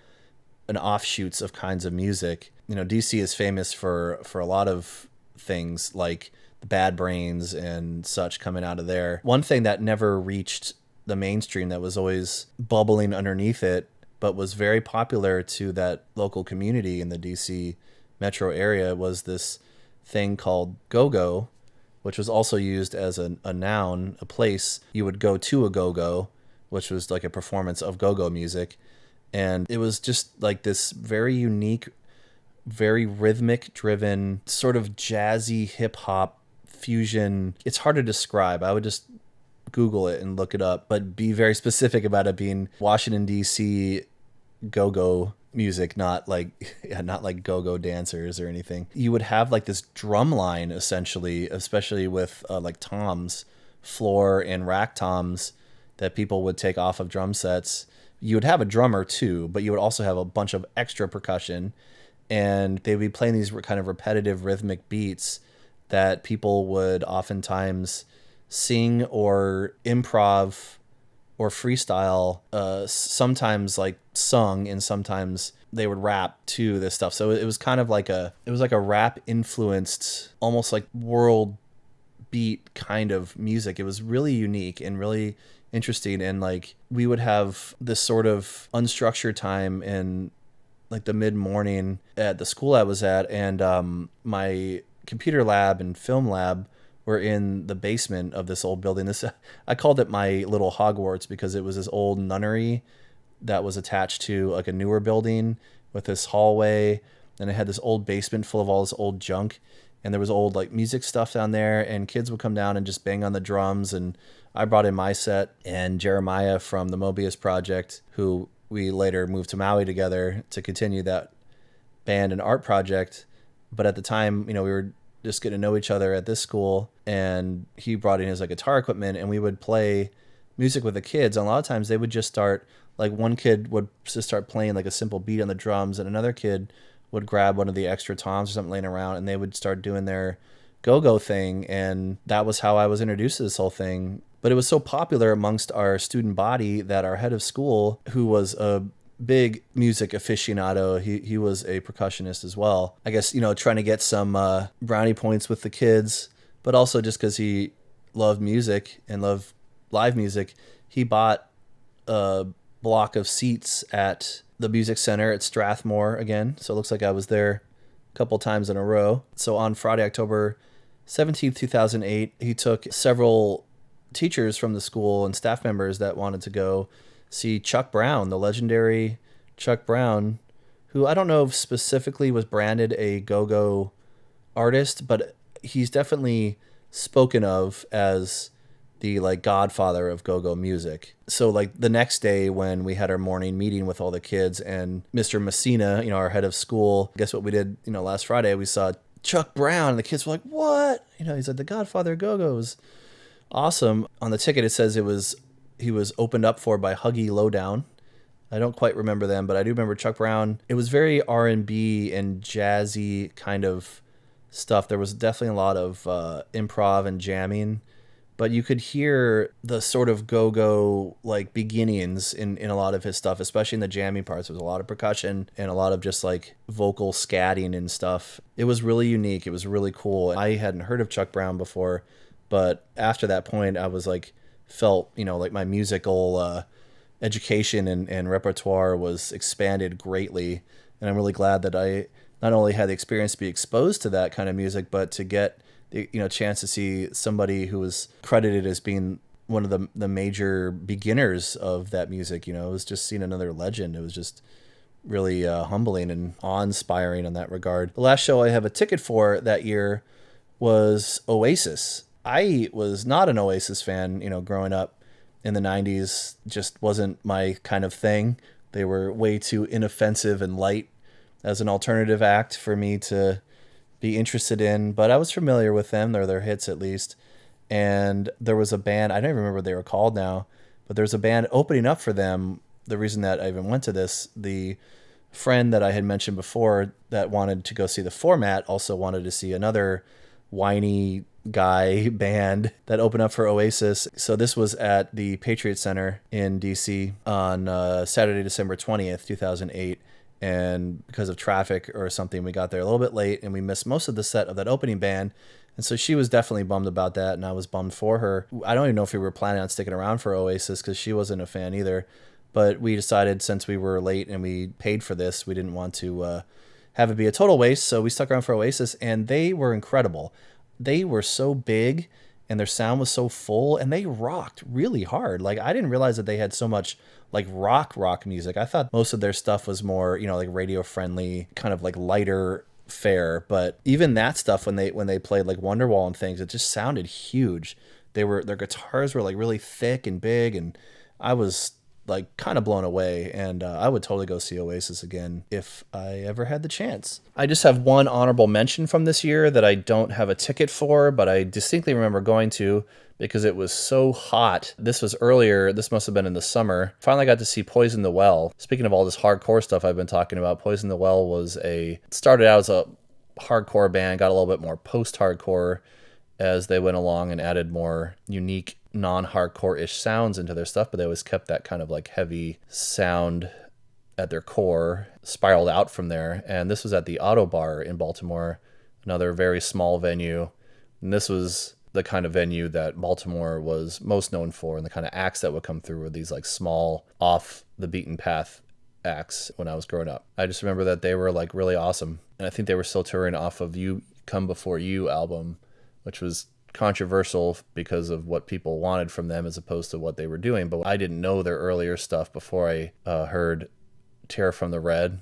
and offshoots of kinds of music. You know, DC is famous for a lot of things like the Bad Brains and such coming out of there. One thing that never reached the mainstream, that was always bubbling underneath it, but was very popular to that local community in the DC metro area, was this thing called go-go, which was also used as a noun, a place. You would go to a go-go, which was like a performance of go-go music. And it was just like this very unique, very rhythmic driven, sort of jazzy hip hop fusion. It's hard to describe. I would just Google it and look it up, but be very specific about it being Washington, D.C. go-go music, not like go-go dancers or anything. You would have like this drum line essentially, especially with like toms, floor and rack toms that people would take off of drum sets. You would have a drummer too, but you would also have a bunch of extra percussion, and they would be playing these kind of repetitive rhythmic beats that people would oftentimes sing or improv or freestyle, sometimes like sung, and sometimes they would rap to this stuff. So it was kind of like a rap influenced, almost like world beat kind of music. It was really unique and really interesting. And like we would have this sort of unstructured time in like the mid-morning at the school I was at, and my computer lab and film lab were in the basement of this old building. I called it my little Hogwarts because it was this old nunnery that was attached to like a newer building with this hallway, and it had this old basement full of all this old junk, and there was old like music stuff down there, and kids would come down and just bang on the drums. And I brought in my set, and Jeremiah from the Mobius Project, who we later moved to Maui together to continue that band and art project. But at the time, you know, we were just getting to know each other at this school, and he brought in his like guitar equipment, and we would play music with the kids. And a lot of times they would just start, like one kid would just start playing like a simple beat on the drums, and another kid would grab one of the extra toms or something laying around, and they would start doing their go-go thing. And that was how I was introduced to this whole thing. But it was so popular amongst our student body that our head of school, who was a big music aficionado, he was a percussionist as well. I guess, you know, trying to get some brownie points with the kids, but also just because he loved music and loved live music, he bought a block of seats at the Music Center at Strathmore again. So it looks like I was there a couple times in a row. So on Friday, October 17th, 2008, he took several teachers from the school and staff members that wanted to go see Chuck Brown, the legendary Chuck Brown, who I don't know if specifically was branded a go-go artist, but he's definitely spoken of as the like godfather of go-go music. So like the next day when we had our morning meeting with all the kids, and Mr. Messina, you know, our head of school, guess what we did, you know, last Friday? We saw Chuck Brown, and the kids were like, what? You know, he's like the godfather of go-go's. Awesome. On the ticket, it says he was opened up for by Huggy Lowdown. I don't quite remember them, but I do remember Chuck Brown. It was very R&B and jazzy kind of stuff. There was definitely a lot of improv and jamming, but you could hear the sort of go-go like beginnings in a lot of his stuff, especially in the jamming parts. There was a lot of percussion and a lot of just like vocal scatting and stuff. It was really unique. It was really cool. I hadn't heard of Chuck Brown before, but after that point, I was like, felt, you know, like my musical education and repertoire was expanded greatly. And I'm really glad that I not only had the experience to be exposed to that kind of music, but to get the chance to see somebody who was credited as being one of the major beginners of that music. It was just seeing another legend. It was just really humbling and awe-inspiring in that regard. The last show I have a ticket for that year was Oasis. I was not an Oasis fan, growing up in the 90s. Just wasn't my kind of thing. They were way too inoffensive and light as an alternative act for me to be interested in, but I was familiar with them, their hits at least. And there was a band, I don't even remember what they were called now, but there's a band opening up for them. The reason that I even went to this, the friend that I had mentioned before that wanted to go see the Format also wanted to see another whiny guy band that opened up for Oasis. So this was at the Patriot Center in DC on Saturday, December 20th, 2008. And because of traffic or something, we got there a little bit late and we missed most of the set of that opening band. And so she was definitely bummed about that, and I was bummed for her. I don't even know if we were planning on sticking around for Oasis because she wasn't a fan either. But we decided, since we were late and we paid for this, we didn't want to have it be a total waste. So we stuck around for Oasis, and they were incredible. They were so big, and their sound was so full, and they rocked really hard. Like, I didn't realize that they had so much like rock music. I thought most of their stuff was more, like radio friendly, kind of like lighter fare. But even that stuff, when they played like Wonderwall and things, it just sounded huge. Their guitars were like really thick and big, and I was like kind of blown away, and I would totally go see Oasis again if I ever had the chance. I just have one honorable mention from this year that I don't have a ticket for, but I distinctly remember going to because it was so hot. This was earlier. This must have been in the summer. Finally got to see Poison the Well. Speaking of all this hardcore stuff I've been talking about, Poison the Well started out as a hardcore band, got a little bit more post-hardcore as they went along and added more unique non-hardcore-ish sounds into their stuff, but they always kept that kind of like heavy sound at their core, spiraled out from there. And this was at the Auto Bar in Baltimore, another very small venue. And this was the kind of venue that Baltimore was most known for, and the kind of acts that would come through were these like small, off the beaten path acts when I was growing up. I just remember that they were like really awesome. And I think they were still touring off of You Come Before You album, which was controversial because of what people wanted from them as opposed to what they were doing. But I didn't know their earlier stuff before I heard Tear from the Red.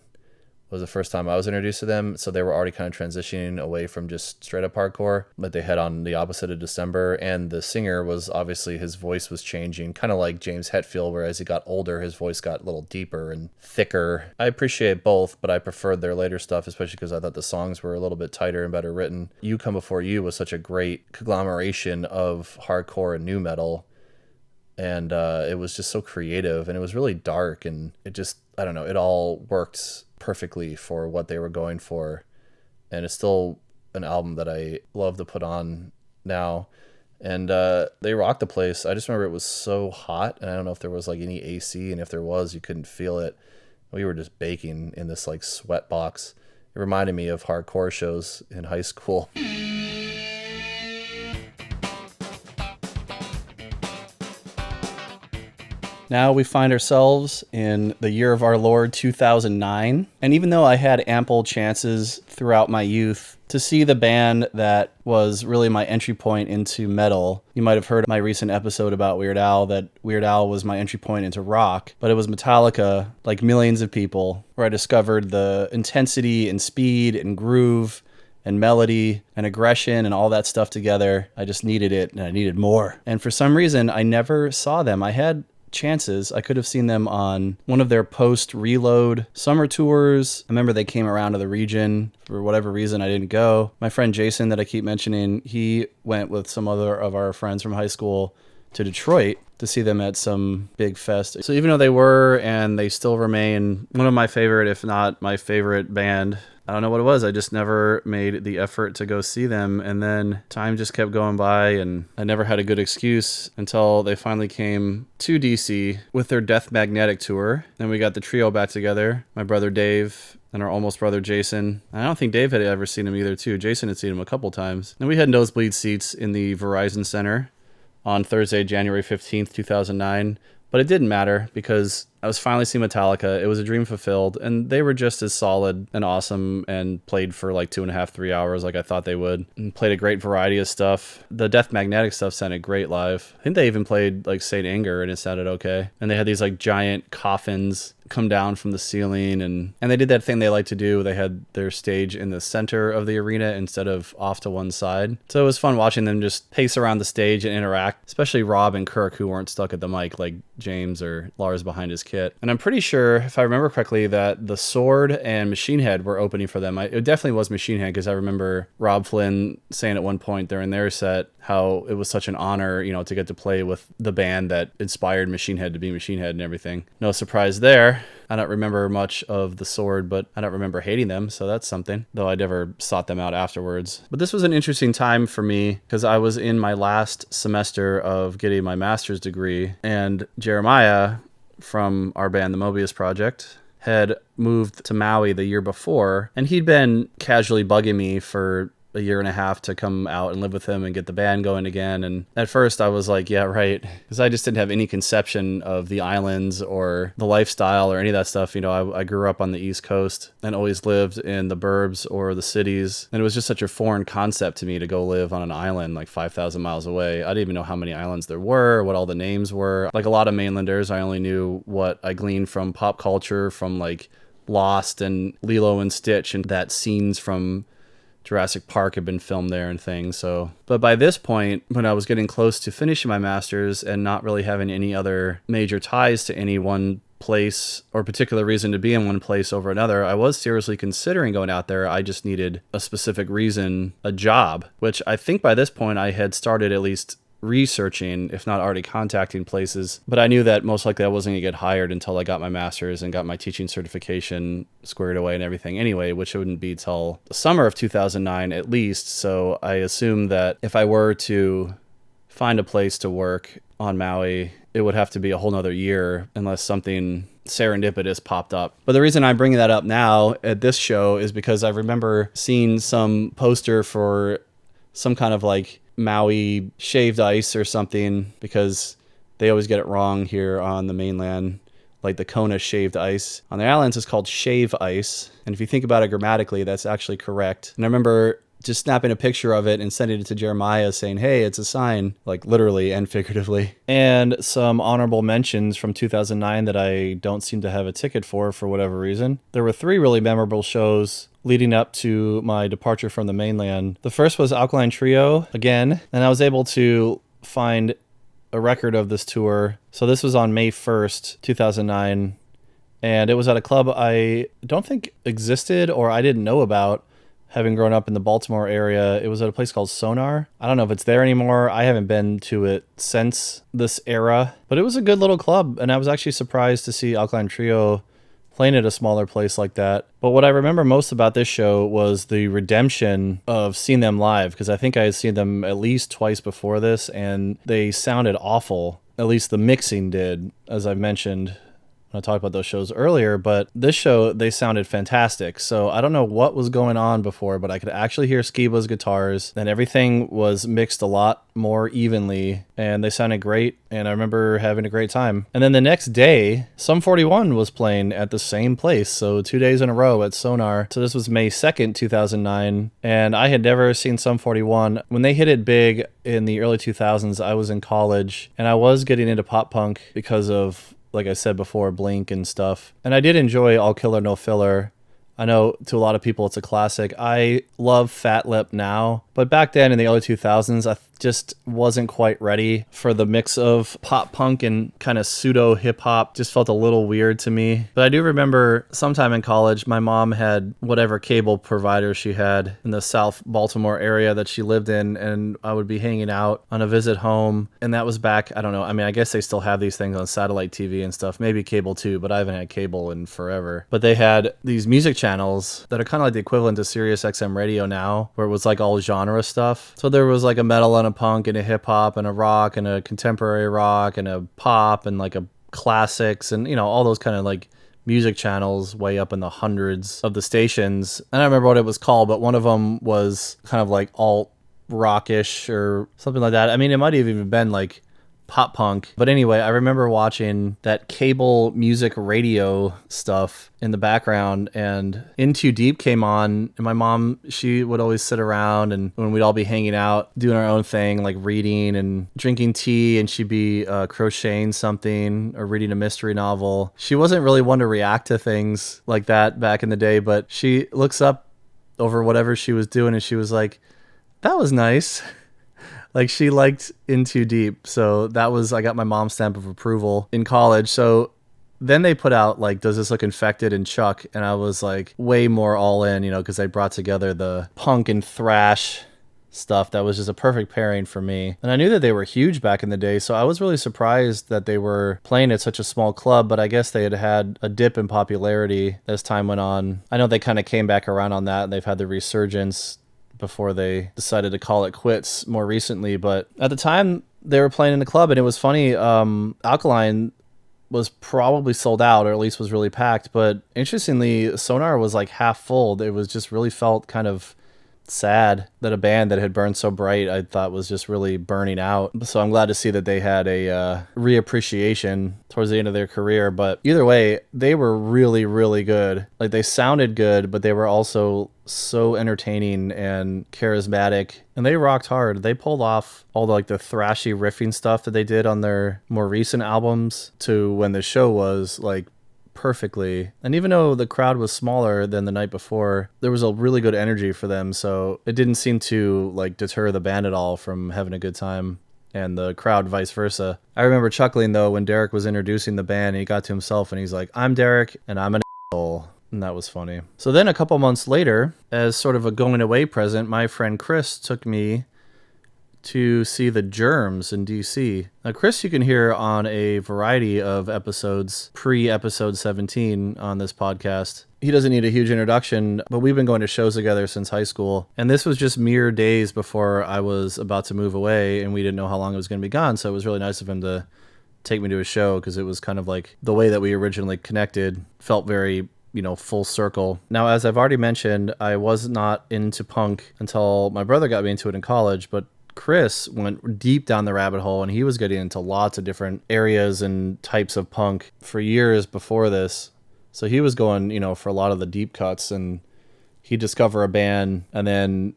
Was the first time I was introduced to them. So they were already kind of transitioning away from just straight up hardcore, but they had on the opposite of December. And the singer was obviously, his voice was changing, kind of like James Hetfield, where as he got older, his voice got a little deeper and thicker. I appreciate both, but I preferred their later stuff, especially because I thought the songs were a little bit tighter and better written. You Come Before You was such a great conglomeration of hardcore and nu metal. And it was just so creative, and it was really dark, and it just, I don't know, it all worked perfectly for what they were going for. And it's still an album that I love to put on now. And they rocked the place. I just remember it was so hot, and I don't know if there was like any AC, and if there was, you couldn't feel it. We were just baking in this like sweat box. It reminded me of hardcore shows in high school. Now we find ourselves in the year of our Lord 2009. And even though I had ample chances throughout my youth to see the band that was really my entry point into metal, you might have heard my recent episode about Weird Al, that Weird Al was my entry point into rock, but it was Metallica, like millions of people, where I discovered the intensity and speed and groove and melody and aggression and all that stuff together. I just needed it, and I needed more. And for some reason, I never saw them. I had chances. I could have seen them on one of their post-Reload summer tours. I remember they came around to the region. For whatever reason, I didn't go. My friend Jason, that I keep mentioning, he went with some other of our friends from high school to Detroit to see them at some big fest. So even though they were, and they still remain, one of my favorite, if not my favorite band, I don't know what it was. I just never made the effort to go see them. And then time just kept going by, and I never had a good excuse until they finally came to DC with their Death Magnetic tour. Then we got the trio back together, my brother Dave and our almost brother Jason. I don't think Dave had ever seen him either too. Jason had seen him a couple times. And we had nosebleed seats in the Verizon Center on Thursday, January 15th, 2009. But it didn't matter because I was finally seeing Metallica. It was a dream fulfilled, and they were just as solid and awesome and played for like 2.5, 3 hours like I thought they would, and played a great variety of stuff. The Death Magnetic stuff sounded great live. I think they even played like Saint Anger and it sounded okay. And they had these like giant coffins come down from the ceiling, and they did that thing they like to do. They had their stage in the center of the arena instead of off to one side. So it was fun watching them just pace around the stage and interact, especially Rob and Kirk, who weren't stuck at the mic like James or Lars behind his kit. And I'm pretty sure, if I remember correctly, that the Sword and Machine Head were opening for them. It definitely was Machine Head, because I remember Rob Flynn saying at one point during their set how it was such an honor, to get to play with the band that inspired Machine Head to be Machine Head and everything. No surprise there. I don't remember much of the Sword, but I don't remember hating them, so that's something, though I never sought them out afterwards. But this was an interesting time for me, because I was in my last semester of getting my master's degree, and Jeremiah from our band, the Mobius Project, had moved to Maui the year before, and he'd been casually bugging me for a year and a half to come out and live with him and get the band going again. And at first I was like, yeah, right. Because I just didn't have any conception of the islands or the lifestyle or any of that stuff. I grew up on the East Coast and always lived in the burbs or the cities. And it was just such a foreign concept to me to go live on an island like 5,000 miles away. I didn't even know how many islands there were, what all the names were. Like a lot of mainlanders, I only knew what I gleaned from pop culture, from like Lost and Lilo and Stitch, and that scenes from Jurassic Park had been filmed there and things. But by this point, when I was getting close to finishing my master's and not really having any other major ties to any one place or particular reason to be in one place over another, I was seriously considering going out there. I just needed a specific reason, a job, which I think by this point I had started at least researching, if not already contacting places. But I knew that most likely I wasn't going to get hired until I got my master's and got my teaching certification squared away and everything anyway, which wouldn't be till the summer of 2009 at least. So I assumed that if I were to find a place to work on Maui, it would have to be a whole nother year unless something serendipitous popped up. But the reason I'm bringing that up now at this show is because I remember seeing some poster for some kind of like Maui shaved ice or something, because they always get it wrong here on the mainland. Like the Kona shaved ice on the islands is called shave ice, and if you think about it grammatically, that's actually correct. And I remember just snapping a picture of it and sending it to Jeremiah saying, hey, it's a sign, like literally and figuratively. And some honorable mentions from 2009 that I don't seem to have a ticket for whatever reason. There were 3 really memorable shows leading up to my departure from the mainland. The first was Alkaline Trio again, and I was able to find a record of this tour. So this was on May 1st, 2009, and it was at a club I don't think existed or I didn't know about, having grown up in the Baltimore area. It was at a place called Sonar. I don't know if it's there anymore. I haven't been to it since this era, but it was a good little club, and I was actually surprised to see Alkaline Trio playing at a smaller place like that. But what I remember most about this show was the redemption of seeing them live, because I think I had seen them at least twice before this, and they sounded awful. At least the mixing did, as I mentioned when I talked about those shows earlier. But this show, they sounded fantastic. So I don't know what was going on before, but I could actually hear Skiba's guitars, and everything was mixed a lot more evenly, and they sounded great, and I remember having a great time. And then the next day, Sum 41 was playing at the same place, so 2 days in a row at Sonar. So this was May 2nd, 2009, and I had never seen Sum 41. When they hit it big in the early 2000s, I was in college, and I was getting into pop punk because of, like I said before, Blink and stuff. And I did enjoy All Killer No Filler. I know to a lot of people it's a classic. I love Fat Lip now, but back then in the early 2000s, I just wasn't quite ready for the mix of pop punk and kind of pseudo hip hop. Just felt a little weird to me. But I do remember sometime in college, my mom had whatever cable provider she had in the South Baltimore area that she lived in, and I would be hanging out on a visit home. And that was back, I don't know, I mean, I guess they still have these things on satellite TV and stuff, maybe cable too, but I haven't had cable in forever. But they had these music channels that are kind of like the equivalent to Sirius XM radio now, where it was like all genre stuff. So there was like a metal and a punk and a hip hop and a rock and a contemporary rock and a pop and like a classics and, you know, all those kind of like music channels way up in the hundreds of the stations. I don't remember what it was called, but one of them was kind of like alt rockish or something like that. I mean, it might have even been like pop punk. But anyway, I remember watching that cable music radio stuff in the background, and In Too Deep came on, and my mom, she would always sit around, and when we'd all be hanging out doing our own thing, like reading and drinking tea, and she'd be crocheting something or reading a mystery novel. She wasn't really one to react to things like that back in the day, but she looks up over whatever she was doing and she was like, that was nice. Like, she liked In Too Deep. So that was, I got my mom's stamp of approval in college. So then they put out, like, Does This Look Infected and Chuck? And I was, like, way more all in, because they brought together the punk and thrash stuff. That was just a perfect pairing for me. And I knew that they were huge back in the day. So I was really surprised that they were playing at such a small club. But I guess they had had a dip in popularity as time went on. I know they kind of came back around on that, and they've had the resurgence before they decided to call it quits more recently. But at the time they were playing in the club, and it was funny, Alkaline was probably sold out, or at least was really packed. But interestingly, Sonar was like half full. It was just really felt kind of sad that a band that had burned so bright, I thought, was just really burning out. So I'm glad to see that they had a reappreciation towards the end of their career. But either way, they were really, really good. Like, they sounded good, but they were also so entertaining and charismatic, and they rocked hard. They pulled off all the, like, the thrashy riffing stuff that they did on their more recent albums to when the show was like perfectly. And even though the crowd was smaller than the night before, there was a really good energy for them, so it didn't seem to like deter the band at all from having a good time, and the crowd vice versa. I remember chuckling though when Derek was introducing the band and he got to himself and he's like, I'm Derek and I'm an asshole. And that was funny. So then a couple months later, as sort of a going away present, my friend Chris took me to see the Germs in DC. Now, Chris, you can hear on a variety of episodes, pre-episode 17 on this podcast. He doesn't need a huge introduction, but we've been going to shows together since high school. And this was just mere days before I was about to move away, and we didn't know how long it was going to be gone. So it was really nice of him to take me to a show, because it was kind of like the way that we originally connected felt very, full circle. Now, as I've already mentioned, I was not into punk until my brother got me into it in college, but Chris went deep down the rabbit hole, and he was getting into lots of different areas and types of punk for years before this. So he was going, for a lot of the deep cuts, and he'd discover a band and then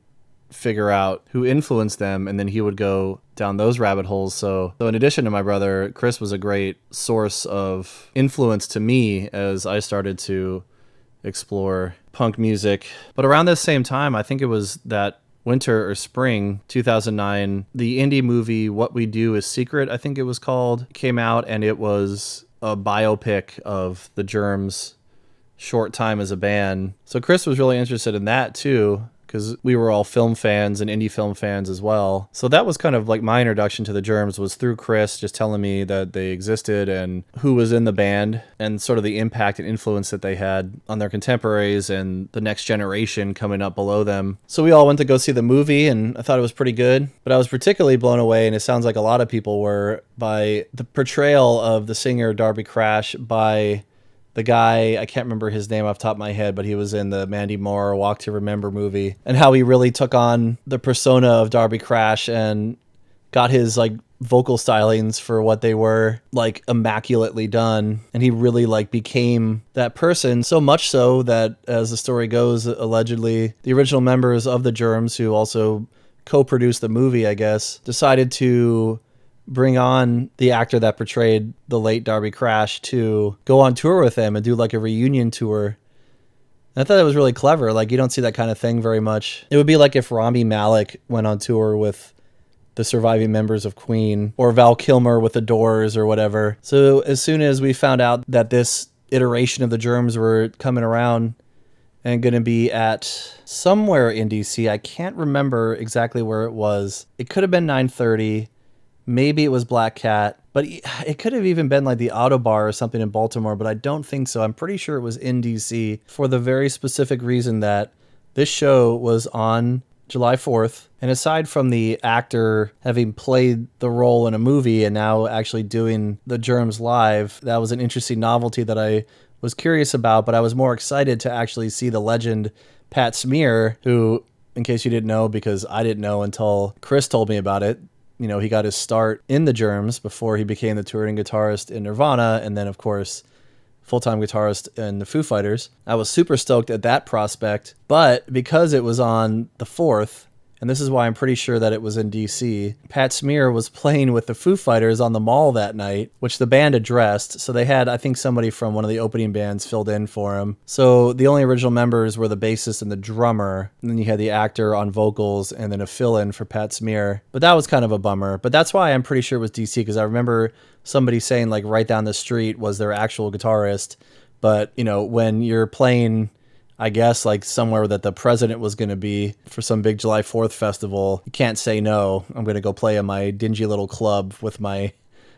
figure out who influenced them, and then he would go down those rabbit holes. So in addition to my brother, Chris was a great source of influence to me as I started to explore punk music. But around this same time, I think it was that winter or spring 2009, the indie movie What We Do Is Secret, I think it was called, came out, and it was a biopic of the Germs' short time as a band. So Chris was really interested in that too, because we were all film fans and indie film fans as well. So that was kind of like my introduction to the Germs, was through Chris just telling me that they existed and who was in the band, and sort of the impact and influence that they had on their contemporaries and the next generation coming up below them. So we all went to go see the movie, and I thought it was pretty good. But I was particularly blown away, and it sounds like a lot of people were, by the portrayal of the singer Darby Crash by the guy, I can't remember his name off the top of my head, but he was in the Mandy Moore Walk to Remember movie, and how he really took on the persona of Darby Crash and got his like vocal stylings for what they were, like, immaculately done. And he really like became that person, so much so that, as the story goes, allegedly the original members of the Germs, who also co-produced the movie, I guess, decided to bring on the actor that portrayed the late Darby Crash to go on tour with him and do like a reunion tour. And I thought that was really clever. Like, you don't see that kind of thing very much. It would be like if Rami Malek went on tour with the surviving members of Queen, or Val Kilmer with the Doors or whatever. So as soon as we found out that this iteration of the Germs were coming around and going to be at somewhere in DC, I can't remember exactly where it was. It could have been 930. Maybe it was Black Cat, but it could have even been like the Auto Bar or something in Baltimore, but I don't think so. I'm pretty sure it was in DC, for the very specific reason that this show was on July 4th. And aside from the actor having played the role in a movie and now actually doing the Germs live, that was an interesting novelty that I was curious about, but I was more excited to actually see the legend Pat Smear, who, in case you didn't know, because I didn't know until Chris told me about it, he got his start in the Germs before he became the touring guitarist in Nirvana, and then, of course, full-time guitarist in the Foo Fighters. I was super stoked at that prospect, but because it was on the 4th, and this is why I'm pretty sure that it was in DC, Pat Smear was playing with the Foo Fighters on the Mall that night, which the band addressed. So they had, I think, somebody from one of the opening bands filled in for him. So the only original members were the bassist and the drummer. And then you had the actor on vocals and then a fill-in for Pat Smear. But that was kind of a bummer. But that's why I'm pretty sure it was DC, because I remember somebody saying, like, right down the street was their actual guitarist. But, when you're playing, I guess, like somewhere that the president was going to be for some big July 4th festival, you can't say no. I'm going to go play in my dingy little club with my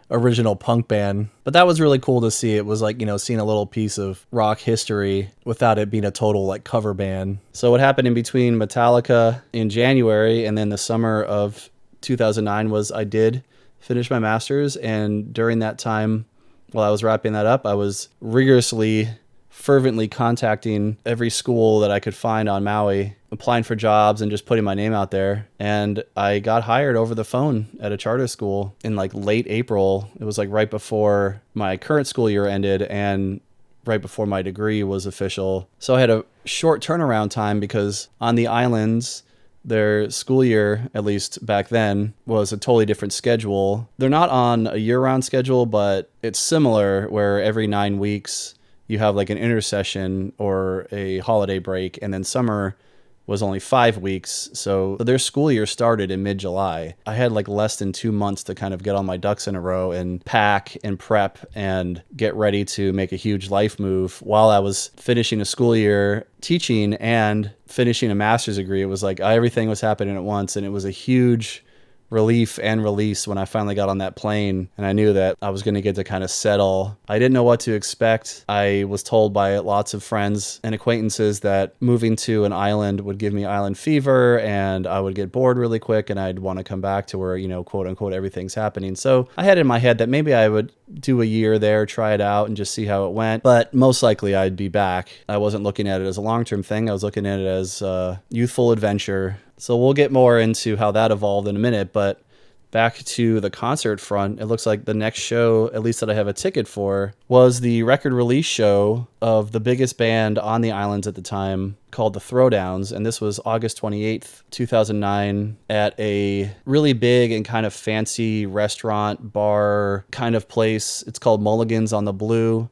original punk band. But that was really cool to see. It was like, seeing a little piece of rock history without it being a total like cover band. So what happened in between Metallica in January and then the summer of 2009 was I did finish my master's. And during that time, while I was wrapping that up, I was rigorously, fervently contacting every school that I could find on Maui, applying for jobs and just putting my name out there. And I got hired over the phone at a charter school in like late April. It was like right before my current school year ended and right before my degree was official. So I had a short turnaround time because on the islands, their school year, at least back then, was a totally different schedule. They're not on a year-round schedule, but it's similar where every 9 weeks you have like an intersession or a holiday break, and then summer was only 5 weeks. So their school year started in mid-July. I had like less than 2 months to kind of get all my ducks in a row and pack and prep and get ready to make a huge life move while I was finishing a school year teaching and finishing a master's degree. It was like everything was happening at once, and it was a huge relief and release when I finally got on that plane and I knew that I was going to get to kind of settle. I didn't know what to expect. I was told by lots of friends and acquaintances that moving to an island would give me island fever and I would get bored really quick and I'd want to come back to where, quote unquote, everything's happening. So I had in my head that maybe I would do a year there, try it out and just see how it went. But most likely I'd be back. I wasn't looking at it as a long-term thing. I was looking at it as a youthful adventure. So we'll get more into how that evolved in a minute, but back to the concert front, it looks like the next show, at least that I have a ticket for, was the record release show of the biggest band on the islands at the time called the Throwdowns, and this was August 28th, 2009 at a really big and kind of fancy restaurant, bar kind of place. It's called Mulligan's on the Blue.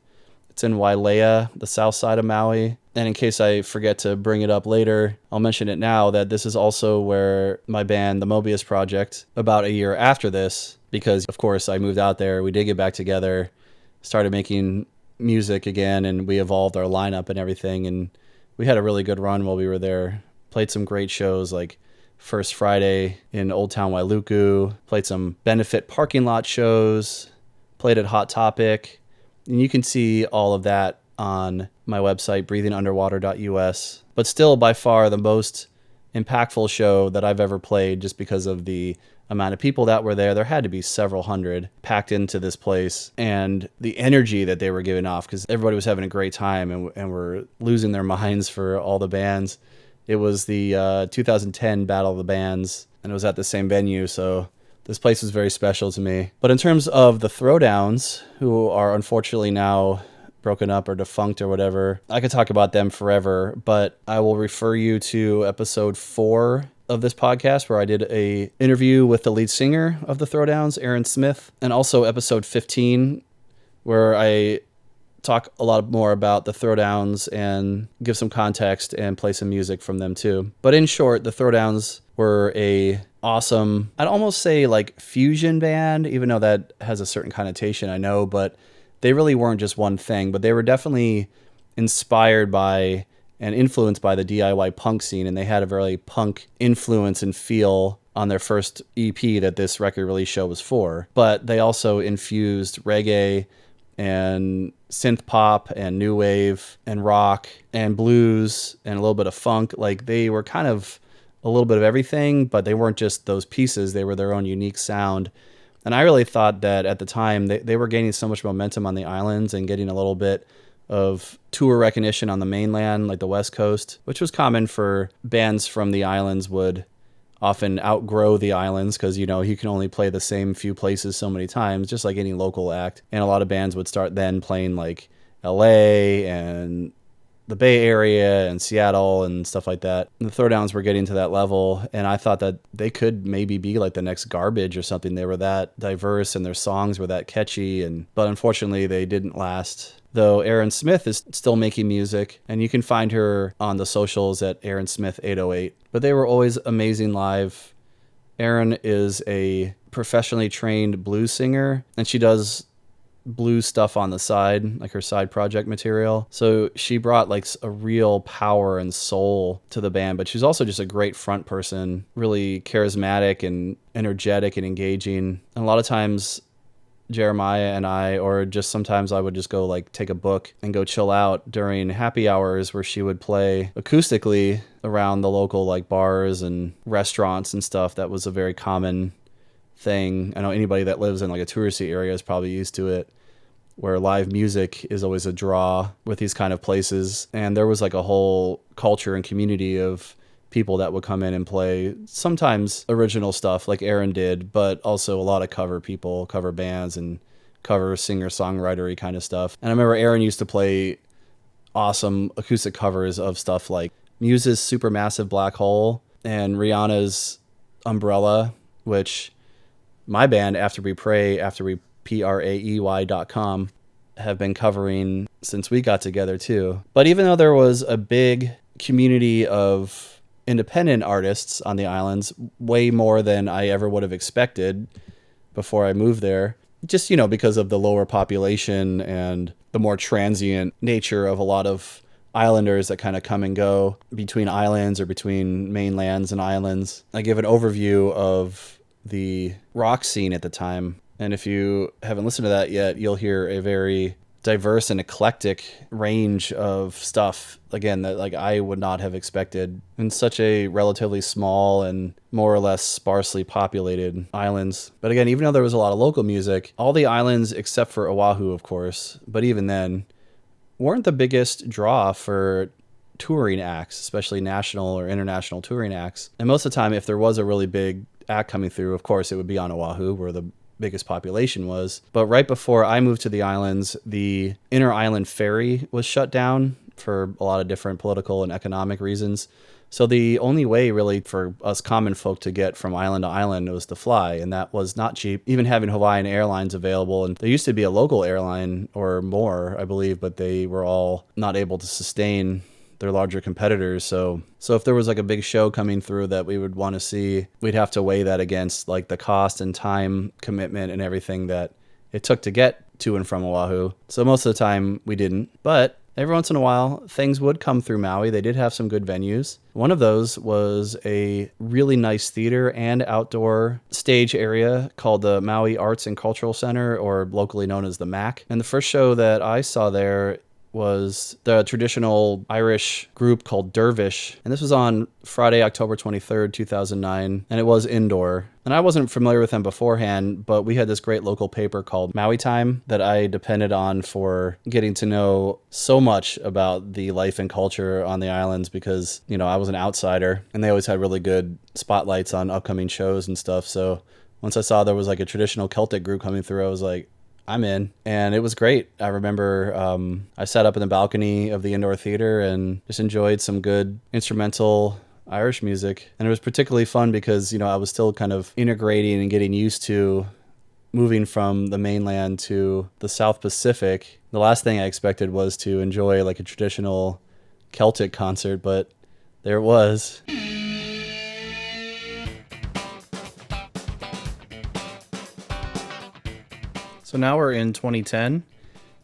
It's in Wailea, the south side of Maui. And in case I forget to bring it up later, I'll mention it now that this is also where my band, the Mobius Project, about a year after this, because of course I moved out there, we did get back together, started making music again, and we evolved our lineup and everything. And we had a really good run while we were there. Played some great shows like First Friday in Old Town Wailuku, played some benefit parking lot shows, played at Hot Topic. And you can see all of that on my website, breathingunderwater.us. But still, by far, the most impactful show that I've ever played, just because of the amount of people that were there. There had to be several hundred packed into this place, and the energy that they were giving off, because everybody was having a great time and were losing their minds for all the bands. It was the 2010 Battle of the Bands, and it was at the same venue, so this place was very special to me. But in terms of the Throwdowns, who are unfortunately now broken up or defunct or whatever, I could talk about them forever, but I will refer you to episode 4 of this podcast, where I did a interview with the lead singer of the Throwdowns, Aaron Smith, and also episode 15, where I talk a lot more about the Throwdowns and give some context and play some music from them too. But in short, the Throwdowns were a awesome, I'd almost say like fusion band, even though that has a certain connotation, I know, but they really weren't just one thing, but they were definitely inspired by and influenced by the DIY punk scene, and they had a very punk influence and feel on their first EP that this record release show was for. But they also infused reggae and synth pop and new wave and rock and blues and a little bit of funk. Like, they were kind of a little bit of everything, but they weren't just those pieces. They were their own unique sound. And I really thought that at the time they were gaining so much momentum on the islands and getting a little bit of tour recognition on the mainland, like the West Coast, which was common for bands from the islands would often outgrow the islands because, you can only play the same few places so many times, just like any local act. And a lot of bands would start then playing like LA and the Bay Area and Seattle and stuff like that. And the Throwdowns were getting to that level, and I thought that they could maybe be like the next Garbage or something. They were that diverse and their songs were that catchy, but unfortunately they didn't last. Though Erin Smith is still making music, and you can find her on the socials at Erin Smith 808. But they were always amazing live. Erin is a professionally trained blues singer, and she does blues stuff on the side, like her side project material. So she brought like a real power and soul to the band, but she's also just a great front person, really charismatic and energetic and engaging. And a lot of times Jeremiah and I, or just sometimes I would just go like take a book and go chill out during happy hours where she would play acoustically around the local like bars and restaurants and stuff. That was a very common thing. I know anybody that lives in like a touristy area is probably used to it, where live music is always a draw with these kind of places. And there was like a whole culture and community of people that would come in and play sometimes original stuff like Erin did, but also a lot of cover people, cover bands and cover singer-songwritery kind of stuff. And I remember Erin used to play awesome acoustic covers of stuff like Muse's Supermassive Black Hole and Rihanna's Umbrella, which my band, After We Praey, Praey.com, have been covering since we got together too. But even though there was a big community of independent artists on the islands, way more than I ever would have expected before I moved there, just, because of the lower population and the more transient nature of a lot of islanders that kind of come and go between islands or between mainlands and islands. I give an overview of the rock scene at the time. And if you haven't listened to that yet, you'll hear a very diverse and eclectic range of stuff, again, that like I would not have expected in such a relatively small and more or less sparsely populated islands. But again, even though there was a lot of local music, all the islands except for Oahu, of course, but even then, weren't the biggest draw for touring acts, especially national or international touring acts. And most of the time, if there was a really big act coming through, of course, it would be on Oahu, where the biggest population was. But right before I moved to the islands, the inter island ferry was shut down for a lot of different political and economic reasons. So the only way really for us common folk to get from island to island was to fly, and that was not cheap. Even having Hawaiian Airlines available, and there used to be a local airline or more, I believe, but they were all not able to sustain their larger competitors. So if there was like a big show coming through that we would want to see, we'd have to weigh that against like the cost and time commitment and everything that it took to get to and from Oahu. So most of the time we didn't, but every once in a while things would come through Maui. They did have some good venues. One of those was a really nice theater and outdoor stage area called the Maui Arts and Cultural Center, or locally known as the MAC. And the first show that I saw there was the traditional Irish group called Dervish. And this was on Friday, October 23rd, 2009. And it was indoor. And I wasn't familiar with them beforehand, but we had this great local paper called Maui Time that I depended on for getting to know so much about the life and culture on the islands because, I was an outsider. And they always had really good spotlights on upcoming shows and stuff. So once I saw there was like a traditional Celtic group coming through, I was like, I'm in. And it was great. I remember I sat up in the balcony of the indoor theater and just enjoyed some good instrumental Irish music. And it was particularly fun because, I was still kind of integrating and getting used to moving from the mainland to the South Pacific. The last thing I expected was to enjoy like a traditional Celtic concert, but there it was. So now we're in 2010,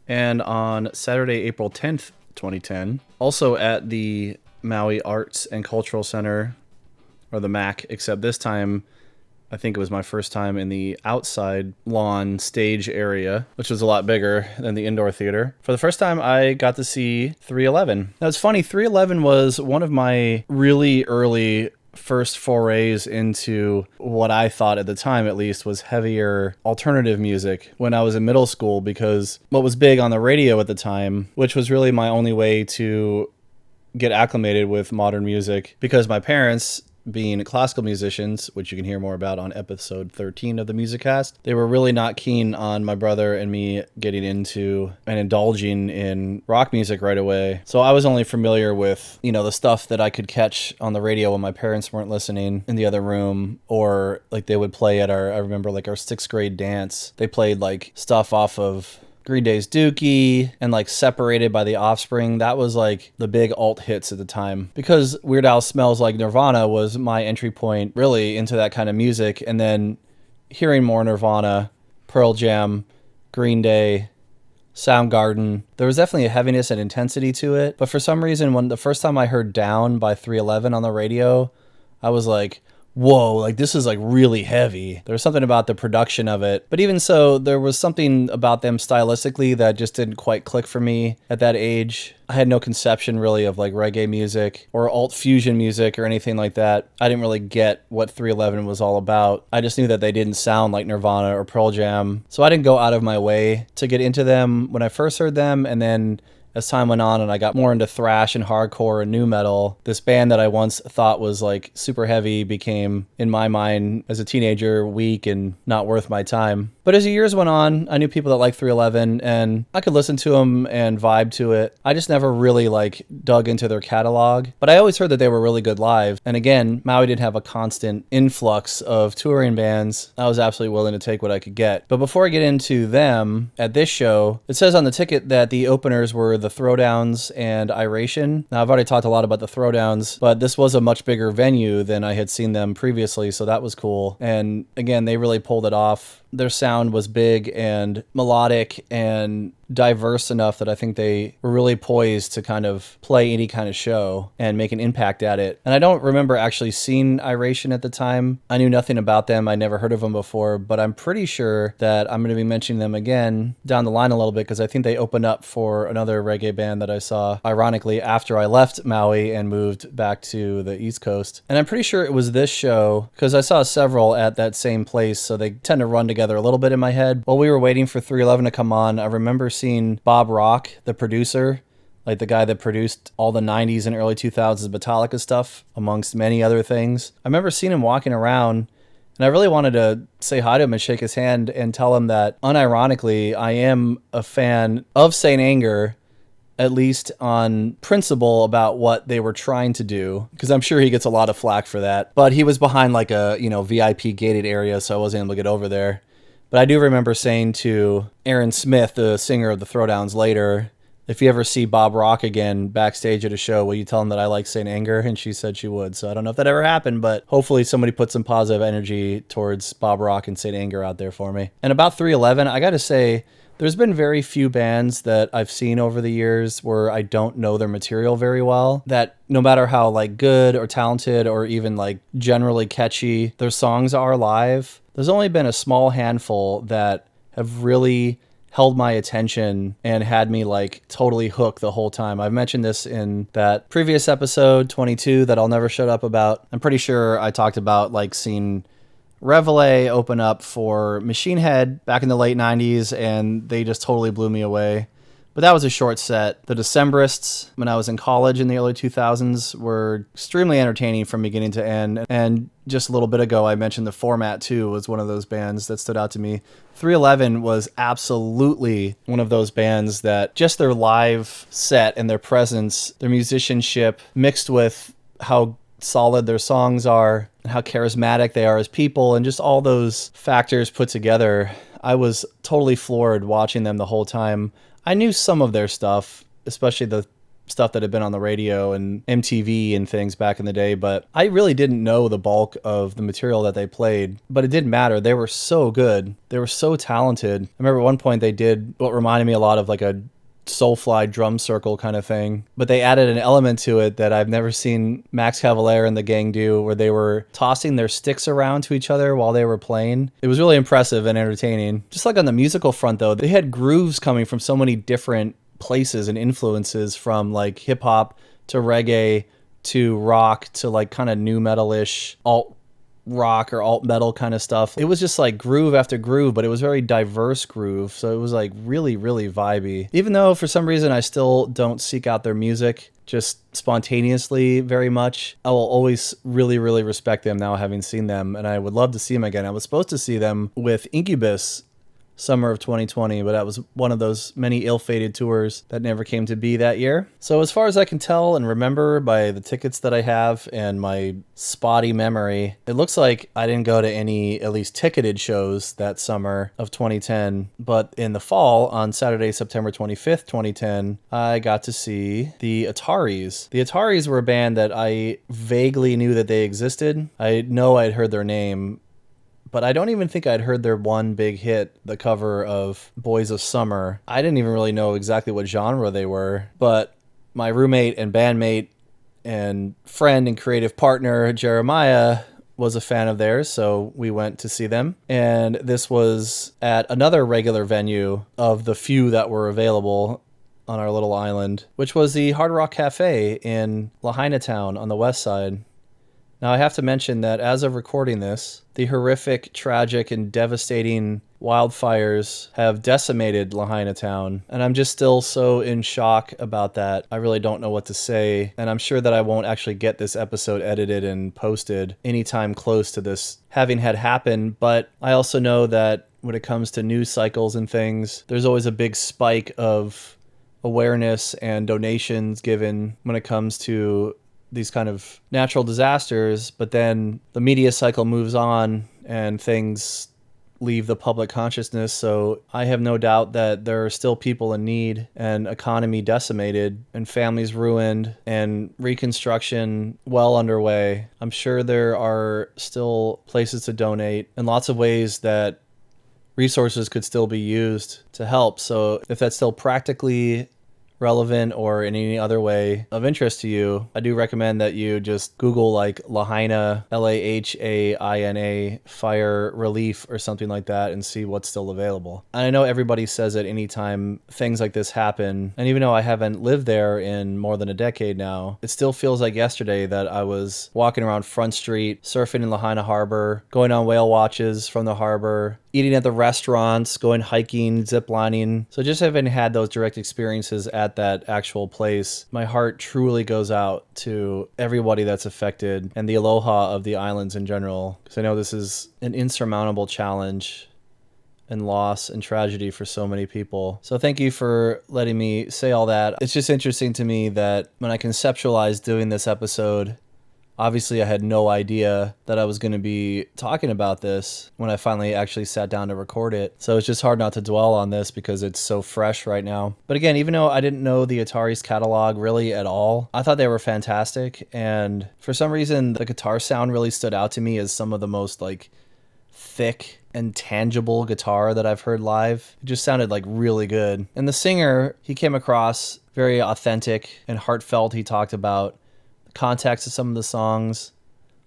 and on Saturday, April 10th, 2010, also at the Maui Arts and Cultural Center, or the MAC, except this time, I think it was my first time in the outside lawn stage area, which was a lot bigger than the indoor theater. For the first time, I got to see 311. Now, it's funny, 311 was one of my really early first forays into what I thought at the time at least was heavier alternative music when I was in middle school, because what was big on the radio at the time, which was really my only way to get acclimated with modern music, because my parents being classical musicians, which you can hear more about on episode 13 of the Musicast. They were really not keen on my brother and me getting into and indulging in rock music right away. So I was only familiar with, the stuff that I could catch on the radio when my parents weren't listening in the other room, or like they would play at I remember like our 6th grade dance. They played like stuff off of Green Day's Dookie and like Separated by the Offspring. That was like the big alt hits at the time, because Weird Al Smells Like Nirvana was my entry point really into that kind of music. And then hearing more Nirvana, Pearl Jam, Green Day, Soundgarden, there was definitely a heaviness and intensity to it. But for some reason, when the first time I heard Down by 311 on the radio, I was like, whoa, like this is like really heavy. There was something about the production of it. But even so, there was something about them stylistically that just didn't quite click for me at that age. I had no conception really of like reggae music or alt fusion music or anything like that. I didn't really get what 311 was all about. I just knew that they didn't sound like Nirvana or Pearl Jam. So I didn't go out of my way to get into them when I first heard them. And then as time went on and I got more into thrash and hardcore and nu metal, this band that I once thought was like super heavy became, in my mind, as a teenager, weak and not worth my time. But as the years went on, I knew people that liked 311 and I could listen to them and vibe to it. I just never really like dug into their catalog, but I always heard that they were really good live. And again, Maui didn't have a constant influx of touring bands. I was absolutely willing to take what I could get. But before I get into them, at this show, it says on the ticket that the openers were the Throwdowns and Iration. Now, I've already talked a lot about the Throwdowns, but this was a much bigger venue than I had seen them previously, so that was cool. And again, they really pulled it off. Their sound was big and melodic and diverse enough that I think they were really poised to kind of play any kind of show and make an impact at it. And I don't remember actually seeing Iration at the time. I knew nothing about them. I never heard of them before, but I'm pretty sure that I'm going to be mentioning them again down the line a little bit, because I think they opened up for another reggae band that I saw, ironically, after I left Maui and moved back to the East Coast. And I'm pretty sure it was this show, because I saw several at that same place, so they tend to run together a little bit in my head. While we were waiting for 311 to come on, I remember seeing Bob Rock, the producer, like the guy that produced all the 90s and early 2000s Metallica stuff, amongst many other things. I remember seeing him walking around, and I really wanted to say hi to him and shake his hand and tell him that, unironically, I am a fan of Saint Anger, at least on principle about what they were trying to do, because I'm sure he gets a lot of flack for that. But he was behind like a, VIP gated area, so I wasn't able to get over there. But I do remember saying to Aaron Smith, the singer of the Throwdowns, later, if you ever see Bob Rock again backstage at a show, will you tell him that I like Saint Anger? And she said she would. So I don't know if that ever happened, but hopefully somebody put some positive energy towards Bob Rock and Saint Anger out there for me. And about 311, I got to say, there's been very few bands that I've seen over the years where I don't know their material very well, that no matter how like good or talented or even like generally catchy their songs are live, there's only been a small handful that have really held my attention and had me like totally hooked the whole time. I've mentioned this in that previous episode 22 that I'll never shut up about. I'm pretty sure I talked about like seeing Reveille open up for Machine Head back in the late 90s, and they just totally blew me away. But that was a short set. The Decemberists, when I was in college in the early 2000s, were extremely entertaining from beginning to end. And just a little bit ago, I mentioned the Format 2 was one of those bands that stood out to me. 311 was absolutely one of those bands that just their live set and their presence, their musicianship, mixed with how solid their songs are, and how charismatic they are as people, and just all those factors put together, I was totally floored watching them the whole time. I knew some of their stuff, especially the stuff that had been on the radio and MTV and things back in the day, but I really didn't know the bulk of the material that they played. But it didn't matter. They were so good. They were so talented. I remember at one point they did what reminded me a lot of like a Soulfly drum circle kind of thing, but they added an element to it that I've never seen Max Cavalera and the gang do, where they were tossing their sticks around to each other while they were playing. It was really impressive and entertaining. Just like on the musical front though, they had grooves coming from so many different places and influences, from like hip hop to reggae to rock to like kind of nu metal-ish alt rock or alt metal kind of stuff. It was just like groove after groove, but it was very diverse groove, so it was like really, really vibey. Even though for some reason I still don't seek out their music, just spontaneously very much. I will always really, really respect them now having seen them, and I would love to see them again. I was supposed to see them with Incubus summer of 2020, but that was one of those many ill-fated tours that never came to be that year. So as far as I can tell and remember by the tickets that I have and my spotty memory, it looks like I didn't go to any at least ticketed shows that summer of 2010, but in the fall on Saturday, September 25th, 2010, I got to see the Ataris. The Ataris were a band that I vaguely knew that they existed. I know I'd heard their name, but I don't even think I'd heard their one big hit, the cover of Boys of Summer. I didn't even really know exactly what genre they were, but my roommate and bandmate and friend and creative partner, Jeremiah, was a fan of theirs, so we went to see them. And this was at another regular venue of the few that were available on our little island, which was the Hard Rock Cafe in Lahaina Town on the west side. Now, I have to mention that as of recording this, the horrific, tragic, and devastating wildfires have decimated Lahaina Town, and I'm just still so in shock about that. I really don't know what to say, and I'm sure that I won't actually get this episode edited and posted anytime close to this having had happened, but I also know that when it comes to news cycles and things, there's always a big spike of awareness and donations given when it comes to these kind of natural disasters, but then the media cycle moves on and things leave the public consciousness. So I have no doubt that there are still people in need and economy decimated and families ruined and reconstruction well underway. I'm sure there are still places to donate and lots of ways that resources could still be used to help. So if that's still practically relevant or in any other way of interest to you, I do recommend that you just Google like Lahaina, Lahaina, fire relief or something like that and see what's still available. And I know everybody says it anytime things like this happen, and even though I haven't lived there in more than a decade now, it still feels like yesterday that I was walking around Front Street, surfing in Lahaina Harbor, going on whale watches from the harbor, eating at the restaurants, going hiking, ziplining. So just having had those direct experiences at that actual place, my heart truly goes out to everybody that's affected and the aloha of the islands in general. Because I know this is an insurmountable challenge and loss and tragedy for so many people. So thank you for letting me say all that. It's just interesting to me that when I conceptualized doing this episode, obviously, I had no idea that I was going to be talking about this when I finally actually sat down to record it. So it's just hard not to dwell on this because it's so fresh right now. But again, even though I didn't know the Atari's catalog really at all, I thought they were fantastic. And for some reason, the guitar sound really stood out to me as some of the most like thick and tangible guitar that I've heard live. It just sounded like really good. And the singer, he came across very authentic and heartfelt. He talked about context of some of the songs,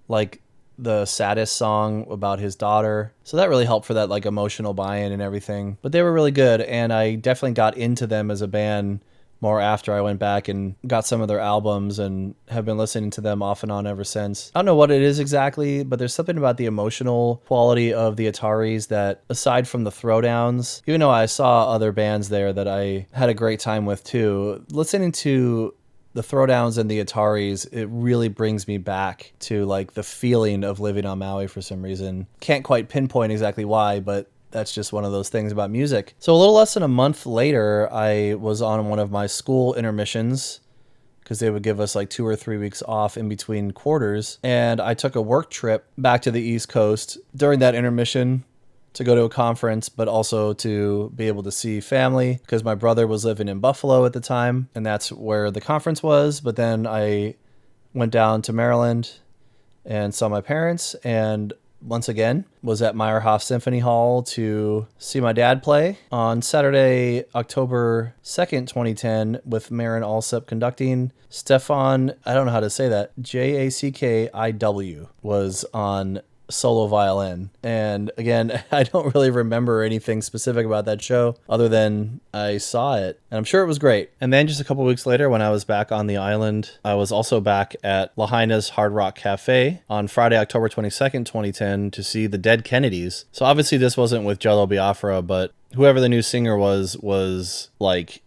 like the saddest song about his daughter. So that really helped for that like emotional buy-in and everything. But they were really good, and I definitely got into them as a band more after I went back and got some of their albums and have been listening to them off and on ever since. I don't know what it is exactly, but there's something about the emotional quality of the Ataris that, aside from the Throwdowns, even though I saw other bands there that I had a great time with too, listening to the Throwdowns and the Ataris, it really brings me back to like the feeling of living on Maui for some reason. Can't quite pinpoint exactly why, but that's just one of those things about music. So a little less than a month later, I was on one of my school intermissions because they would give us like 2 or 3 weeks off in between quarters. And I took a work trip back to the East Coast during that intermission to go to a conference, but also to be able to see family because my brother was living in Buffalo at the time, and that's where the conference was. But then I went down to Maryland and saw my parents, and once again was at Meyerhoff Symphony Hall to see my dad play on Saturday, October 2nd, 2010, with Marin Alsop conducting. Stefan, I don't know how to say that, Jackiw was on solo violin. And again, I don't really remember anything specific about that show other than I saw it, and I'm sure it was great. And then just a couple weeks later, when I was back on the island, I was also back at Lahaina's Hard Rock Cafe on Friday, October 22nd, 2010 to see the Dead Kennedys. So obviously this wasn't with Jello Biafra, but whoever the new singer was like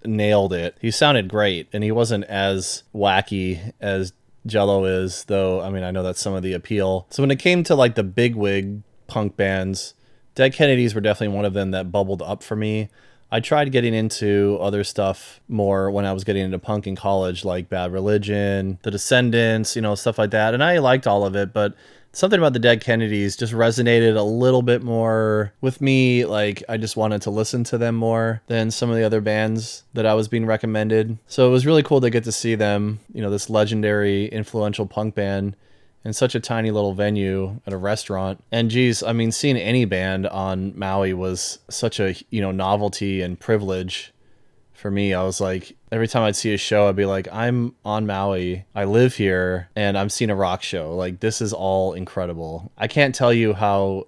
nailed it. He sounded great, and he wasn't as wacky as Jello is, though. I mean, I know that's some of the appeal. So when it came to like the bigwig punk bands, Dead Kennedys were definitely one of them that bubbled up for me. I tried getting into other stuff more when I was getting into punk in college, like Bad Religion, The Descendants, stuff like that. And I liked all of it, but something about the Dead Kennedys just resonated a little bit more with me. Like, I just wanted to listen to them more than some of the other bands that I was being recommended. So it was really cool to get to see them, this legendary, influential punk band in such a tiny little venue at a restaurant. And geez, I mean, seeing any band on Maui was such a, novelty and privilege for me. I was like, every time I'd see a show, I'd be like, I'm on Maui, I live here, and I'm seeing a rock show. Like, this is all incredible. I can't tell you how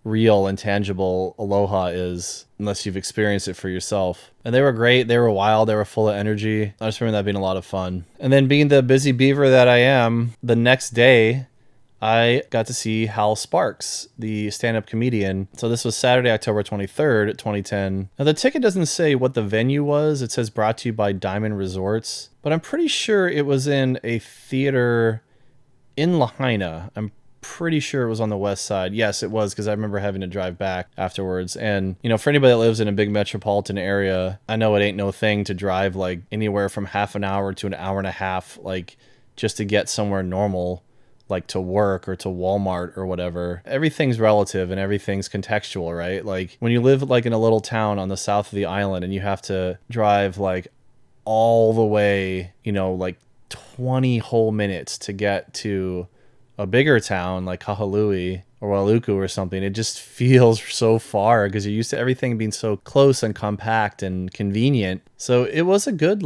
real and tangible Aloha is unless you've experienced it for yourself. And they were great. They were wild. They were full of energy. I just remember that being a lot of fun. And then being the busy beaver that I am, the next day, I got to see Hal Sparks, the stand-up comedian. So this was Saturday, October 23rd, 2010. Now, the ticket doesn't say what the venue was. It says brought to you by Diamond Resorts. But I'm pretty sure it was in a theater in Lahaina. I'm pretty sure it was on the west side. Yes, it was, because I remember having to drive back afterwards. And, for anybody that lives in a big metropolitan area, I know it ain't no thing to drive like anywhere from half an hour to an hour and a half, like just to get somewhere normal, like to work or to Walmart or whatever. Everything's relative and everything's contextual, right? Like when you live like in a little town on the south of the island and you have to drive like all the way, like 20 whole minutes to get to a bigger town like Kahului or Wailuku or something, it just feels so far because you're used to everything being so close and compact and convenient. So it was a good,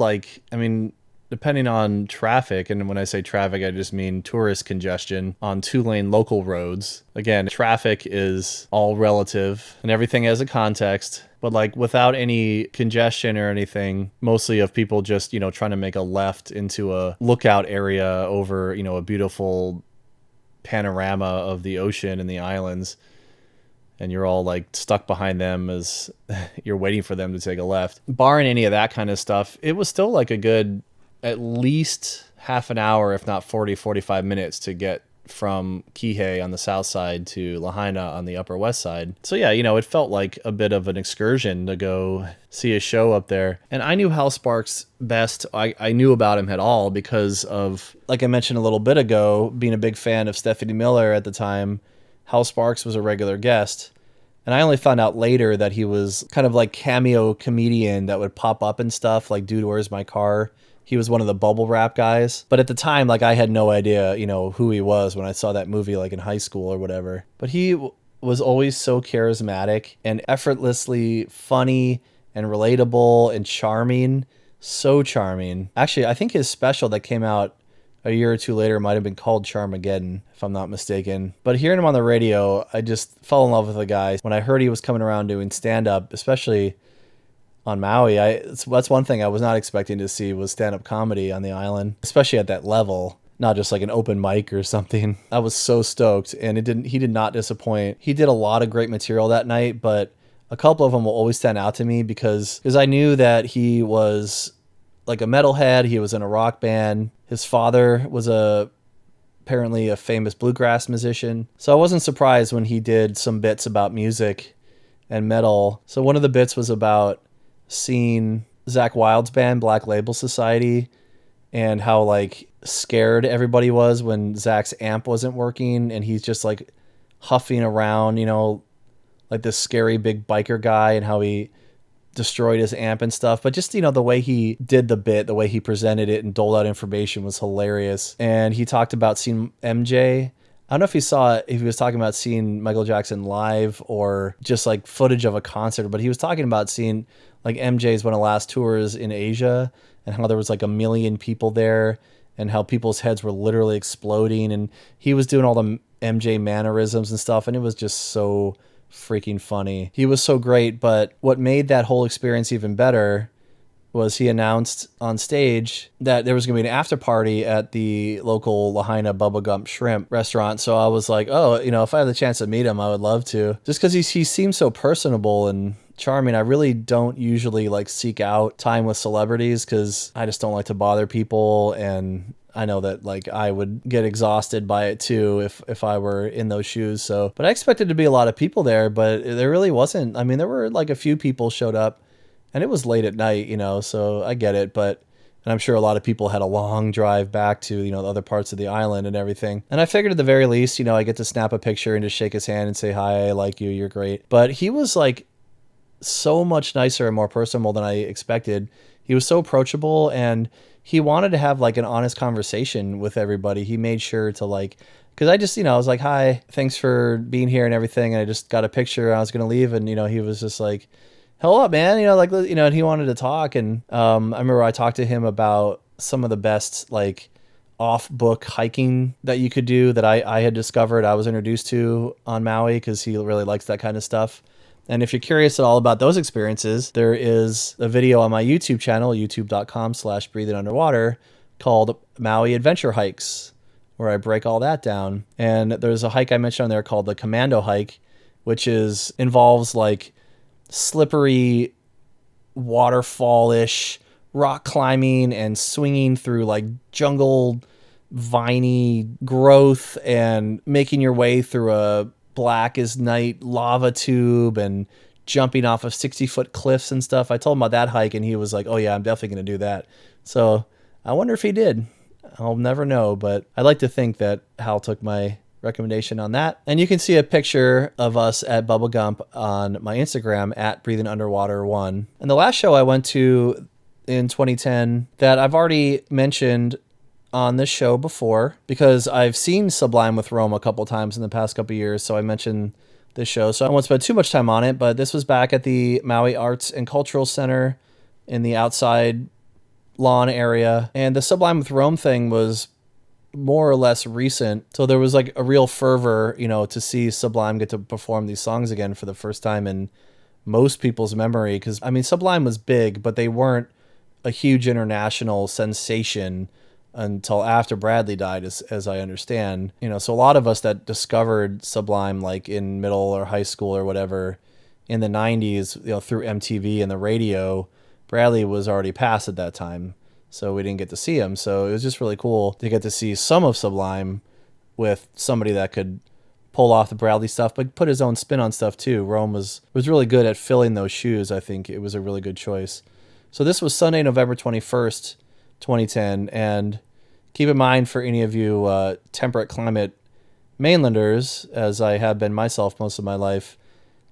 depending on traffic, and when I say traffic, I just mean tourist congestion on 2-lane local roads. Again, traffic is all relative and everything has a context, but like without any congestion or anything, mostly of people just, trying to make a left into a lookout area over, a beautiful panorama of the ocean and the islands, and you're all like stuck behind them as you're waiting for them to take a left. Barring any of that kind of stuff, it was still like a good at least half an hour, if not 45 minutes to get from Kihei on the south side to Lahaina on the upper west side. So yeah, it felt like a bit of an excursion to go see a show up there. And I knew Hal Sparks best. I knew about him at all because of, like I mentioned a little bit ago, being a big fan of Stephanie Miller at the time. Hal Sparks was a regular guest. And I only found out later that he was kind of like cameo comedian that would pop up and stuff, like Dude, Where's My Car? He was one of the bubble wrap guys. But at the time, like I had no idea, who he was when I saw that movie like in high school or whatever. But he was always so charismatic and effortlessly funny and relatable and charming. So charming. Actually, I think his special that came out a year or two later might have been called Charmageddon, if I'm not mistaken. But hearing him on the radio, I just fell in love with the guy. When I heard he was coming around doing stand-up, especially on Maui, that's one thing I was not expecting to see was stand-up comedy on the island, especially at that level, not just like an open mic or something. I was so stoked, and he did not disappoint. He did a lot of great material that night, but a couple of them will always stand out to me because I knew that he was like a metalhead. He was in a rock band. His father was apparently a famous bluegrass musician. So I wasn't surprised when he did some bits about music and metal. So one of the bits was about seeing Zakk Wylde's band, Black Label Society, and how like scared everybody was when Zakk's amp wasn't working and he's just like huffing around, like this scary big biker guy, and how he destroyed his amp and stuff. But just, the way he did the bit, the way he presented it and doled out information was hilarious. And he talked about seeing MJ. I don't know if he was talking about seeing Michael Jackson live or just like footage of a concert, but he was talking about seeing like MJ's one of the last tours in Asia and how there was like 1 million people there and how people's heads were literally exploding. And he was doing all the MJ mannerisms and stuff. And it was just so freaking funny. He was so great. But what made that whole experience even better was he announced on stage that there was going to be an after party at the local Lahaina Bubba Gump Shrimp restaurant. So I was like, oh, if I had the chance to meet him, I would love to. Just because he seemed so personable and charming. I really don't usually like seek out time with celebrities because I just don't like to bother people, and I know that like I would get exhausted by it too if I were in those shoes. So, but I expected to be a lot of people there, but there really wasn't. I mean, there were like a few people showed up, and it was late at night, so I get it, but. And I'm sure a lot of people had a long drive back to, the other parts of the island and everything. And I figured at the very least, I get to snap a picture and just shake his hand and say, hi, I like you, you're great. But he was like so much nicer and more personable than I expected. He was so approachable, and he wanted to have like an honest conversation with everybody. He made sure to like, because I just, I was like, hi, thanks for being here and everything. And I just got a picture and I was going to leave. And, he was just like, hell up, man, and he wanted to talk. And I remember I talked to him about some of the best like off-book hiking that you could do that I had discovered, I was introduced to on Maui, because he really likes that kind of stuff. And if you're curious at all about those experiences, there is a video on my YouTube channel, youtube.com/breathingunderwater, called Maui Adventure Hikes, where I break all that down. And there's a hike I mentioned on there called the Commando Hike, which involves like slippery waterfall-ish rock climbing and swinging through like jungle viney growth and making your way through a black as night lava tube and jumping off of 60-foot cliffs and stuff. I told him about that hike and he was like, oh yeah, I'm definitely going to do that. So I wonder if he did. I'll never know, but I'd like to think that Hal took my recommendation on that. And you can see a picture of us at Bubba Gump on my Instagram at breathingunderwater1. And the last show I went to in 2010 that I've already mentioned on this show before, because I've seen Sublime with Rome a couple times in the past couple years, so I mentioned this show. So I won't spend too much time on it, but this was back at the Maui Arts and Cultural Center in the outside lawn area. And the Sublime with Rome thing was more or less recent, so there was like a real fervor, to see Sublime get to perform these songs again for the first time in most people's memory. Because I mean, Sublime was big, but they weren't a huge international sensation until after Bradley died, as I understand. So a lot of us that discovered Sublime like in middle or high school or whatever in the 90s, through MTV and the radio, Bradley was already passed at that time. So we didn't get to see him. So it was just really cool to get to see some of Sublime with somebody that could pull off the Bradley stuff, but put his own spin on stuff too. Rome was really good at filling those shoes. I think it was a really good choice. So this was Sunday, November 21st, 2010. And keep in mind, for any of you temperate climate mainlanders, as I have been myself most of my life,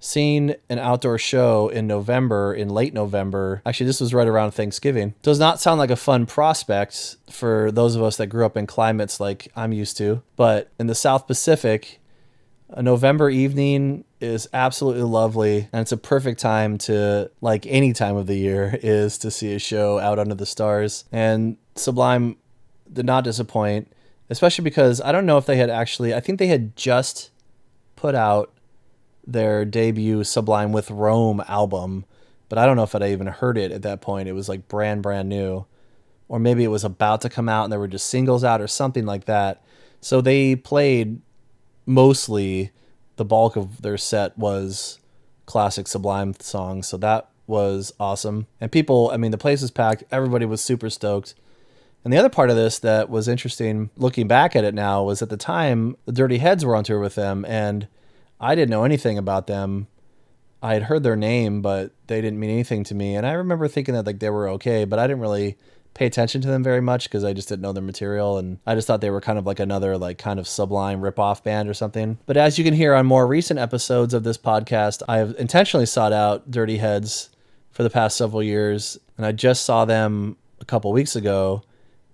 seeing an outdoor show in late November, actually this was right around Thanksgiving, does not sound like a fun prospect for those of us that grew up in climates like I'm used to. But in the South Pacific, a November evening is absolutely lovely, and it's a perfect time to, like any time of the year, is to see a show out under the stars. And Sublime did not disappoint, especially because I don't know if they had I think they had just put out their debut Sublime with Rome album, but I don't know if I'd even heard it at that point. It was like brand new, or maybe it was about to come out and there were just singles out or something like that. So they played mostly, the bulk of their set was classic Sublime songs. So that was awesome. And people, I mean, the place was packed. Everybody was super stoked. And the other part of this that was interesting, looking back at it now, was at the time the Dirty Heads were on tour with them, and I didn't know anything about them. I had heard their name, but they didn't mean anything to me. And I remember thinking that like they were okay, but I didn't really pay attention to them very much because I just didn't know their material. And I just thought they were kind of like another like kind of Sublime ripoff band or something. But as you can hear on more recent episodes of this podcast, I have intentionally sought out Dirty Heads for the past several years. And I just saw them a couple weeks ago,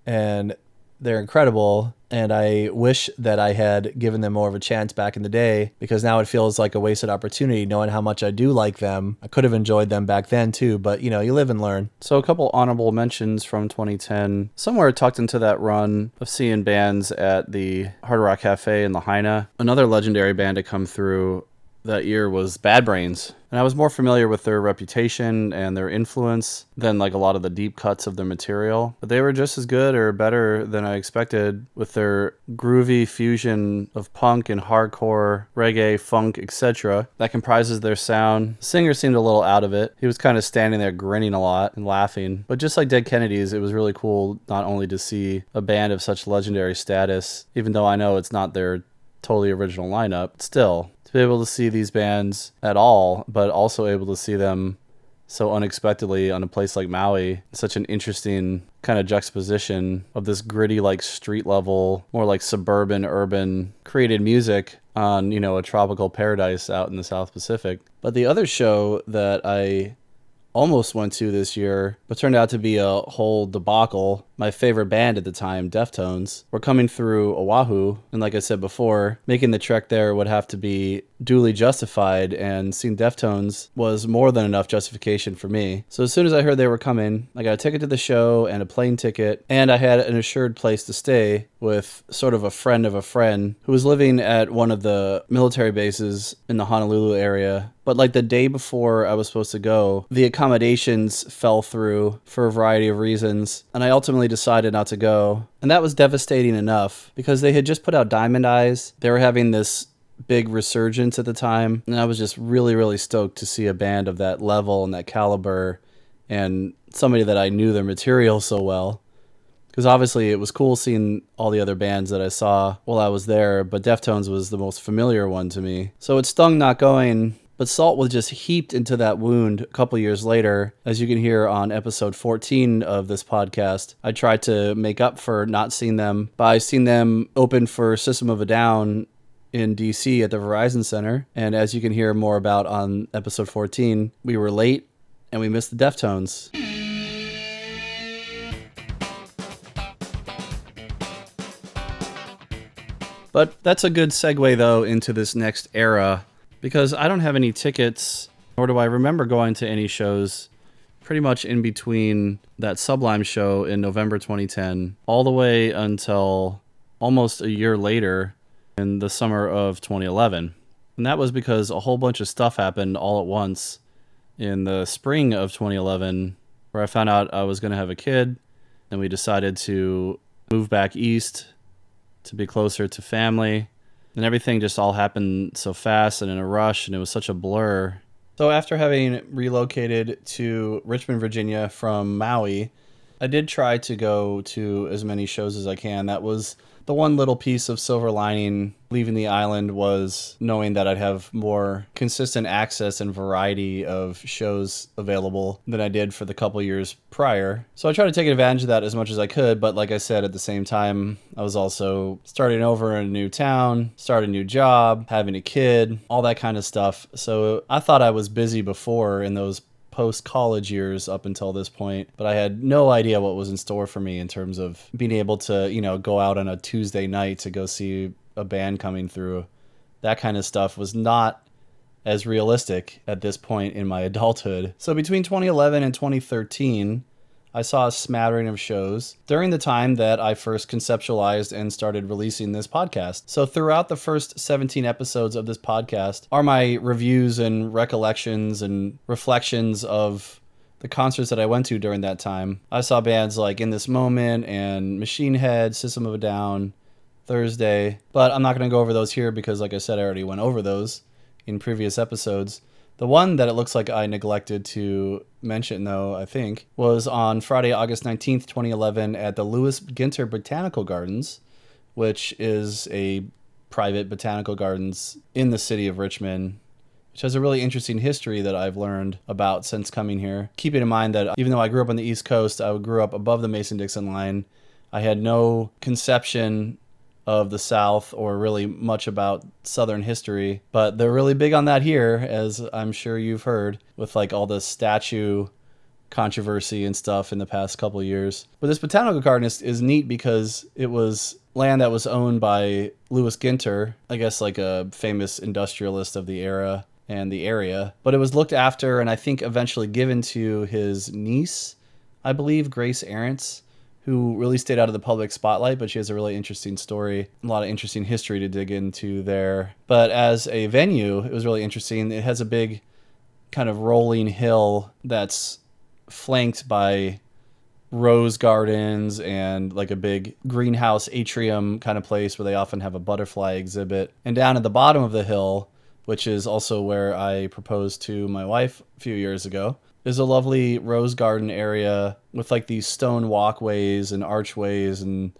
and they're incredible. And I wish that I had given them more of a chance back in the day, because now it feels like a wasted opportunity knowing how much I do like them. I could have enjoyed them back then too, but you live and learn. So a couple honorable mentions from 2010. Somewhere tucked into that run of seeing bands at the Hard Rock Cafe in Lahaina. Another legendary band to come through that year was Bad Brains. And I was more familiar with their reputation and their influence than like a lot of the deep cuts of their material. But they were just as good or better than I expected with their groovy fusion of punk and hardcore, reggae, funk, etc. that comprises their sound. The singer seemed a little out of it. He was kind of standing there grinning a lot and laughing. But just like Dead Kennedys, it was really cool not only to see a band of such legendary status, even though I know it's not their totally original lineup, still to be able to see these bands at all, but also able to see them so unexpectedly on a place like Maui, such an interesting kind of juxtaposition of this gritty, like street level, more like suburban, urban created music on, a tropical paradise out in the South Pacific. But the other show that I almost went to this year, but turned out to be a whole debacle. My favorite band at the time, Deftones, were coming through Oahu, and like I said before, making the trek there would have to be duly justified, and seeing Deftones was more than enough justification for me. So as soon as I heard they were coming, I got a ticket to the show and a plane ticket, and I had an assured place to stay with sort of a friend of a friend who was living at one of the military bases in the Honolulu area. But like the day before I was supposed to go, the accommodations fell through for a variety of reasons, and I ultimately decided not to go. And that was devastating enough because they had just put out Diamond Eyes. They were having this big resurgence at the time, and I was just really, really stoked to see a band of that level and that caliber and somebody that I knew their material so well. Because obviously it was cool seeing all the other bands that I saw while I was there, but Deftones was the most familiar one to me. So it stung not going, but salt was just heaped into that wound a couple years later. As you can hear on episode 14 of this podcast, I tried to make up for not seeing them by seeing them open for System of a Down in DC at the Verizon Center. And as you can hear more about on episode 14, we were late and we missed the Deftones. But that's a good segue, though, into this next era, because I don't have any tickets, nor do I remember going to any shows pretty much in between that Sublime show in November 2010, all the way until almost a year later in the summer of 2011. And that was because a whole bunch of stuff happened all at once in the spring of 2011, where I found out I was going to have a kid, and we decided to move back east to be closer to family, and everything just all happened so fast and in a rush, and it was such a blur. So after having relocated to Richmond, Virginia from Maui, I did try to go to as many shows as I can. That was the one little piece of silver lining leaving the island, was knowing that I'd have more consistent access and variety of shows available than I did for the couple years prior. So I tried to take advantage of that as much as I could, but like I said, at the same time, I was also starting over in a new town, starting a new job, having a kid, all that kind of stuff. So I thought I was busy before in those post-college years up until this point, but I had no idea what was in store for me in terms of being able to, go out on a Tuesday night to go see a band coming through. That kind of stuff was not as realistic at this point in my adulthood. So between 2011 and 2013, I saw a smattering of shows during the time that I first conceptualized and started releasing this podcast. So throughout the first 17 episodes of this podcast are my reviews and recollections and reflections of the concerts that I went to during that time. I saw bands like In This Moment and Machine Head, System of a Down, Thursday, but I'm not going to go over those here because, like I said, I already went over those in previous episodes. The one that it looks like I neglected to mention, though, I think, was on Friday, August 19th, 2011 at the Louis Ginter Botanical Gardens, which is a private botanical gardens in the city of Richmond, which has a really interesting history that I've learned about since coming here. Keeping in mind that even though I grew up on the East Coast, I grew up above the Mason-Dixon line. I had no conception of the South or really much about Southern history, but they're really big on that here, as I'm sure you've heard, with like all the statue controversy and stuff in the past couple of years. But this botanical garden is neat because it was land that was owned by Louis Ginter, I guess like a famous industrialist of the era and the area, but it was looked after and I think eventually given to his niece, I believe, Grace Arentz, who really stayed out of the public spotlight, but she has a really interesting story, a lot of interesting history to dig into there. But as a venue, it was really interesting. It has a big kind of rolling hill that's flanked by rose gardens and like a big greenhouse atrium kind of place where they often have a butterfly exhibit. And down at the bottom of the hill, which is also where I proposed to my wife a few years ago, is a lovely rose garden area with like these stone walkways and archways and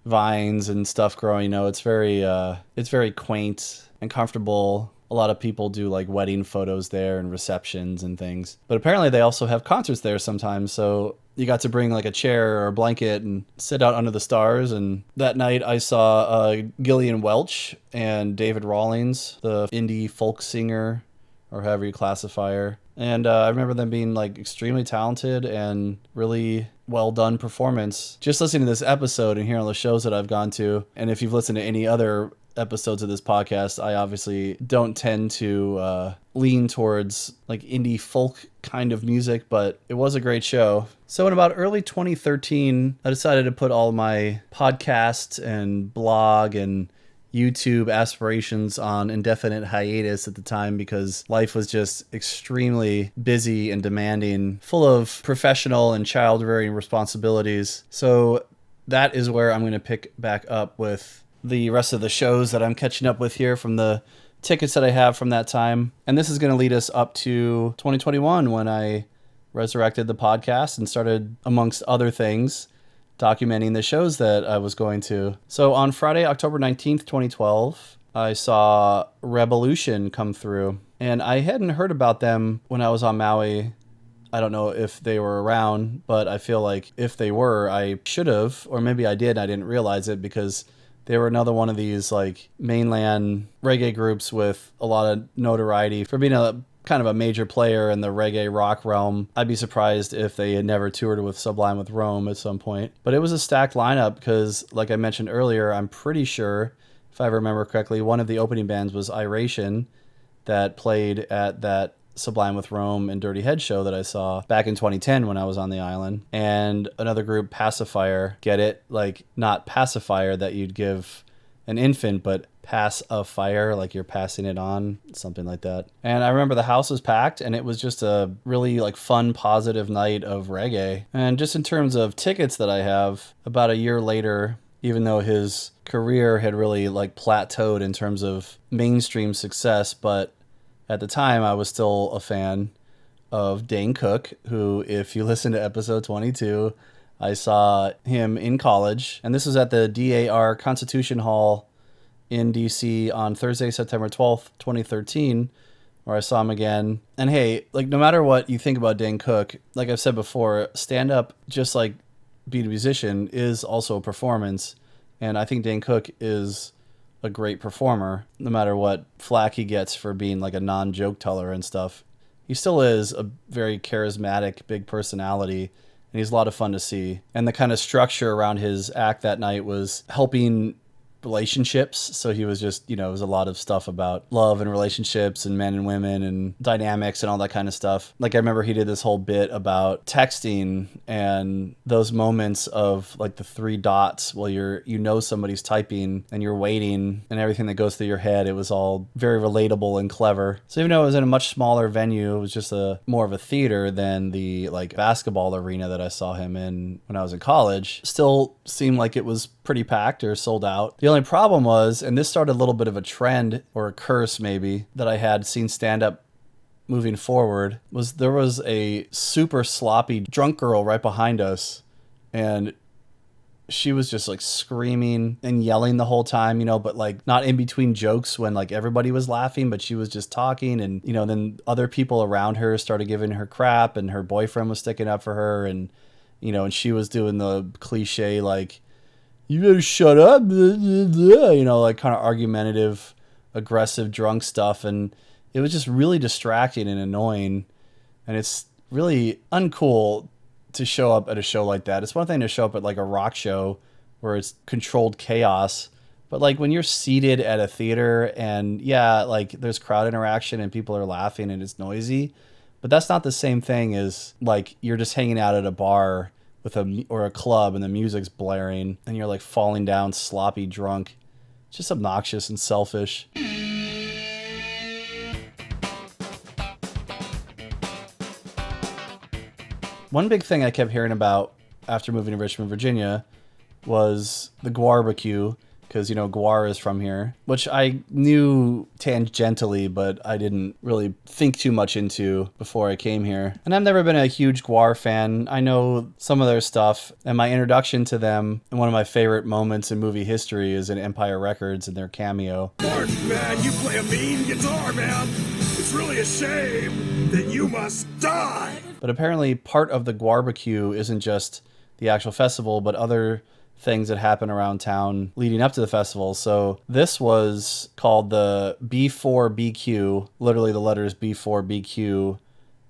vines and stuff growing. It's very quaint and comfortable. A lot of people do like wedding photos there and receptions and things. But apparently they also have concerts there sometimes. So you got to bring like a chair or a blanket and sit out under the stars. And that night I saw Gillian Welch and David Rawlings, the indie folk singer, or however you classify her. And I remember them being like extremely talented and really well done performance. Just listening to this episode and hearing all the shows that I've gone to, and if you've listened to any other episodes of this podcast, I obviously don't tend to lean towards like indie folk kind of music, but it was a great show. So in about early 2013, I decided to put all my podcast and blog and YouTube aspirations on indefinite hiatus at the time because life was just extremely busy and demanding, full of professional and child-rearing responsibilities. So that is where I'm going to pick back up with the rest of the shows that I'm catching up with here from the tickets that I have from that time. And this is going to lead us up to 2021 when I resurrected the podcast and started, amongst other things, documenting the shows that I was going to. So on Friday, October 19th, 2012, I saw Revolution come through. And I hadn't heard about them when I was on Maui. I don't know if they were around, but I feel like if they were, I should have, or maybe I did, I didn't realize it because they were another one of these like mainland reggae groups with a lot of notoriety for being a kind of a major player in the reggae rock realm. I'd be surprised if they had never toured with Sublime with Rome at some point. But it was a stacked lineup because, like I mentioned earlier, I'm pretty sure, if I remember correctly, one of the opening bands was Iration that played at that Sublime with Rome and Dirty Head show that I saw back in 2010 when I was on the island. And another group, Pacifier. Get it? Like, not pacifier that you'd give an infant, but pass a fire, like you're passing it on, something like that. And I remember the house was packed and it was just a really like fun, positive night of reggae. And just in terms of tickets that I have, about a year later, even though his career had really like plateaued in terms of mainstream success, but at the time I was still a fan of Dane Cook, who, if you listen to episode 22, I saw him in college. And this was at the DAR Constitution Hall in DC on Thursday, September 12th, 2013, where I saw him again. And hey, like no matter what you think about Dane Cook, like I've said before, stand-up, just like being a musician, is also a performance. And I think Dane Cook is a great performer, no matter what flack he gets for being like a non-joke teller and stuff. He still is a very charismatic, big personality, and he's a lot of fun to see. And the kind of structure around his act that night was helping relationships. So he was just, it was a lot of stuff about love and relationships and men and women and dynamics and all that kind of stuff. Like I remember he did this whole bit about texting and those moments of like the three dots while somebody's typing and you're waiting and everything that goes through your head. It was all very relatable and clever. So even though it was in a much smaller venue, it was just more of a theater than the like basketball arena that I saw him in when I was in college. Still seemed like it was pretty packed or sold out. The only problem was, and this started a little bit of a trend or a curse maybe that I had seen stand up moving forward, was there was a super sloppy drunk girl right behind us, and she was just like screaming and yelling the whole time, but like not in between jokes when like everybody was laughing, but she was just talking. And, then other people around her started giving her crap and her boyfriend was sticking up for her. And, and she was doing the cliche, like, you better shut up, like kind of argumentative, aggressive, drunk stuff. And it was just really distracting and annoying. And it's really uncool to show up at a show like that. It's one thing to show up at like a rock show where it's controlled chaos. But like when you're seated at a theater and like there's crowd interaction and people are laughing and it's noisy, but that's not the same thing as like you're just hanging out at a bar or a club and the music's blaring and you're like falling down sloppy drunk. It's just obnoxious and selfish. One big thing I kept hearing about after moving to Richmond, Virginia was the Guarbecue, because, Guar is from here, which I knew tangentially, but I didn't really think too much into before I came here. And I've never been a huge Guar fan. I know some of their stuff, and my introduction to them, and one of my favorite moments in movie history, is in Empire Records and their cameo. Martin, man, you play a mean guitar, man. It's really a shame that you must die. But apparently part of the Guarbecue isn't just the actual festival, but other things that happen around town leading up to the festival. So this was called the B4BQ, literally the letters B4BQ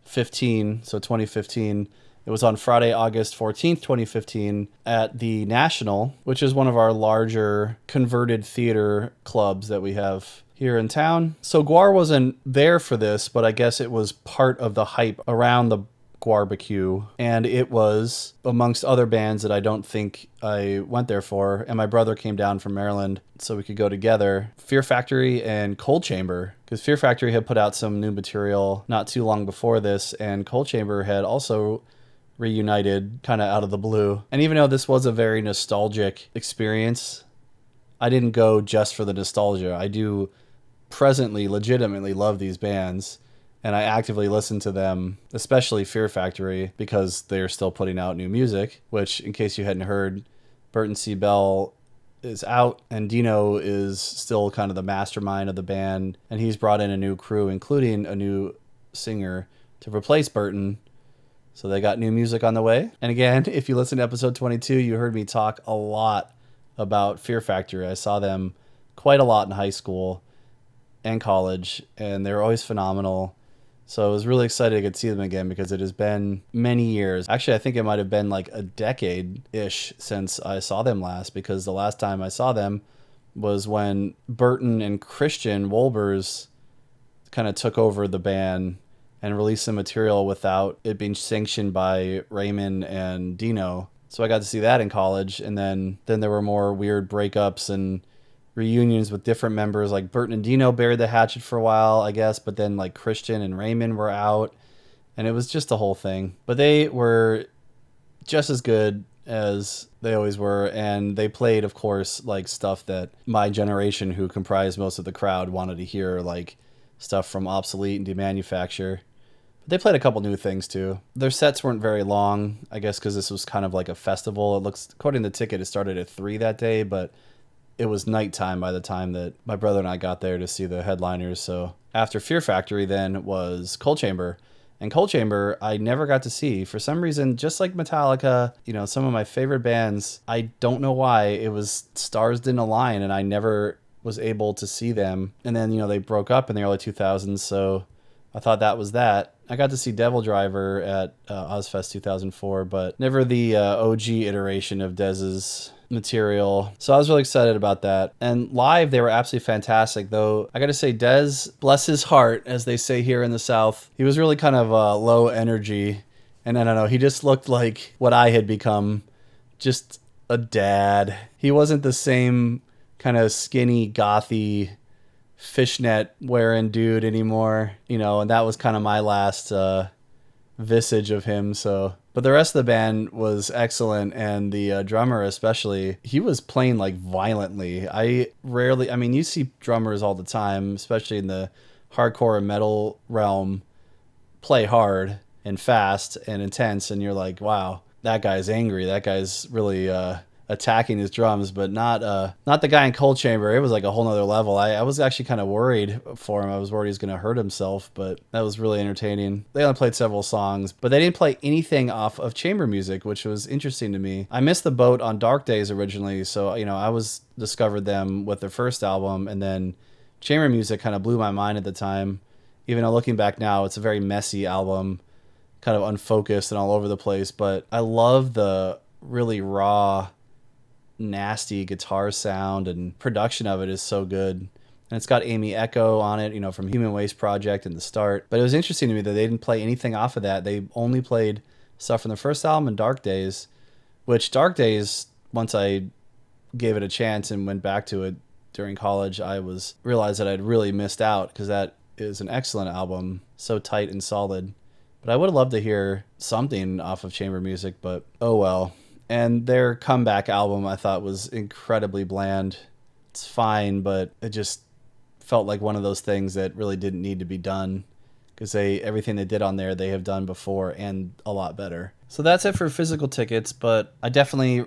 15, so 2015. It was on Friday, August 14th, 2015 at the National, which is one of our larger converted theater clubs that we have here in town. So Guar wasn't there for this, but I guess it was part of the hype around the Guarbecue, and it was amongst other bands that I don't think I went there for, and my brother came down from Maryland so we could go together. Fear Factory and Cold Chamber, because Fear Factory had put out some new material not too long before this, and Cold Chamber had also reunited kind of out of the blue. And even though this was a very nostalgic experience, I didn't go just for the nostalgia. I do presently legitimately love these bands, and I actively listen to them, especially Fear Factory, because they're still putting out new music, which, in case you hadn't heard, Burton C. Bell is out, and Dino is still kind of the mastermind of the band, and he's brought in a new crew, including a new singer to replace Burton. So they got new music on the way. And again, if you listen to episode 22, you heard me talk a lot about Fear Factory. I saw them quite a lot in high school and college, and they were always phenomenal. So I was really excited to get to see them again, because it has been many years. Actually, I think it might have been like a decade-ish since I saw them last, because the last time I saw them was when Burton and Christian Wolbers kind of took over the band and released some material without it being sanctioned by Raymond and Dino. So I got to see that in college, and then there were more weird breakups and reunions with different members. Like Burton and Dino buried the hatchet for a while, I guess, but then like Christian and Raymond were out, and it was just a whole thing. But they were just as good as they always were, and they played, of course, like stuff that my generation, who comprised most of the crowd, wanted to hear, like stuff from Obsolete and Demanufacture. But they played a couple new things too. Their sets weren't very long, I guess, because this was kind of like a festival. It looks, according to the ticket, it started at 3 that day, but it was nighttime by the time that my brother and I got there to see the headliners. So after Fear Factory then was Cold Chamber. And Cold Chamber, I never got to see. For some reason, just like Metallica, some of my favorite bands, I don't know why, it was stars didn't align, and I never was able to see them. And then, they broke up in the early 2000s, so I thought that was that. I got to see Devil Driver at Ozfest 2004, but never the OG iteration of Dez's material. So I was really excited about that. And live, they were absolutely fantastic, though I gotta say, Dez, bless his heart, as they say here in the South, he was really kind of low energy. And I don't know, he just looked like what I had become, just a dad. He wasn't the same kind of skinny, gothy, fishnet wearing dude anymore, and that was kind of my last visage of him. But the rest of the band was excellent, and the drummer especially, he was playing like violently. You see drummers all the time, especially in the hardcore and metal realm, play hard and fast and intense, and you're like, wow, that guy's angry, that guy's really attacking his drums, but not the guy in Cold Chamber. It was like a whole nother level. I was actually kind of worried for him. I was worried he was going to hurt himself, but that was really entertaining. They only played several songs, but they didn't play anything off of chamber music, which was interesting to me. I missed the boat on Dark Days originally, so I discovered them with their first album, and then chamber music kind of blew my mind at the time. Even though looking back now, it's a very messy album, kind of unfocused and all over the place, but I love the really raw, nasty guitar sound, and production of it is so good. And it's got Amy Echo on it, from Human Waste Project and the start. But it was interesting to me that they didn't play anything off of that. They only played stuff from the first album and Dark Days. which Dark Days, once I gave it a chance and went back to it during college, I realized that I'd really missed out, because that is an excellent album, so tight and solid. But I would have loved to hear something off of chamber music, but oh well. And their comeback album I thought was incredibly bland. It's fine, but it just felt like one of those things that really didn't need to be done, because everything they did on there they have done before and a lot better. So that's it for physical tickets, but I definitely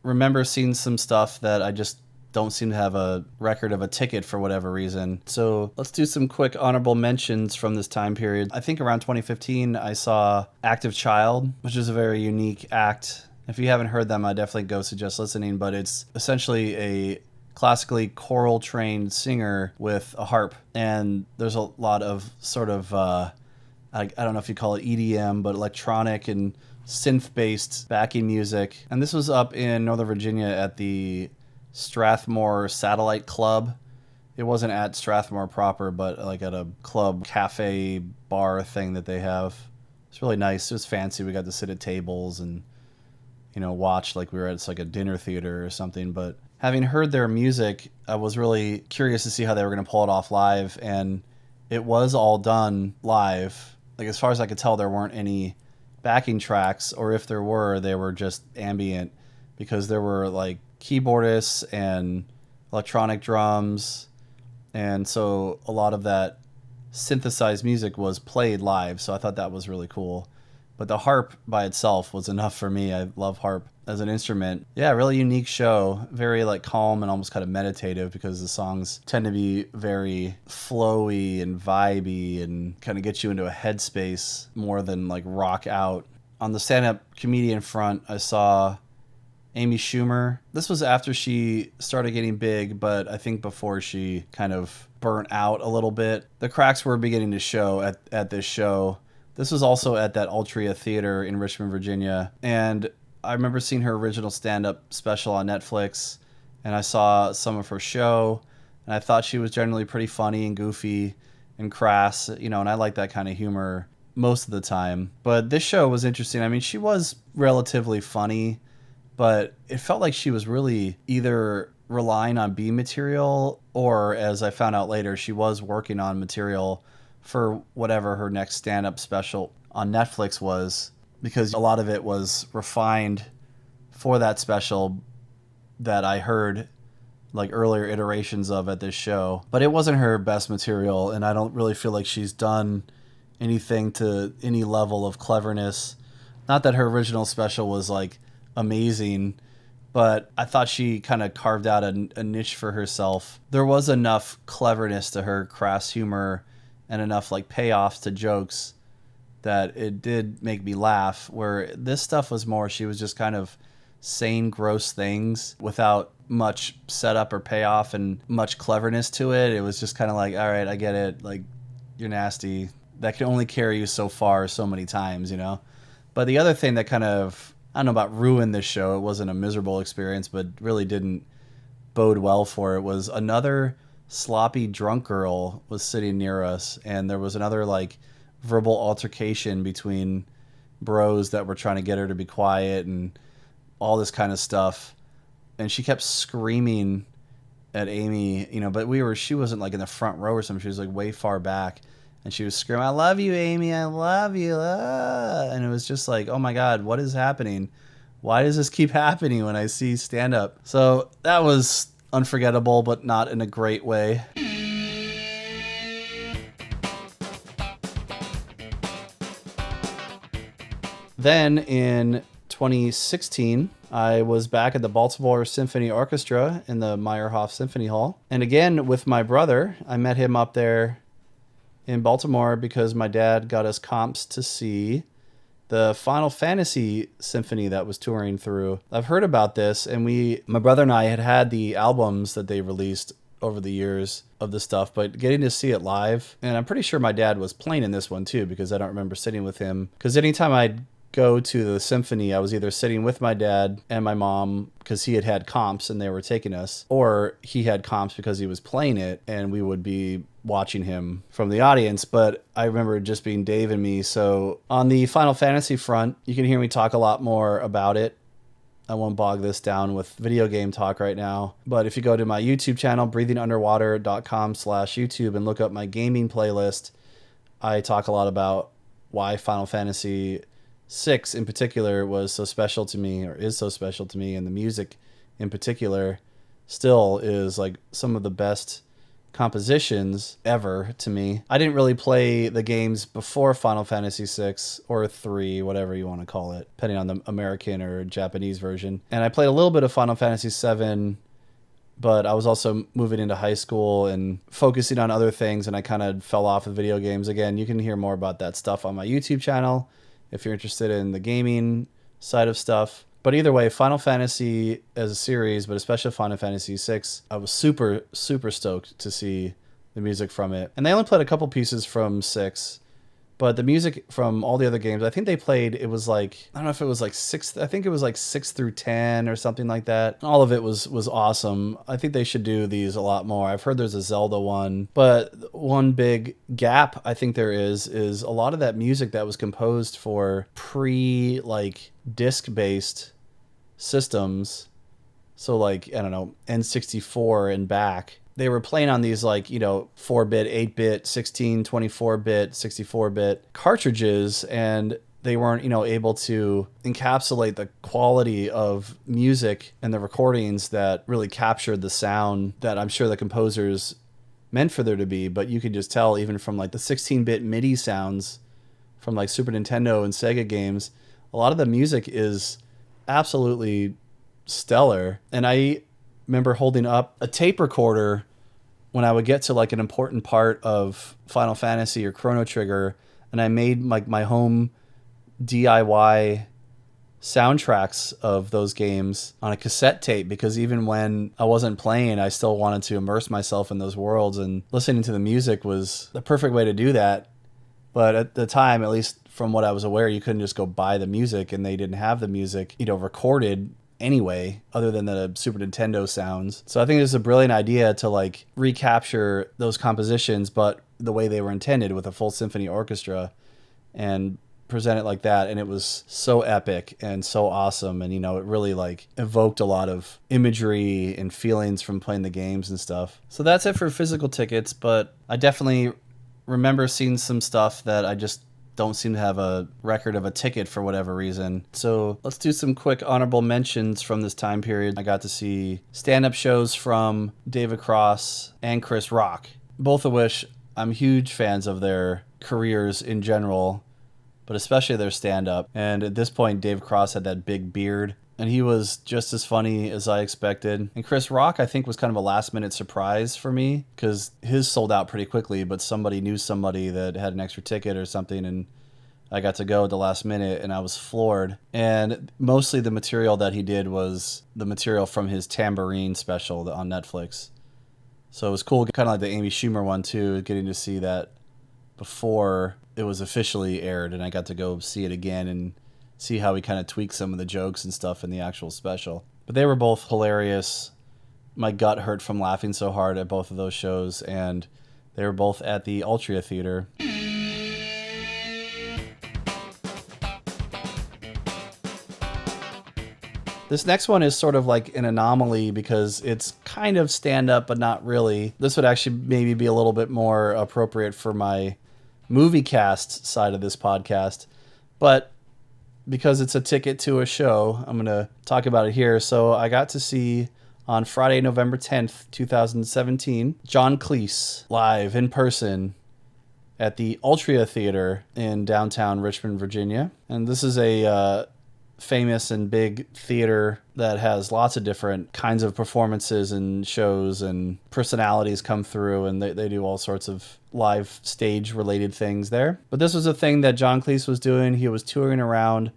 remember seeing some stuff that I just don't seem to have a record of a ticket for whatever reason. So let's do some quick honorable mentions from this time period. I think around 2015 I saw Active Child, which is a very unique act. If you haven't heard them, I definitely go suggest listening, but it's essentially a classically choral trained singer with a harp, and there's a lot of sort of I don't know if you call it EDM, but electronic and synth-based backing music. And this was up in Northern Virginia at the Strathmore Satellite Club. It wasn't at Strathmore proper, but like at a club cafe bar thing that they have. It's really nice. It was fancy. We got to sit at tables and, watch like we were at like a dinner theater or something. But having heard their music, I was really curious to see how they were going to pull it off live. And it was all done live. Like, as far as I could tell, there weren't any backing tracks, or if there were, they were just ambient, because there were like keyboardists and electronic drums, and so a lot of that synthesized music was played live. So I thought that was really cool. But the harp by itself was enough for me. I love harp as an instrument. Yeah, really unique show. Very like calm and almost kind of meditative, because the songs tend to be very flowy and vibey and kind of get you into a headspace more than like rock out. On the stand-up comedian front, I saw Amy Schumer. This was after she started getting big, but I think before she kind of burnt out a little bit. The cracks were beginning to show at this show. This was also at that Altria Theater in Richmond, Virginia. And I remember seeing her original stand-up special on Netflix, and I saw some of her show, and I thought she was generally pretty funny and goofy and crass, and I like that kind of humor most of the time. But this show was interesting. I mean, she was relatively funny, but it felt like she was really either relying on B material, or, as I found out later, she was working on material for whatever her next stand-up special on Netflix was, because a lot of it was refined for that special that I heard like earlier iterations of at this show. But it wasn't her best material, and I don't really feel like she's done anything to any level of cleverness. Not that her original special was like amazing, but I thought she kind of carved out a niche for herself. There was enough cleverness to her crass humor and enough like payoffs to jokes that it did make me laugh, where this stuff was more, she was just kind of saying gross things without much setup or payoff and much cleverness to it. It was just kind of like, all right, I get it, like, you're nasty. That can only carry you so far so many times, But the other thing that kind of, I don't know about ruined this show, it wasn't a miserable experience, but really didn't bode well for it, was another sloppy drunk girl was sitting near us, and there was another like verbal altercation between bros that were trying to get her to be quiet and all this kind of stuff. And she kept screaming at Amy, but she wasn't like in the front row or something. She was like way far back, and she was screaming, "I love you, Amy. I love you." And it was just like, oh my God, what is happening? Why does this keep happening when I see stand up? So that was unforgettable, but not in a great way. Then in 2016, I was back at the Baltimore Symphony Orchestra in the Meyerhoff Symphony Hall. And again, with my brother, I met him up there in Baltimore because my dad got us comps to see the Final Fantasy Symphony that was touring through. I've heard about this, and my brother and I had the albums that they released over the years of the stuff, but getting to see it live, and I'm pretty sure my dad was playing in this one too, because I don't remember sitting with him. Because anytime I'd go to the symphony, I was either sitting with my dad and my mom because he had comps and they were taking us, or he had comps because he was playing it and we would be watching him from the audience. But I remember it just being Dave and me. So on the Final Fantasy front, you can hear me talk a lot more about it I won't bog this down with video game talk right now. But if you go to my YouTube channel, breathingunderwater.com/YouTube, and look up my gaming playlist, I talk a lot about why Final Fantasy VI in particular was so special to me, or is so special to me, and the music in particular still is like some of the best compositions ever to me. I didn't really play the games before Final Fantasy VI or 3, whatever you want to call it, depending on the American or Japanese version. And I played a little bit of Final Fantasy VII, but I was also moving into high school and focusing on other things, and I kind of fell off of video games. Again, you can hear more about that stuff on my YouTube channel if you're interested in the gaming side of stuff. But either way, Final Fantasy as a series, but especially Final Fantasy VI, I was super, super stoked to see the music from it. And they only played a couple pieces from 6, but the music from all the other games, I think they played, it was like, I don't know if it was like 6, I think it was like 6 through 10 or something like that. All of it was awesome. I think they should do these a lot more. I've heard there's a Zelda one, but one big gap I think there is a lot of that music that was composed for like disc-based systems. So like, I don't know, N64 and back. They were playing on these like, 4-bit, 8-bit, 16, 24-bit, 64-bit cartridges, and they weren't, able to encapsulate the quality of music and the recordings that really captured the sound that I'm sure the composers meant for there to be. But you could just tell even from like the 16-bit MIDI sounds from like Super Nintendo and Sega games, a lot of the music is absolutely stellar. And I remember holding up a tape recorder when I would get to like an important part of Final Fantasy or Chrono Trigger, and I made like my home DIY soundtracks of those games on a cassette tape, because even when I wasn't playing, I still wanted to immerse myself in those worlds, and listening to the music was the perfect way to do that. But at the time, at least from what I was aware, you couldn't just go buy the music, and they didn't have the music, recorded anyway, other than the Super Nintendo sounds. So I think it's a brilliant idea to like recapture those compositions, but the way they were intended, with a full symphony orchestra, and present it like that. And it was so epic and so awesome. And, it really like evoked a lot of imagery and feelings from playing the games and stuff. So that's it for physical tickets, but I definitely remember seeing some stuff that I just don't seem to have a record of a ticket for whatever reason. So let's do some quick honorable mentions from this time period. I got to see stand-up shows from David Cross and Chris Rock, both of which I'm huge fans of their careers in general, but especially their stand-up. And at this point, Dave Cross had that big beard, and he was just as funny as I expected. And Chris Rock, I think, was kind of a last-minute surprise for me, because his sold out pretty quickly, but somebody knew somebody that had an extra ticket or something, and I got to go at the last minute, and I was floored. And mostly the material that he did was the material from his Tambourine special on Netflix. So it was cool, kind of like the Amy Schumer one, too, getting to see that before it was officially aired, and I got to go see it again and see how he kind of tweaked some of the jokes and stuff in the actual special. But they were both hilarious. My gut hurt from laughing so hard at both of those shows, and they were both at the Altria Theater. This next one is sort of like an anomaly because it's kind of stand-up, but not really. This would actually maybe be a little bit more appropriate for my Musicast side of this podcast. But because it's a ticket to a show, I'm going to talk about it here. So I got to see on Friday, November 10th, 2017, John Cleese live in person at the Altria Theater in downtown Richmond, Virginia. And this is a famous and big theater that has lots of different kinds of performances and shows, and personalities come through, and they do all sorts of live stage related things there. But this was a thing that John Cleese was doing. He was touring around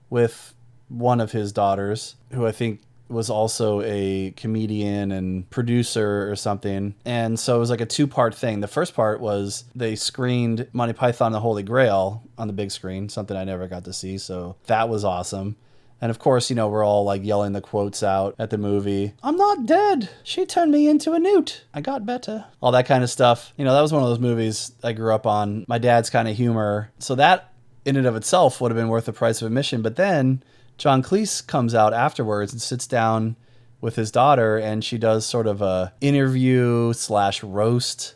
with one of his daughters, who I think was also a comedian and producer or something. And so it was like a 2-part thing. The first part was they screened Monty Python and the Holy Grail on the big screen, something I never got to see. So that was awesome. And of course, we're all like yelling the quotes out at the movie. I'm not dead. She turned me into a newt. I got better. All that kind of stuff. That was one of those movies I grew up on. My dad's kind of humor. So that in and of itself would have been worth the price of admission. But then John Cleese comes out afterwards and sits down with his daughter, and she does sort of a interview / roast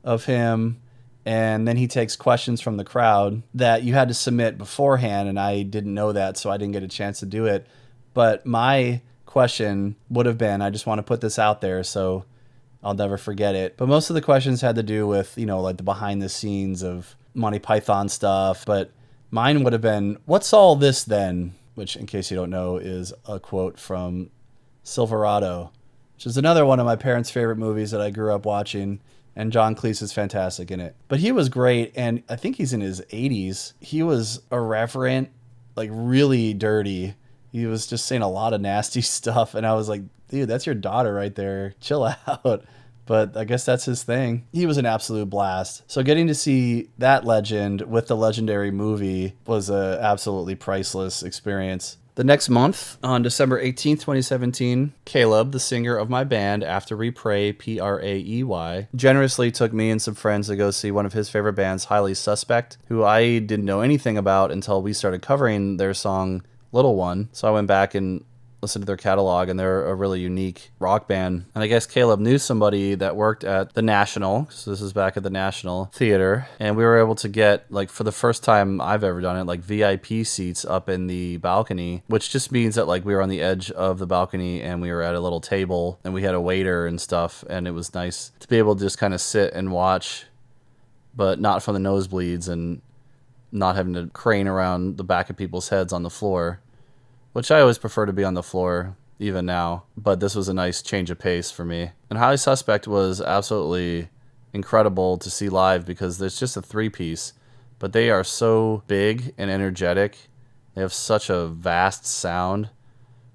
of him. And then he takes questions from the crowd that you had to submit beforehand, and I didn't know that, so I didn't get a chance to do it. But my question would have been, I just want to put this out there so I'll never forget it. But most of the questions had to do with, like the behind the scenes of Monty Python stuff. But mine would have been, what's all this then? Which, in case you don't know, is a quote from Silverado, which is another one of my parents' favorite movies that I grew up watching. And John Cleese is fantastic in it. But he was great, and I think he's in his 80s. He was irreverent, like really dirty. He was just saying a lot of nasty stuff, and I was like, dude, that's your daughter right there. Chill out. But I guess that's his thing. He was an absolute blast. So getting to see that legend with the legendary movie was an absolutely priceless experience. The next month, on December 18th, 2017, Caleb, the singer of my band, After We Pray, Praey, generously took me and some friends to go see one of his favorite bands, Highly Suspect, who I didn't know anything about until we started covering their song, Little One. So I went back and listened to their catalog, and they're a really unique rock band. And I guess Caleb knew somebody that worked at the National, so this is back at the National Theater, and we were able to get, like, for the first time I've ever done it, like VIP seats up in the balcony, which just means that, like, we were on the edge of the balcony and we were at a little table and we had a waiter and stuff, and it was nice to be able to just kind of sit and watch, but not from the nosebleeds and not having to crane around the back of people's heads on the floor, which I always prefer to be on the floor, even now. But this was a nice change of pace for me. And Highly Suspect was absolutely incredible to see live because there's just a three-piece, but they are so big and energetic. They have such a vast sound,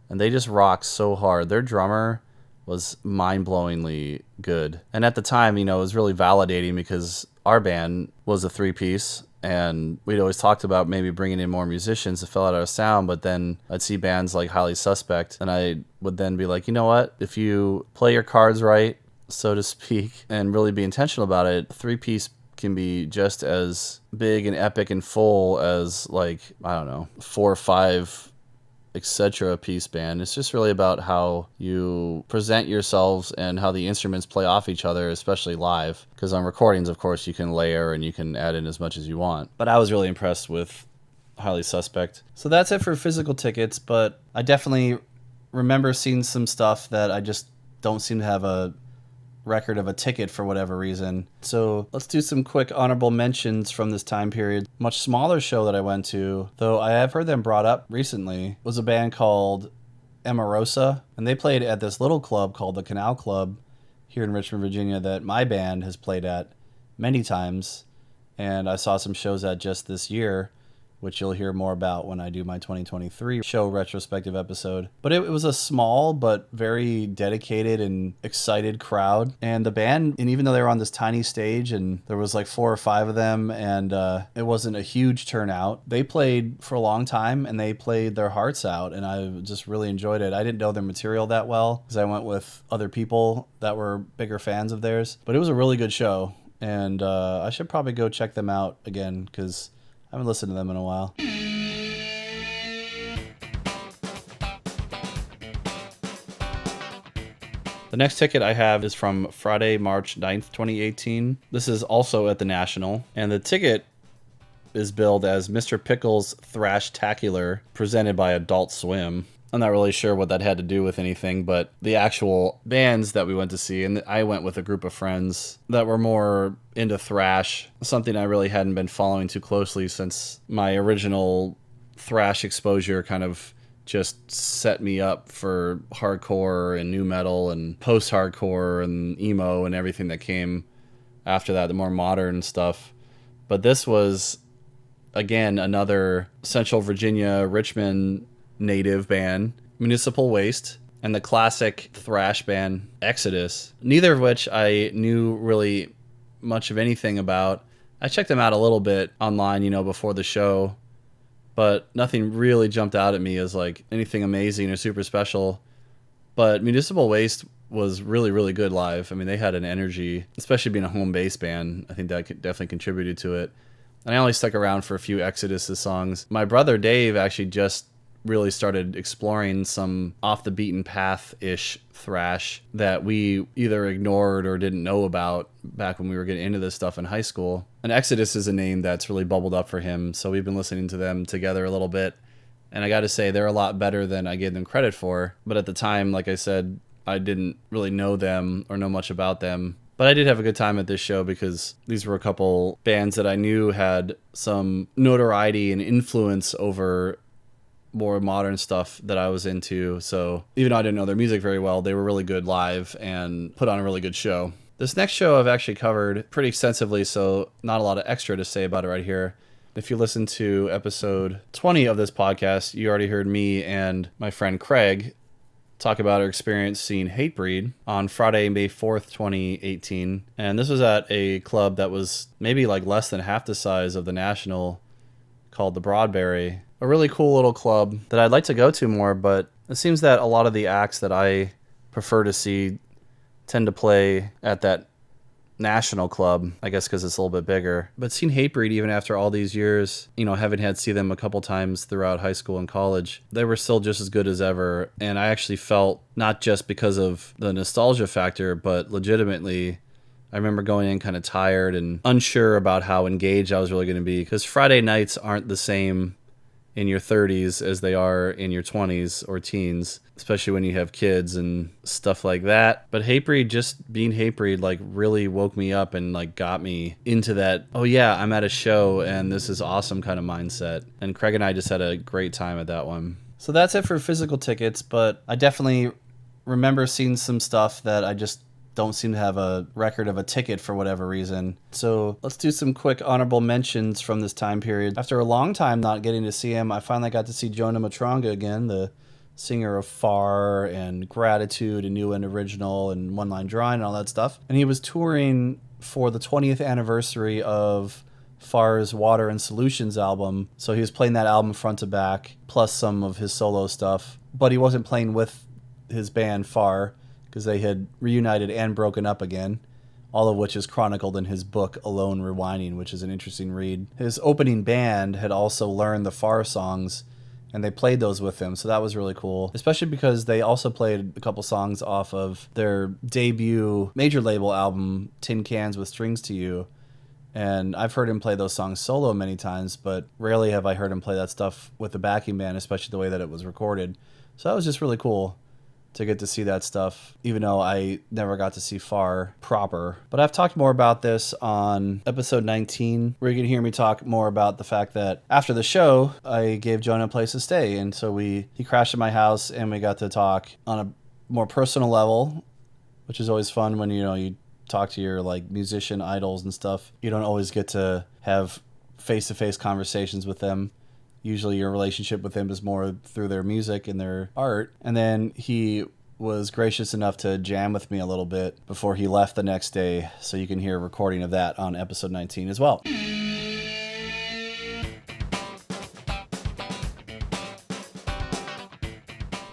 and they just rock so hard. Their drummer was mind-blowingly good. And at the time, it was really validating because our band was a three-piece, and we'd always talked about maybe bringing in more musicians to fill out our sound, but then I'd see bands like Highly Suspect, and I would then be like, you know what? If you play your cards right, so to speak, and really be intentional about it, three-piece can be just as big and epic and full as, like, I don't know, 4 or 5 etc. piece band. It's just really about how you present yourselves and how the instruments play off each other, especially live. Because on recordings, of course, you can layer and you can add in as much as you want. But I was really impressed with Highly Suspect. So that's it for physical tickets, but I definitely remember seeing some stuff that I just don't seem to have a record of a ticket for whatever reason. So let's do some quick honorable mentions from this time period. Much smaller show that I went to, though I have heard them brought up recently, was a band called Emarosa, and they played at this little club called the Canal Club here in Richmond, Virginia, that my band has played at many times, and I saw some shows at just this year, which you'll hear more about when I do my 2023 show retrospective episode. But it was a small but very dedicated and excited crowd. And the band, and even though they were on this tiny stage and there was like 4 or 5 of them and it wasn't a huge turnout, they played for a long time and they played their hearts out, and I just really enjoyed it. I didn't know their material that well because I went with other people that were bigger fans of theirs. But it was a really good show, and I should probably go check them out again because I haven't listened to them in a while. The next ticket I have is from Friday, March 9th, 2018. This is also at the National, and the ticket is billed as Mr. Pickles' Thrash-tacular, presented by Adult Swim. I'm not really sure what that had to do with anything, but the actual bands that we went to see, and I went with a group of friends that were more into thrash, something I really hadn't been following too closely since my original thrash exposure kind of just set me up for hardcore and nu metal and post-hardcore and emo and everything that came after that, the more modern stuff. But this was, again, another Central Virginia, Richmond native band, Municipal Waste, and the classic thrash band Exodus, neither of which I knew really much of anything about. I checked them out a little bit online, before the show, but nothing really jumped out at me as like anything amazing or super special. But Municipal Waste was really, really good live. I mean, they had an energy, especially being a home base band. I think that definitely contributed to it. And I only stuck around for a few Exodus songs. My brother Dave actually just really started exploring some off the beaten path-ish thrash that we either ignored or didn't know about back when we were getting into this stuff in high school. And Exodus is a name that's really bubbled up for him, so we've been listening to them together a little bit. And I got to say, they're a lot better than I gave them credit for. But at the time, like I said, I didn't really know them or know much about them. But I did have a good time at this show because these were a couple bands that I knew had some notoriety and influence over more modern stuff that I was into. So even though I didn't know their music very well, they were really good live and put on a really good show. This next show I've actually covered pretty extensively, so not a lot of extra to say about it right here. If you listen to episode 20 of this podcast, you already heard me and my friend Craig talk about our experience seeing Hatebreed on Friday, May 4th, 2018. And this was at a club that was maybe like less than half the size of the National, called the Broadberry. A really cool little club that I'd like to go to more, but it seems that a lot of the acts that I prefer to see tend to play at that National club, I guess because it's a little bit bigger. But seeing Hatebreed, even after all these years, having had see them a couple times throughout high school and college, they were still just as good as ever. And I actually felt, not just because of the nostalgia factor, but legitimately, I remember going in kind of tired and unsure about how engaged I was really going to be, because Friday nights aren't the same in your 30s as they are in your 20s or teens, especially when you have kids and stuff like that. But Hatebreed, just being Hatebreed, like really woke me up and like got me into that, oh yeah, I'm at a show and this is awesome kind of mindset. And Craig and I just had a great time at that one. So that's it for physical tickets, but I definitely remember seeing some stuff that I just don't seem to have a record of a ticket for whatever reason. So let's do some quick honorable mentions from this time period. After a long time not getting to see him, I finally got to see Jonah Matronga again, the singer of Far and Gratitude and New and Original and One Line Drawing and all that stuff. And he was touring for the 20th anniversary of Far's Water and Solutions album. So he was playing that album front to back, plus some of his solo stuff. But he wasn't playing with his band Far, because they had reunited and broken up again, all of which is chronicled in his book Alone Rewinding, which is an interesting read. His opening band had also learned the Far songs, and they played those with him, so that was really cool, especially because they also played a couple songs off of their debut major label album, Tin Cans with Strings to You, and I've heard him play those songs solo many times, but rarely have I heard him play that stuff with the backing band, especially the way that it was recorded. So that was just really cool to get to see that stuff, even though I never got to see Far proper. But I've talked more about this on episode 19, where you can hear me talk more about the fact that after the show, I gave Jonah a place to stay. And so he crashed at my house and we got to talk on a more personal level, which is always fun when, you talk to your like musician idols and stuff. You don't always get to have face-to-face conversations with them. Usually your relationship with them is more through their music and their art. And then he was gracious enough to jam with me a little bit before he left the next day. So you can hear a recording of that on episode 19 as well.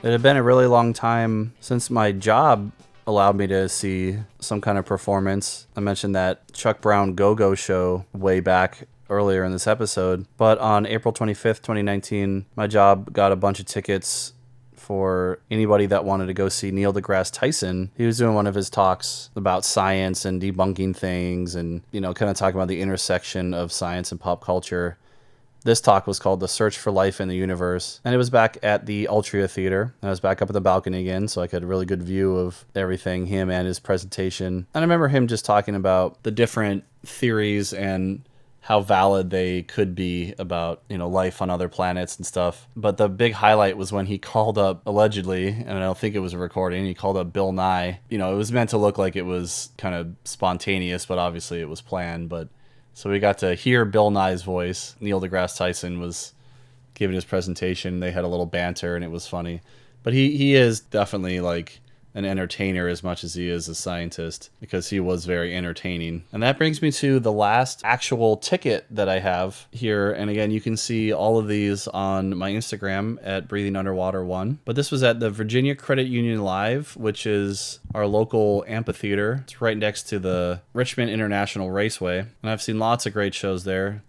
It had been a really long time since my job allowed me to see some kind of performance. I mentioned that Chuck Brown Go-Go show way back earlier in this episode, but on April 25th, 2019, my job got a bunch of tickets for anybody that wanted to go see Neil deGrasse Tyson. He was doing one of his talks about science and debunking things and, kind of talking about the intersection of science and pop culture. This talk was called The Search for Life in the Universe, and it was back at the Altria Theater. I was back up at the balcony again, so I could have a really good view of everything, him and his presentation. And I remember him just talking about the different theories and how valid they could be about, life on other planets and stuff. But the big highlight was when he called up, allegedly, and I don't think it was a recording, he called up Bill Nye. It was meant to look like it was kind of spontaneous, but obviously it was planned. But so we got to hear Bill Nye's voice. Neil deGrasse Tyson was giving his presentation. They had a little banter, and it was funny. But he is definitely like an entertainer as much as he is a scientist, because he was very entertaining. And that brings me to the last actual ticket that I have here. And again, you can see all of these on my Instagram at Breathing Underwater 1. But this was at the Virginia Credit Union Live, which is our local amphitheater. It's right next to the Richmond International Raceway. And I've seen lots of great shows there,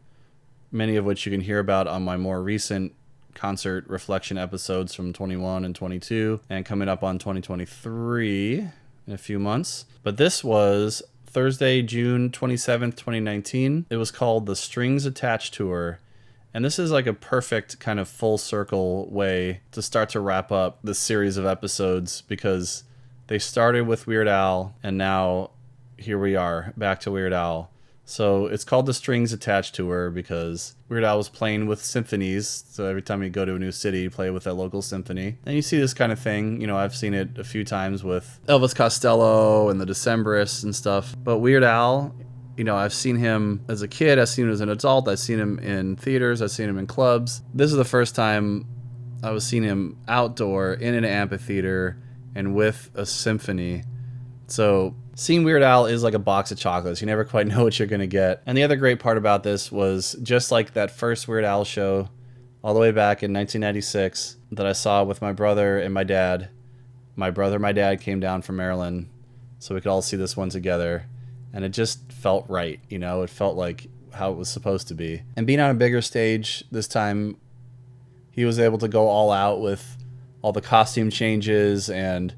many of which you can hear about on my more recent concert reflection episodes from 21 and 22, and coming up on 2023 in a few months. But this was Thursday, June 27th, 2019. It was called the Strings Attached Tour. And this is like a perfect kind of full circle way to start to wrap up this series of episodes, because they started with Weird Al, and now here we are, back to Weird Al. So it's called the Strings Attached Tour because Weird Al was playing with symphonies. So every time you go to a new city, you play with a local symphony. And you see this kind of thing. You know, I've seen it a few times with Elvis Costello and the Decemberists and stuff. But Weird Al, you know, I've seen him as a kid. I've seen him as an adult. I've seen him in theaters. I've seen him in clubs. This is the first time I was seeing him outdoor in an amphitheater and with a symphony. So seeing Weird Al is like a box of chocolates. You never quite know what you're going to get. And the other great part about this was just like that first Weird Al show all the way back in 1996 that I saw with my brother and my dad. My brother and my dad came down from Maryland so we could all see this one together. And it just felt right, you know? It felt like how it was supposed to be. And being on a bigger stage this time, he was able to go all out with all the costume changes and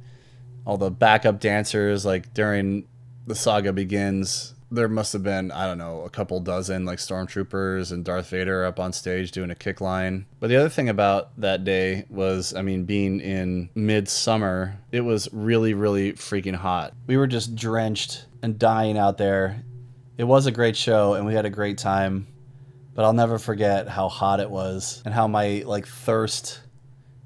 all the backup dancers. Like during The Saga Begins, there must have been, I don't know, a couple dozen like stormtroopers and Darth Vader up on stage doing a kick line. But the other thing about that day was, I mean, being in midsummer, it was really, really freaking hot. We were just drenched and dying out there. It was a great show and we had a great time, but I'll never forget how hot it was and how my like thirst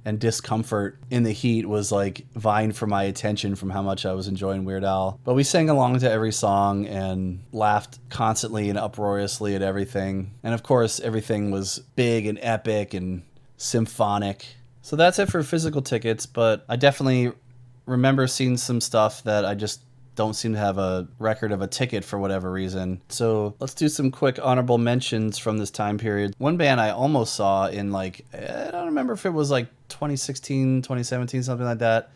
and discomfort in the heat was like vying for my attention from how much I was enjoying Weird Al. But we sang along to every song and laughed constantly and uproariously at everything. And of course, everything was big and epic and symphonic. So that's it for physical tickets, but I definitely remember seeing some stuff that I just don't seem to have a record of a ticket for whatever reason. So let's do some quick honorable mentions from this time period. One band I almost saw in like, I don't remember if it was like 2016, 2017, something like that.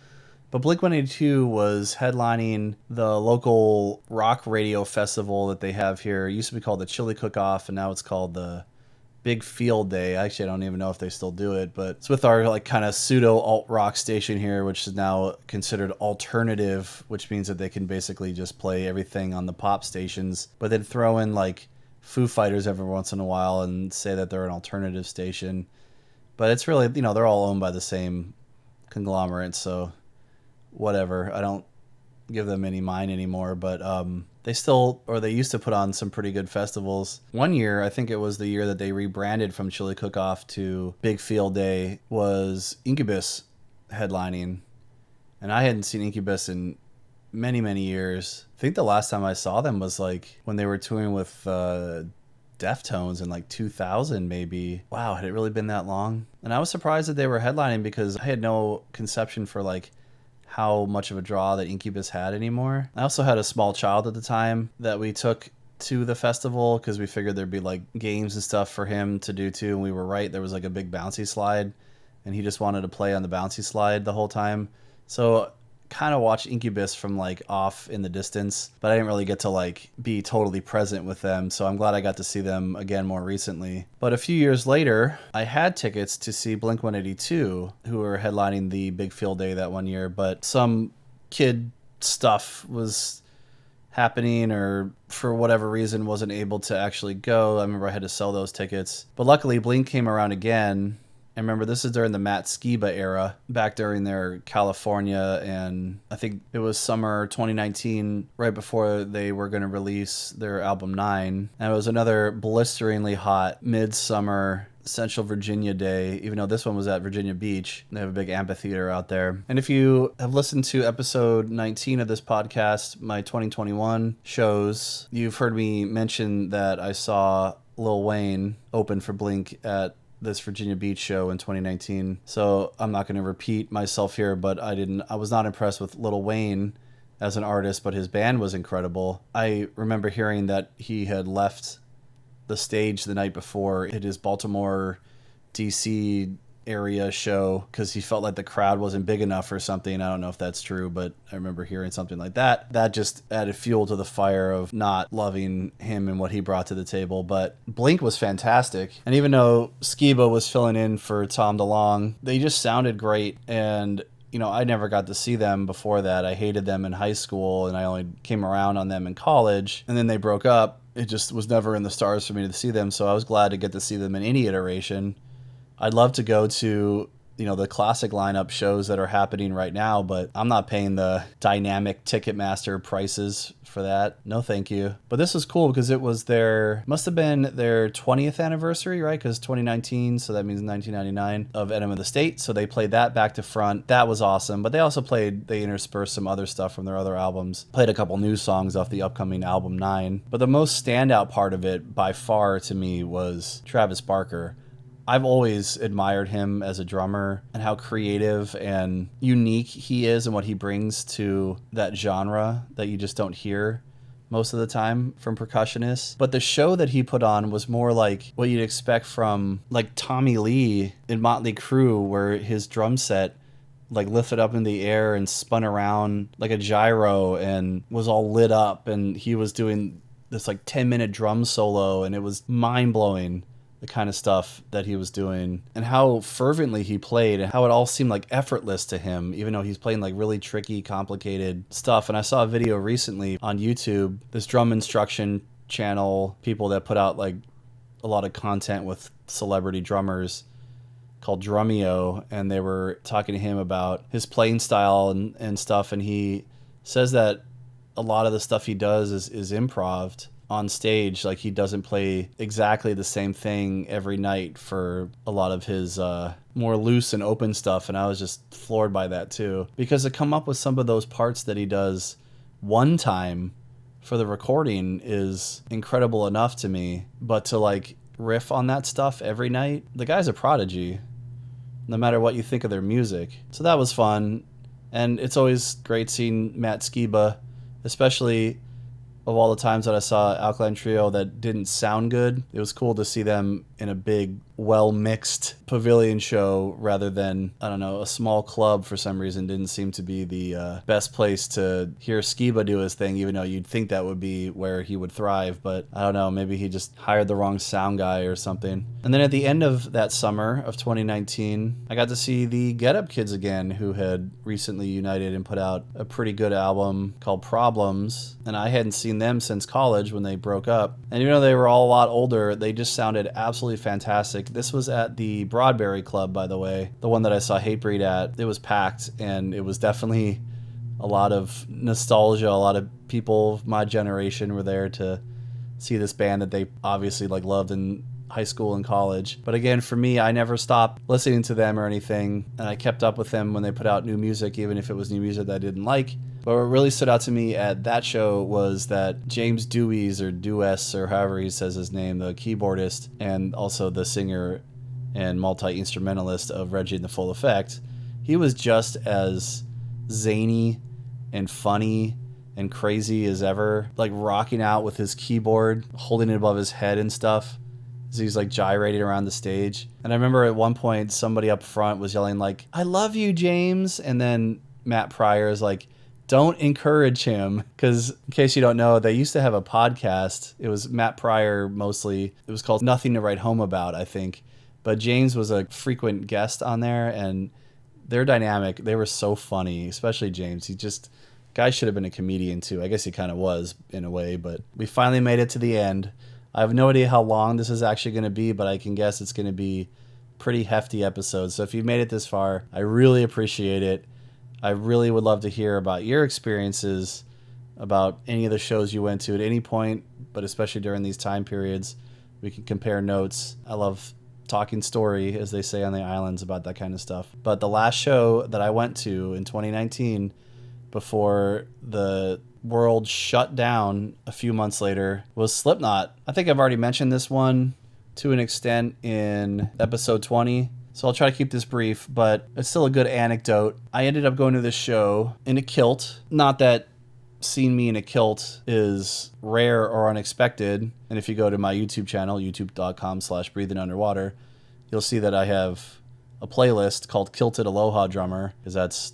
But Blink-182 was headlining the local rock radio festival that they have here. It used to be called the Chili Cook-Off, and now it's called the Big Field Day. Actually, I don't even know if they still do it, but it's with our like kind of pseudo alt rock station here, which is now considered alternative, which means that they can basically just play everything on the pop stations, but then throw in like Foo Fighters every once in a while and say that they're an alternative station. But it's really, you know, they're all owned by the same conglomerate, so whatever. I don't give them any mind anymore, but they used to put on some pretty good festivals. One year, I think it was the year that they rebranded from Chili Cook-Off to Big Field Day, was Incubus headlining. And I hadn't seen Incubus in many, many years. I think the last time I saw them was like when they were touring with Deftones in like 2000 maybe. Wow, had it really been that long? And I was surprised that they were headlining because I had no conception for like how much of a draw that Incubus had anymore. I also had a small child at the time that we took to the festival because we figured there'd be like games and stuff for him to do too, and we were right. There was like a big bouncy slide and he just wanted to play on the bouncy slide the whole time. So kind of watched Incubus from like off in the distance, but I didn't really get to like be totally present with them. So I'm glad I got to see them again more recently. But a few years later, I had tickets to see Blink-182, who were headlining the Big Field Day that one year, but some kid stuff was happening or for whatever reason wasn't able to actually go. I remember I had to sell those tickets, but luckily Blink came around again. I remember this is during the Matt Skiba era, back during their California, and I think it was summer 2019, right before they were going to release their album 9. And it was another blisteringly hot midsummer Central Virginia day, even though this one was at Virginia Beach. They have a big amphitheater out there. And if you have listened to episode 19 of this podcast, my 2021 shows, you've heard me mention that I saw Lil Wayne open for Blink at this Virginia Beach show in 2019. So I'm not going to repeat myself here, but I was not impressed with Lil Wayne as an artist, but his band was incredible. I remember hearing that he had left the stage the night before at his Baltimore, DC area show because he felt like the crowd wasn't big enough or something. I don't know if that's true, but I remember hearing something like that. That just added fuel to the fire of not loving him and what he brought to the table. But Blink was fantastic. And even though Skiba was filling in for Tom DeLonge, they just sounded great. And I never got to see them before that. I hated them in high school, and I only came around on them in college. And then they broke up. It just was never in the stars for me to see them, so I was glad to get to see them in any iteration. I'd love to go to, the classic lineup shows that are happening right now, but I'm not paying the dynamic Ticketmaster prices for that. No, thank you. But this was cool because it was must have been their 20th anniversary, right? Because 2019, so that means 1999 of Enema of the State. So they played that back to front. That was awesome. But they interspersed some other stuff from their other albums. Played a couple new songs off the upcoming album 9. But the most standout part of it by far to me was Travis Barker. I've always admired him as a drummer and how creative and unique he is and what he brings to that genre that you just don't hear most of the time from percussionists. But the show that he put on was more like what you'd expect from like Tommy Lee in Motley Crue, where his drum set like lifted up in the air and spun around like a gyro and was all lit up, and he was doing this like 10-minute drum solo, and it was mind-blowing, the kind of stuff that he was doing and how fervently he played and how it all seemed like effortless to him, even though he's playing like really tricky, complicated stuff. And I saw a video recently on YouTube, this drum instruction channel, people that put out like a lot of content with celebrity drummers, called Drumeo, and they were talking to him about his playing style and stuff. And he says that a lot of the stuff he does is improv on stage. Like, he doesn't play exactly the same thing every night for a lot of his more loose and open stuff. And I was just floored by that too, because to come up with some of those parts that he does one time for the recording is incredible enough to me, but to like riff on that stuff every night, the guy's a prodigy, no matter what you think of their music. So that was fun. And it's always great seeing Matt Skiba, especially of all the times that I saw Alkaline Trio that didn't sound good. It was cool to see them in a big, well-mixed pavilion show rather than, I don't know, a small club for some reason didn't seem to be the best place to hear Skiba do his thing, even though you'd think that would be where he would thrive. But I don't know, maybe he just hired the wrong sound guy or something. And then at the end of that summer of 2019, I got to see the Get Up Kids again, who had recently united and put out a pretty good album called Problems. And I hadn't seen them since college when they broke up. And even though they were all a lot older, they just sounded absolutely fantastic. This was at the Broadberry Club, by the way, the one that I saw Hatebreed at. It was packed, and it was definitely a lot of nostalgia. A lot of people of my generation were there to see this band that they obviously like loved in high school and college. But again, for me, I never stopped listening to them or anything, and I kept up with them when they put out new music, even if it was new music that I didn't like. But what really stood out to me at that show was that James Dewey's, or Dewes, or however he says his name, the keyboardist and also the singer and multi-instrumentalist of Reggie and the Full Effect, he was just as zany and funny and crazy as ever, like rocking out with his keyboard, holding it above his head and stuff as he's like gyrating around the stage. And I remember at one point somebody up front was yelling like, "I love you, James," and then Matt Pryor is like, "Don't encourage him," because in case you don't know, they used to have a podcast. It was Matt Pryor mostly. It was called Nothing to Write Home About, I think. But James was a frequent guest on there, and their dynamic, they were so funny, especially James. Guy should have been a comedian too. I guess he kind of was in a way, but we finally made it to the end. I have no idea how long this is actually going to be, but I can guess it's going to be pretty hefty episodes. So if you've made it this far, I really appreciate it. I really would love to hear about your experiences, about any of the shows you went to at any point, but especially during these time periods. We can compare notes. I love talking story, as they say on the islands, about that kind of stuff. But the last show that I went to in 2019, before the world shut down a few months later, was Slipknot. I think I've already mentioned this one to an extent in episode 20. So I'll try to keep this brief, but it's still a good anecdote. I ended up going to this show in a kilt. Not that seeing me in a kilt is rare or unexpected. And if you go to my YouTube channel, youtube.com/breathingunderwater, you'll see that I have a playlist called Kilted Aloha Drummer, because that's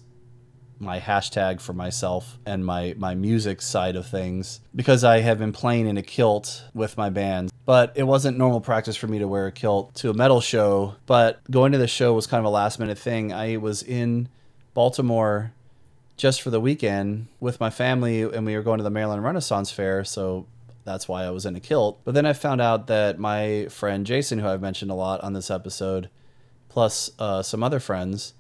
my hashtag for myself and my music side of things, because I have been playing in a kilt with my band. But it wasn't normal practice for me to wear a kilt to a metal show, but going to the show was kind of a last minute thing. I was in Baltimore just for the weekend with my family, and we were going to the Maryland Renaissance Fair, so that's why I was in a kilt. But then I found out that my friend Jason, who I've mentioned a lot on this episode, plus some other friends,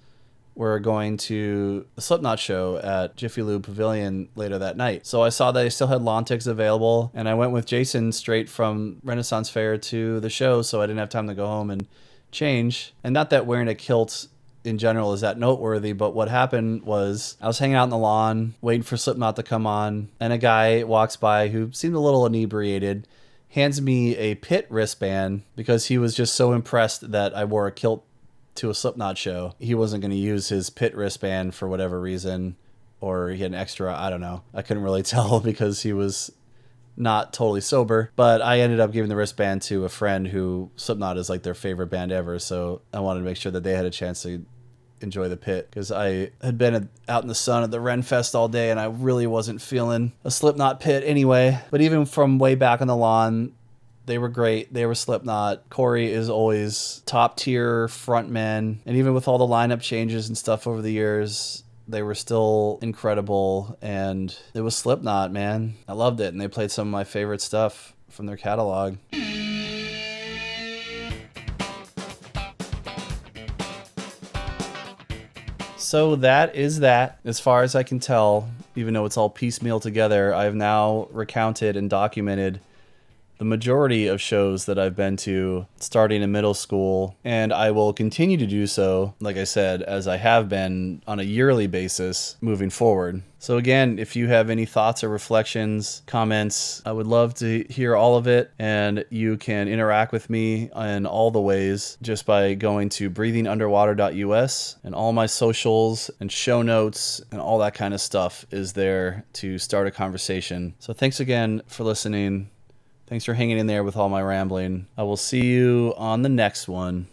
were going to a Slipknot show at Jiffy Lube Pavilion later that night. So I saw that they still had lawn tickets available, and I went with Jason straight from Renaissance Fair to the show, so I didn't have time to go home and change. And not that wearing a kilt in general is that noteworthy, but what happened was I was hanging out on the lawn waiting for Slipknot to come on, and a guy walks by who seemed a little inebriated, hands me a Pit wristband because he was just so impressed that I wore a kilt to a Slipknot show. He wasn't going to use his Pit wristband for whatever reason, or he had an extra, I don't know. I couldn't really tell because he was not totally sober, but I ended up giving the wristband to a friend who Slipknot is like their favorite band ever, so I wanted to make sure that they had a chance to enjoy the Pit, because I had been out in the sun at the Ren Fest all day and I really wasn't feeling a Slipknot Pit anyway. But even from way back on the lawn, they were great. They were Slipknot. Corey is always top tier frontman. And even with all the lineup changes and stuff over the years, they were still incredible. And it was Slipknot, man. I loved it. And they played some of my favorite stuff from their catalog. So that is that. As far as I can tell, even though it's all piecemeal together, I've now recounted and documented the majority of shows that I've been to starting in middle school, and I will continue to do so, like I said, as I have been on a yearly basis moving forward. So again, if you have any thoughts or reflections, comments, I would love to hear all of it, and you can interact with me in all the ways just by going to breathingunderwater.us, and all my socials and show notes and all that kind of stuff is there to start a conversation. So thanks again for listening. Thanks for hanging in there with all my rambling. I will see you on the next one.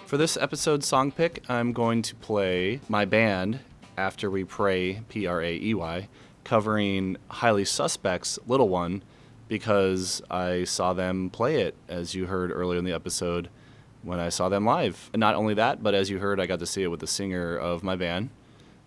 For this episode's song pick, I'm going to play my band, After We Praey, Praey, covering Highly Suspect's Little One, because I saw them play it, as you heard earlier in the episode, when I saw them live. And not only that, but as you heard, I got to see it with the singer of my band.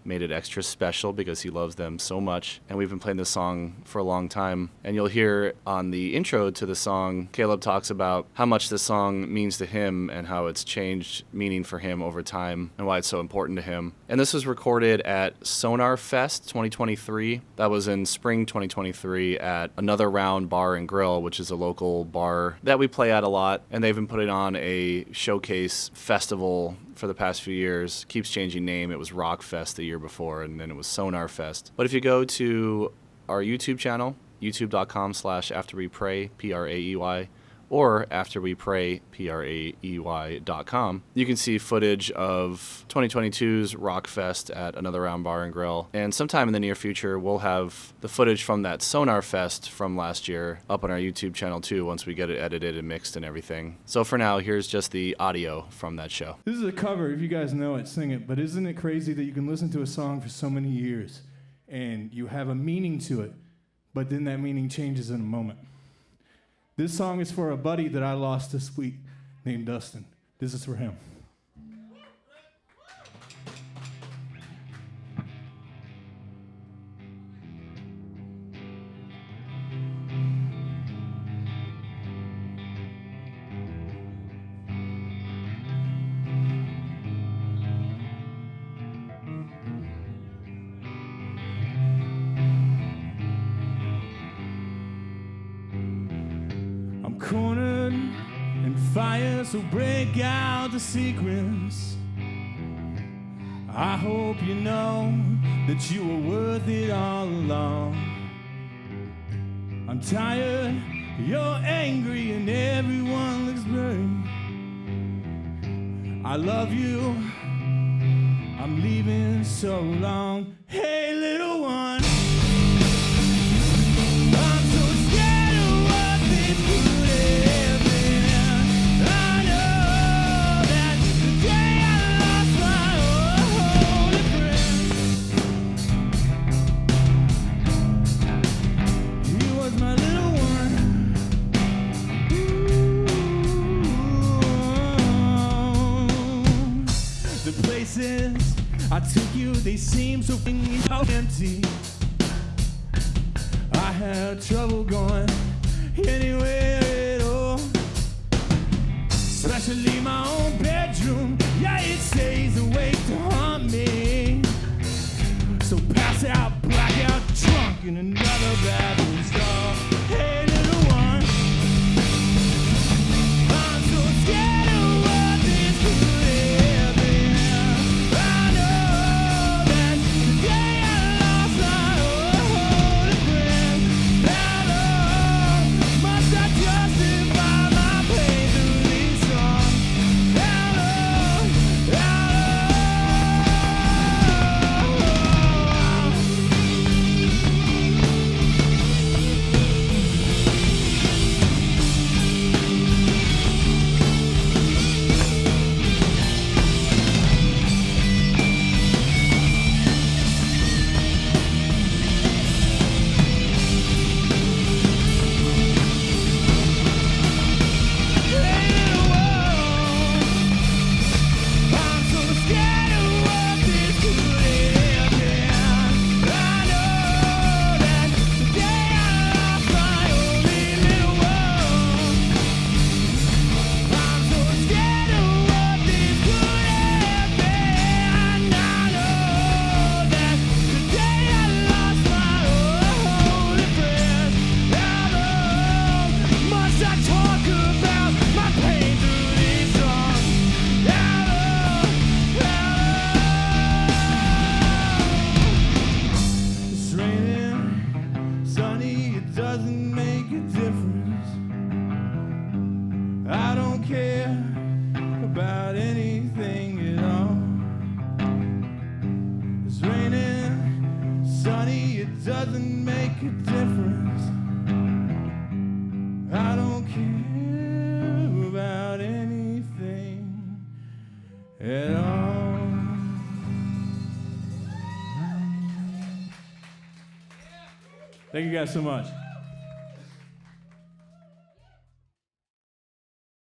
Made it extra special because he loves them so much. And we've been playing this song for a long time. And you'll hear on the intro to the song, Caleb talks about how much this song means to him and how it's changed meaning for him over time and why it's so important to him. And this was recorded at Sonar Fest 2023. That was in spring 2023 at Another Round Bar and Grill, which is a local bar that we play at a lot. And they've been putting on a showcase festival for the past few years. Keeps changing name. It was Rock Fest the year before, and then it was Sonar Fest. But if you go to our YouTube channel, youtube.com/afterwepraey, Praey, or afterwepraey, Praey.com, you can see footage of 2022's Rock Fest at Another Round Bar and Grill. And sometime in the near future, we'll have the footage from that Sonar Fest from last year up on our YouTube channel too, once we get it edited and mixed and everything. So for now, here's just the audio from that show. This is a cover. If you guys know it, sing it. But isn't it crazy that you can listen to a song for so many years and you have a meaning to it, but then that meaning changes in a moment? This song is for a buddy that I lost this week named Dustin. This is for him. Cornered in fire, so break out the secrets. I hope you know that you were worth it all along. I'm tired, you're angry, and everyone looks blurry. I love you, I'm leaving so long. Hey, little one, I'm so scared of what so empty. I had trouble going anywhere at all, especially my own bedroom. Yeah, it stays awake to haunt me. So pass out, black out, drunk in another bathroom stall. Hey, little one, I'm so scared of what this could have been. I know that the day I lost my holy friend, how long must I justify my pain through these songs? How long, how doesn't make a difference. I don't care about anything at all. It's raining, sunny, it doesn't make a difference. I don't care about anything at all. Thank you guys so much.